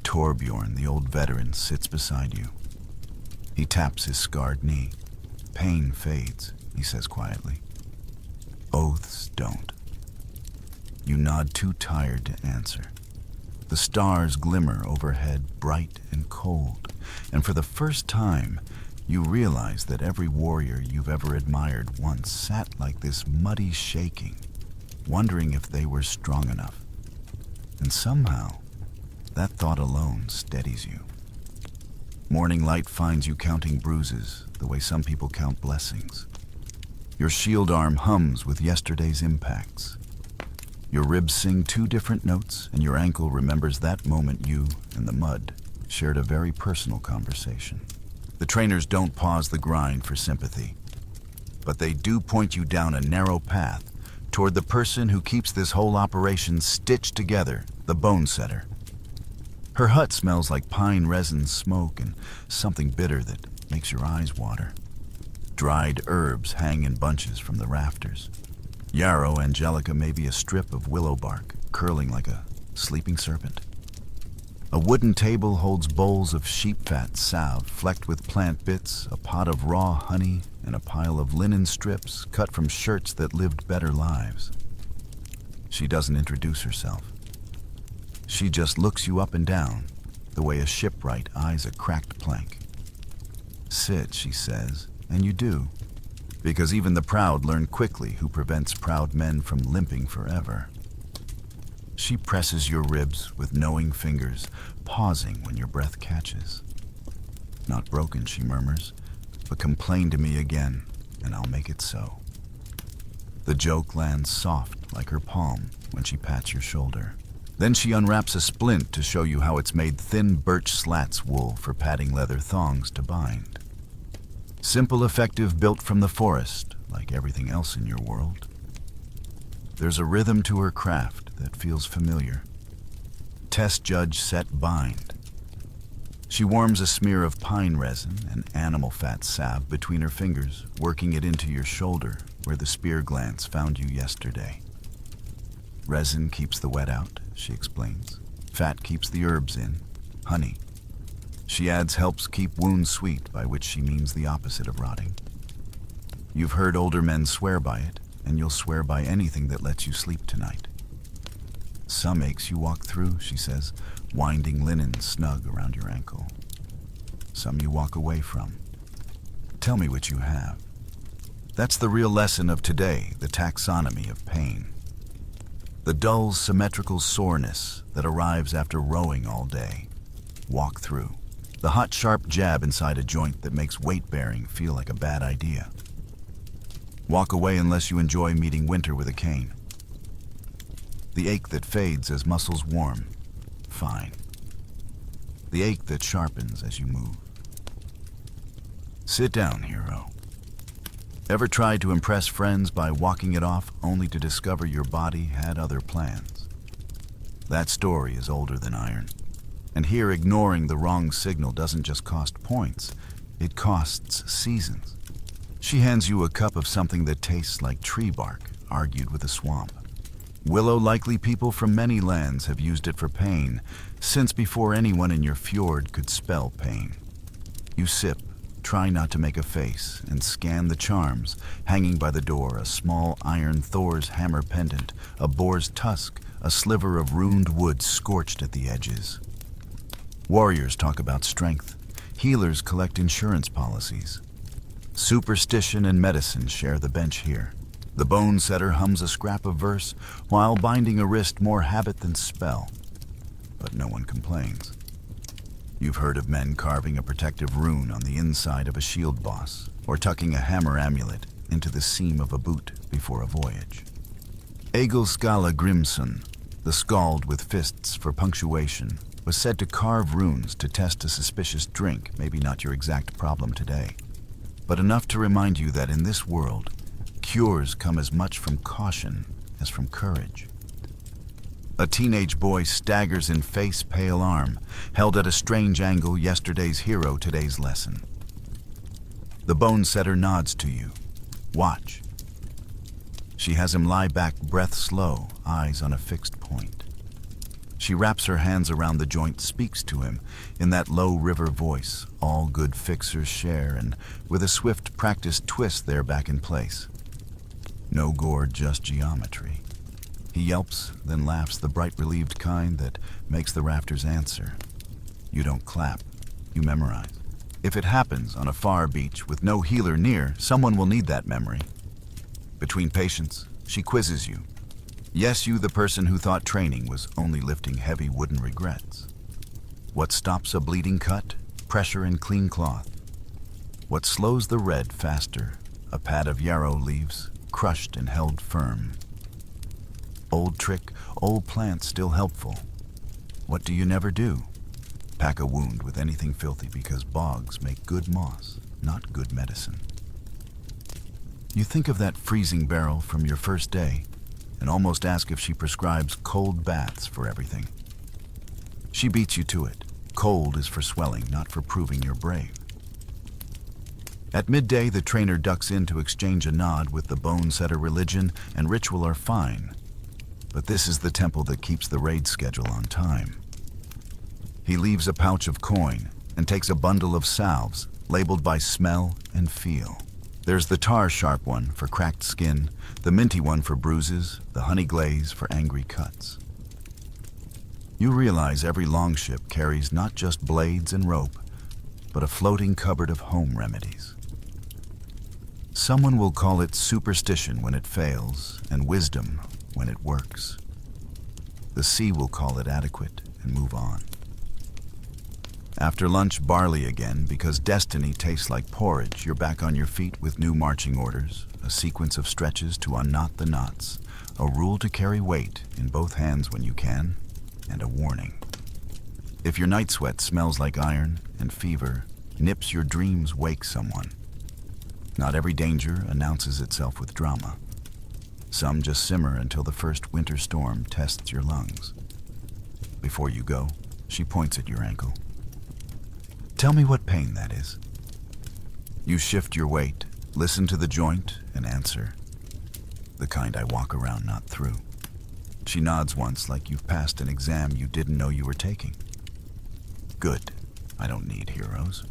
Torbjorn, the old veteran, sits beside you. He taps his scarred knee. Pain fades, he says quietly. Oaths don't. You nod, too tired to answer. The stars glimmer overhead, bright and cold, and for the first time, you realize that every warrior you've ever admired once sat like this, muddy shaking, wondering if they were strong enough. And somehow, that thought alone steadies you. Morning light finds you counting bruises, the way some people count blessings. Your shield arm hums with yesterday's impacts. Your ribs sing two different notes, and your ankle remembers that moment you and the mud shared a very personal conversation. The trainers don't pause the grind for sympathy, but they do point you down a narrow path toward the person who keeps this whole operation stitched together, the bone setter. Her hut smells like pine resin smoke and something bitter that makes your eyes water. Dried herbs hang in bunches from the rafters. Yarrow angelica may be a strip of willow bark curling like a sleeping serpent. A wooden table holds bowls of sheep fat salve flecked with plant bits, a pot of raw honey, and a pile of linen strips cut from shirts that lived better lives. She doesn't introduce herself. She just looks you up and down, the way a shipwright eyes a cracked plank. Sit, she says, and you do, because even the proud learn quickly who prevents proud men from limping forever. She presses your ribs with knowing fingers, pausing when your breath catches. Not broken, she murmurs, but complain to me again, and I'll make it so. The joke lands soft like her palm when she pats your shoulder. Then she unwraps a splint to show you how it's made thin birch slats wool for padding leather thongs to bind. Simple, effective, built from the forest, like everything else in your world. There's a rhythm to her craft that feels familiar. Test judge, set, bind. She warms a smear of pine resin and animal fat salve between her fingers, working it into your shoulder where the spear glance found you yesterday. Resin keeps the wet out, she explains. Fat keeps the herbs in. Honey, she adds, helps keep wounds sweet, by which she means the opposite of rotting. You've heard older men swear by it, and you'll swear by anything that lets you sleep tonight. Some aches you walk through, she says, winding linen snug around your ankle. Some you walk away from. Tell me what you have. That's the real lesson of today, the taxonomy of pain. The dull, symmetrical soreness that arrives after rowing all day. Walk through. The hot, sharp jab inside a joint that makes weight-bearing feel like a bad idea. Walk away unless you enjoy meeting winter with a cane. The ache that fades as muscles warm. Fine. The ache that sharpens as you move. Sit down, hero. Ever tried to impress friends by walking it off only to discover your body had other plans? That story is older than iron. And here, ignoring the wrong signal doesn't just cost points, it costs seasons. She hands you a cup of something that tastes like tree bark, argued with a swamp. Willow-likely people from many lands have used it for pain, since before anyone in your fjord could spell pain. You sip, try not to make a face, and scan the charms, hanging by the door, a small iron Thor's hammer pendant, a boar's tusk, a sliver of ruined wood scorched at the edges. Warriors talk about strength. Healers collect insurance policies. Superstition and medicine share the bench here. The bone setter hums a scrap of verse while binding a wrist more habit than spell. But no one complains. You've heard of men carving a protective rune on the inside of a shield boss, or tucking a hammer amulet into the seam of a boot before a voyage. Egil Skalla Grimson, the skald with fists for punctuation, was said to carve runes to test a suspicious drink, maybe not your exact problem today, but enough to remind you that in this world, cures come as much from caution as from courage. A teenage boy staggers in face, pale arm, held at a strange angle, yesterday's hero, today's lesson. The bone setter nods to you. Watch. She has him lie back, breath slow, eyes on a fixed point. She wraps her hands around the joint, speaks to him in that low river voice all good fixers share, and with a swift practiced twist they're back in place. No gore, just geometry. He yelps, then laughs, the bright relieved kind that makes the rafters answer. You don't clap, you memorize. If it happens on a far beach with no healer near, someone will need that memory. Between patients, she quizzes you. Yes, you, the person who thought training was only lifting heavy wooden regrets. What stops a bleeding cut? Pressure and clean cloth. What slows the red faster? A pad of yarrow leaves, crushed and held firm. Old trick, old plant still helpful. What do you never do? Pack a wound with anything filthy because bogs make good moss, not good medicine. You think of that freezing barrel from your first day and almost ask if she prescribes cold baths for everything. She beats you to it. Cold is for swelling, not for proving you're brave. At midday, the trainer ducks in to exchange a nod with the bone setter. Religion and ritual are fine, but this is the temple that keeps the raid schedule on time. He leaves a pouch of coin and takes a bundle of salves labeled by smell and feel. There's the tar-sharp one for cracked skin, the minty one for bruises, the honey glaze for angry cuts. You realize every longship carries not just blades and rope, but a floating cupboard of home remedies. Someone will call it superstition when it fails, and wisdom when it works. The sea will call it adequate and move on. After lunch, barley again, because destiny tastes like porridge. You're back on your feet with new marching orders, a sequence of stretches to unknot the knots, a rule to carry weight in both hands when you can, and a warning. If your night sweat smells like iron and fever, nips your dreams, wake someone. Not every danger announces itself with drama. Some just simmer until the first winter storm tests your lungs. Before you go, she points at your ankle. Tell me what pain that is. You shift your weight, listen to the joint, and answer. The kind I walk around, not through. She nods once like you've passed an exam you didn't know you were taking. Good. I don't need heroes.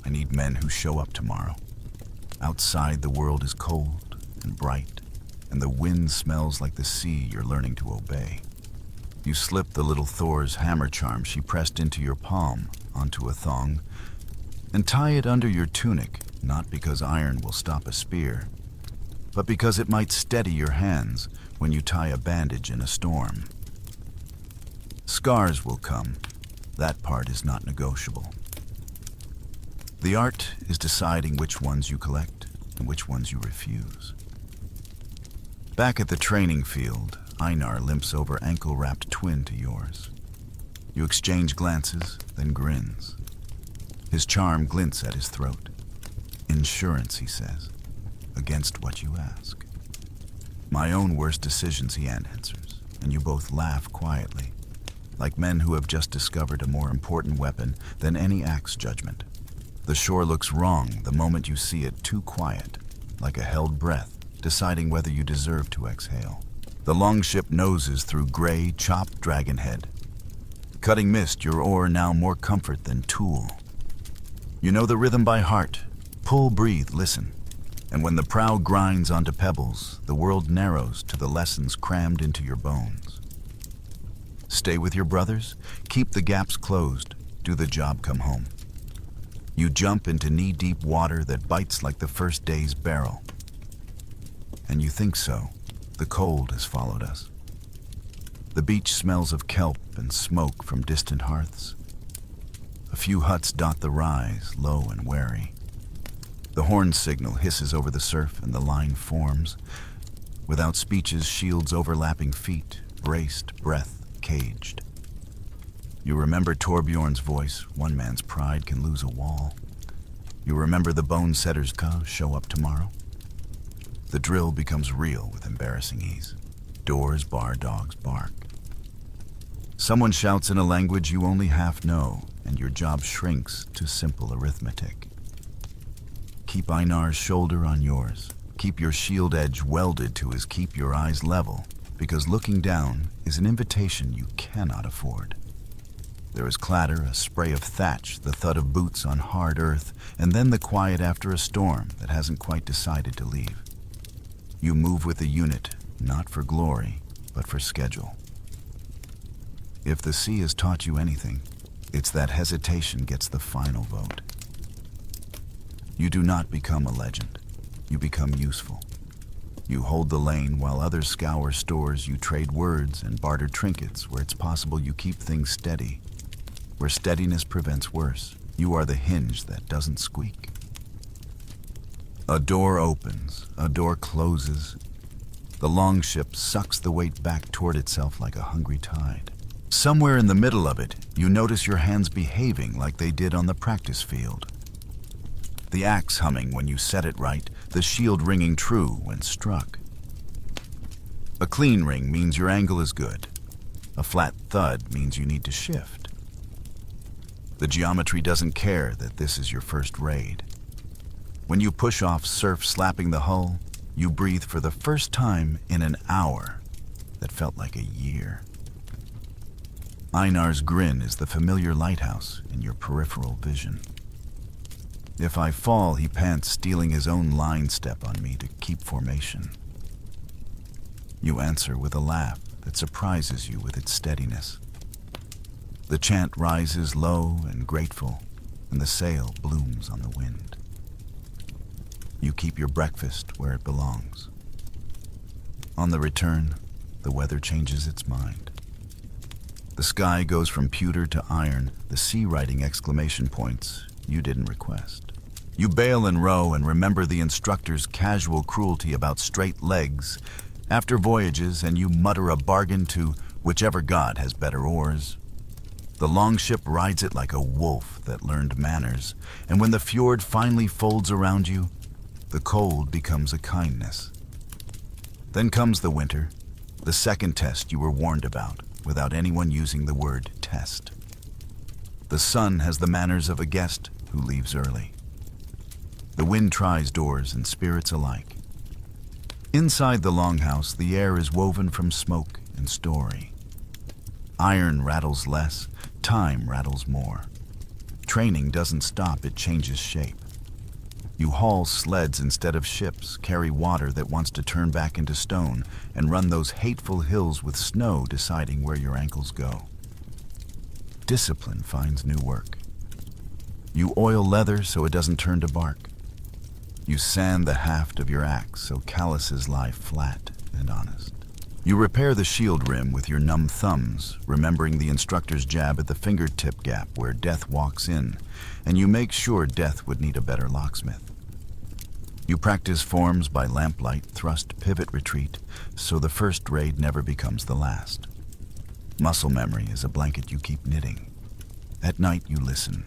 I need men who show up tomorrow. Outside, the world is cold and bright, and the wind smells like the sea you're learning to obey. You slip the little Thor's hammer charm she pressed into your palm onto a thong and tie it under your tunic, not because iron will stop a spear, but because it might steady your hands when you tie a bandage in a storm. Scars will come. That part is not negotiable. The art is deciding which ones you collect and which ones you refuse. Back at the training field, Einar limps over ankle-wrapped twin to yours. You exchange glances, then grins. His charm glints at his throat. Insurance, he says, against what you ask. My own worst decisions, he answers, and you both laugh quietly. like men who have just discovered a more important weapon than any axe judgment. The shore looks wrong the moment you see it too quiet, like a held breath, deciding whether you deserve to exhale. The longship noses through gray, chopped dragonhead. Cutting mist, your oar now more comfort than tool. You know the rhythm by heart. Pull, breathe, listen. And when the prow grinds onto pebbles, the world narrows to the lessons crammed into your bones. Stay with your brothers, keep the gaps closed, do the job, come home. You jump into knee-deep water that bites like the first day's barrel. And you think so. The cold has followed us. The beach smells of kelp and smoke from distant hearths. A few huts dot the rise, low and wary. The horn signal hisses over the surf and the line forms. Without speeches, shields overlapping feet, braced, breath, caged. You remember Torbjorn's voice, one man's pride can lose a wall. You remember the bone setter's call, show up tomorrow. The drill becomes real with embarrassing ease. Doors bar, dogs bark. Someone shouts in a language you only half know, and your job shrinks to simple arithmetic. Keep Einar's shoulder on yours. Keep your shield edge welded to his. Keep your eyes level, because looking down is an invitation you cannot afford. There is clatter, a spray of thatch, the thud of boots on hard earth, and then the quiet after a storm that hasn't quite decided to leave. You move with the unit, not for glory, but for schedule. If the sea has taught you anything, it's that hesitation gets the final vote. You do not become a legend. You become useful. You hold the lane while others scour stores. You trade words and barter trinkets. Where it's possible, you keep things steady. Where steadiness prevents worse, you are the hinge that doesn't squeak. A door opens, a door closes. The longship sucks the weight back toward itself like a hungry tide. Somewhere in the middle of it, you notice your hands behaving like they did on the practice field. The axe humming when you set it right, the shield ringing true when struck. A clean ring means your angle is good. A flat thud means you need to shift. The geometry doesn't care that this is your first raid. When you push off, surf slapping the hull, you breathe for the first time in an hour that felt like a year. Einar's grin is the familiar lighthouse in your peripheral vision. If I fall, he pants, stealing his own line step on me to keep formation. You answer with a laugh that surprises you with its steadiness. The chant rises low and grateful, and the sail blooms on the wind. You keep your breakfast where it belongs. On the return, the weather changes its mind. The sky goes from pewter to iron, the sea writing exclamation points you didn't request. You bail and row and remember the instructor's casual cruelty about straight legs after voyages, and you mutter a bargain to whichever god has better oars. The longship rides it like a wolf that learned manners, and when the fjord finally folds around you, the cold becomes a kindness. Then comes the winter, the second test you were warned about, without anyone using the word test. The sun has the manners of a guest who leaves early. The wind tries doors and spirits alike. Inside the longhouse, the air is woven from smoke and story. Iron rattles less, time rattles more. Training doesn't stop, it changes shape. You haul sleds instead of ships, carry water that wants to turn back into stone, and run those hateful hills with snow deciding where your ankles go. Discipline finds new work. You oil leather so it doesn't turn to bark. You sand the haft of your axe so calluses lie flat and honest. You repair the shield rim with your numb thumbs, remembering the instructor's jab at the fingertip gap where death walks in, and you make sure death would need a better locksmith. You practice forms by lamplight, thrust, pivot, retreat, so the first raid never becomes the last. Muscle memory is a blanket you keep knitting. At night you listen.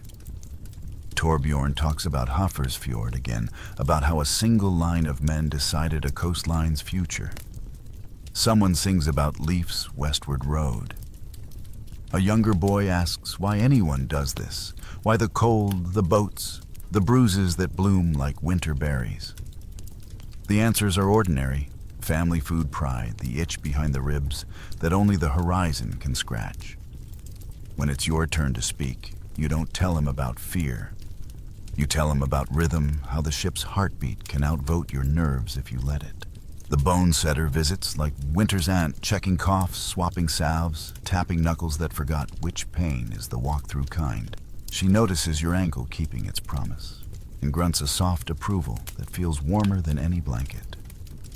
Torbjorn talks about Hafr's fjord again, about how a single line of men decided a coastline's future. Someone sings about Leif's westward road. A younger boy asks why anyone does this, why the cold, the boats, the bruises that bloom like winter berries. The answers are ordinary: family food pride, the itch behind the ribs that only the horizon can scratch. When it's your turn to speak, you don't tell him about fear. You tell him about rhythm, how the ship's heartbeat can outvote your nerves if you let it. The bone setter visits like winter's aunt, checking coughs, swapping salves, tapping knuckles that forgot which pain is the walk-through kind. She notices your ankle keeping its promise and grunts a soft approval that feels warmer than any blanket.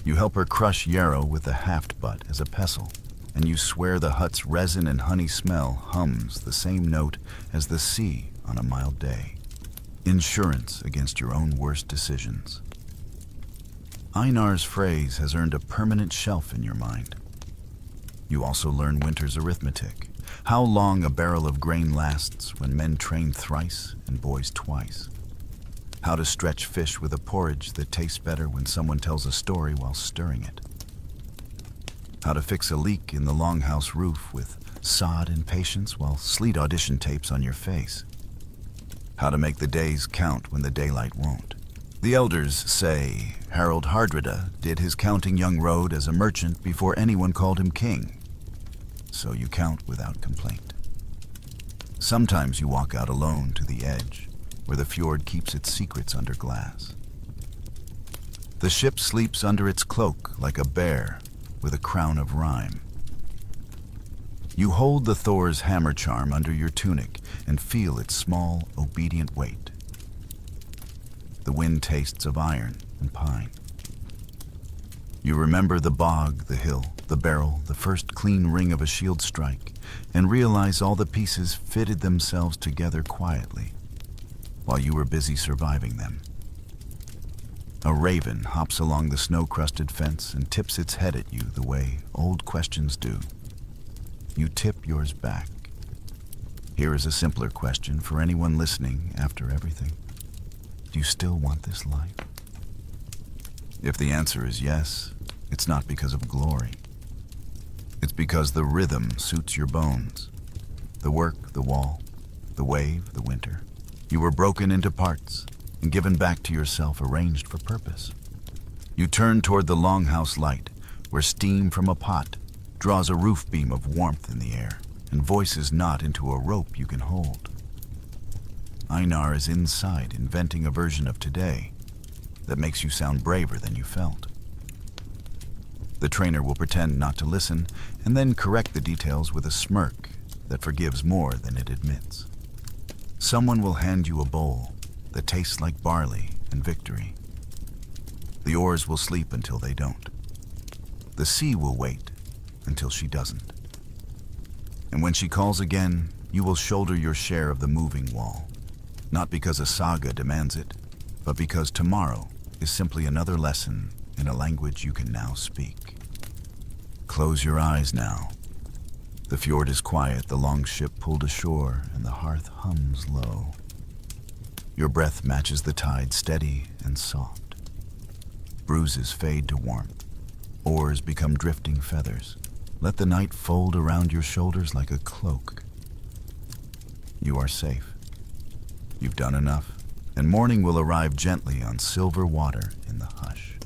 You help her crush yarrow with the haft butt as a pestle, and you swear the hut's resin and honey smell hums the same note as the sea on a mild day. Insurance against your own worst decisions. Einar's phrase has earned a permanent shelf in your mind. You also learn winter's arithmetic, how long a barrel of grain lasts when men train thrice and boys twice. How to stretch fish with a porridge that tastes better when someone tells a story while stirring it. How to fix a leak in the longhouse roof with sod and patience while sleet audition tapes on your face. How to make the days count when the daylight won't. The elders say Harold Hardrada did his counting young road as a merchant before anyone called him king. So you count without complaint. Sometimes you walk out alone to the edge, where the fjord keeps its secrets under glass. The ship sleeps under its cloak like a bear with a crown of rhyme. You hold the Thor's hammer charm under your tunic and feel its small, obedient weight. The wind tastes of iron and pine. You remember the bog, the hill, the barrel, the first clean ring of a shield strike, and realize all the pieces fitted themselves together quietly while you were busy surviving them. A raven hops along the snow-crusted fence and tips its head at you the way old questions do. You tip yours back. Here is a simpler question for anyone listening after everything. Do you still want this life? If the answer is yes, it's not because of glory. It's because the rhythm suits your bones. The work, the wall, the wave, the winter. You were broken into parts and given back to yourself, arranged for purpose. You turn toward the longhouse light, where steam from a pot draws a roof beam of warmth in the air and voices knot into a rope you can hold. Einar is inside, inventing a version of today that makes you sound braver than you felt. The trainer will pretend not to listen and then correct the details with a smirk that forgives more than it admits. Someone will hand you a bowl that tastes like barley and victory. The oars will sleep until they don't. The sea will wait until she doesn't. And when she calls again, you will shoulder your share of the moving wall, not because a saga demands it, but because tomorrow is simply another lesson in a language you can now speak. Close your eyes now. The fjord is quiet, the long ship pulled ashore, and the hearth hums low. Your breath matches the tide, steady and soft. Bruises fade to warmth. Oars become drifting feathers. Let the night fold around your shoulders like a cloak. You are safe. You've done enough, and morning will arrive gently on silver water in the hush.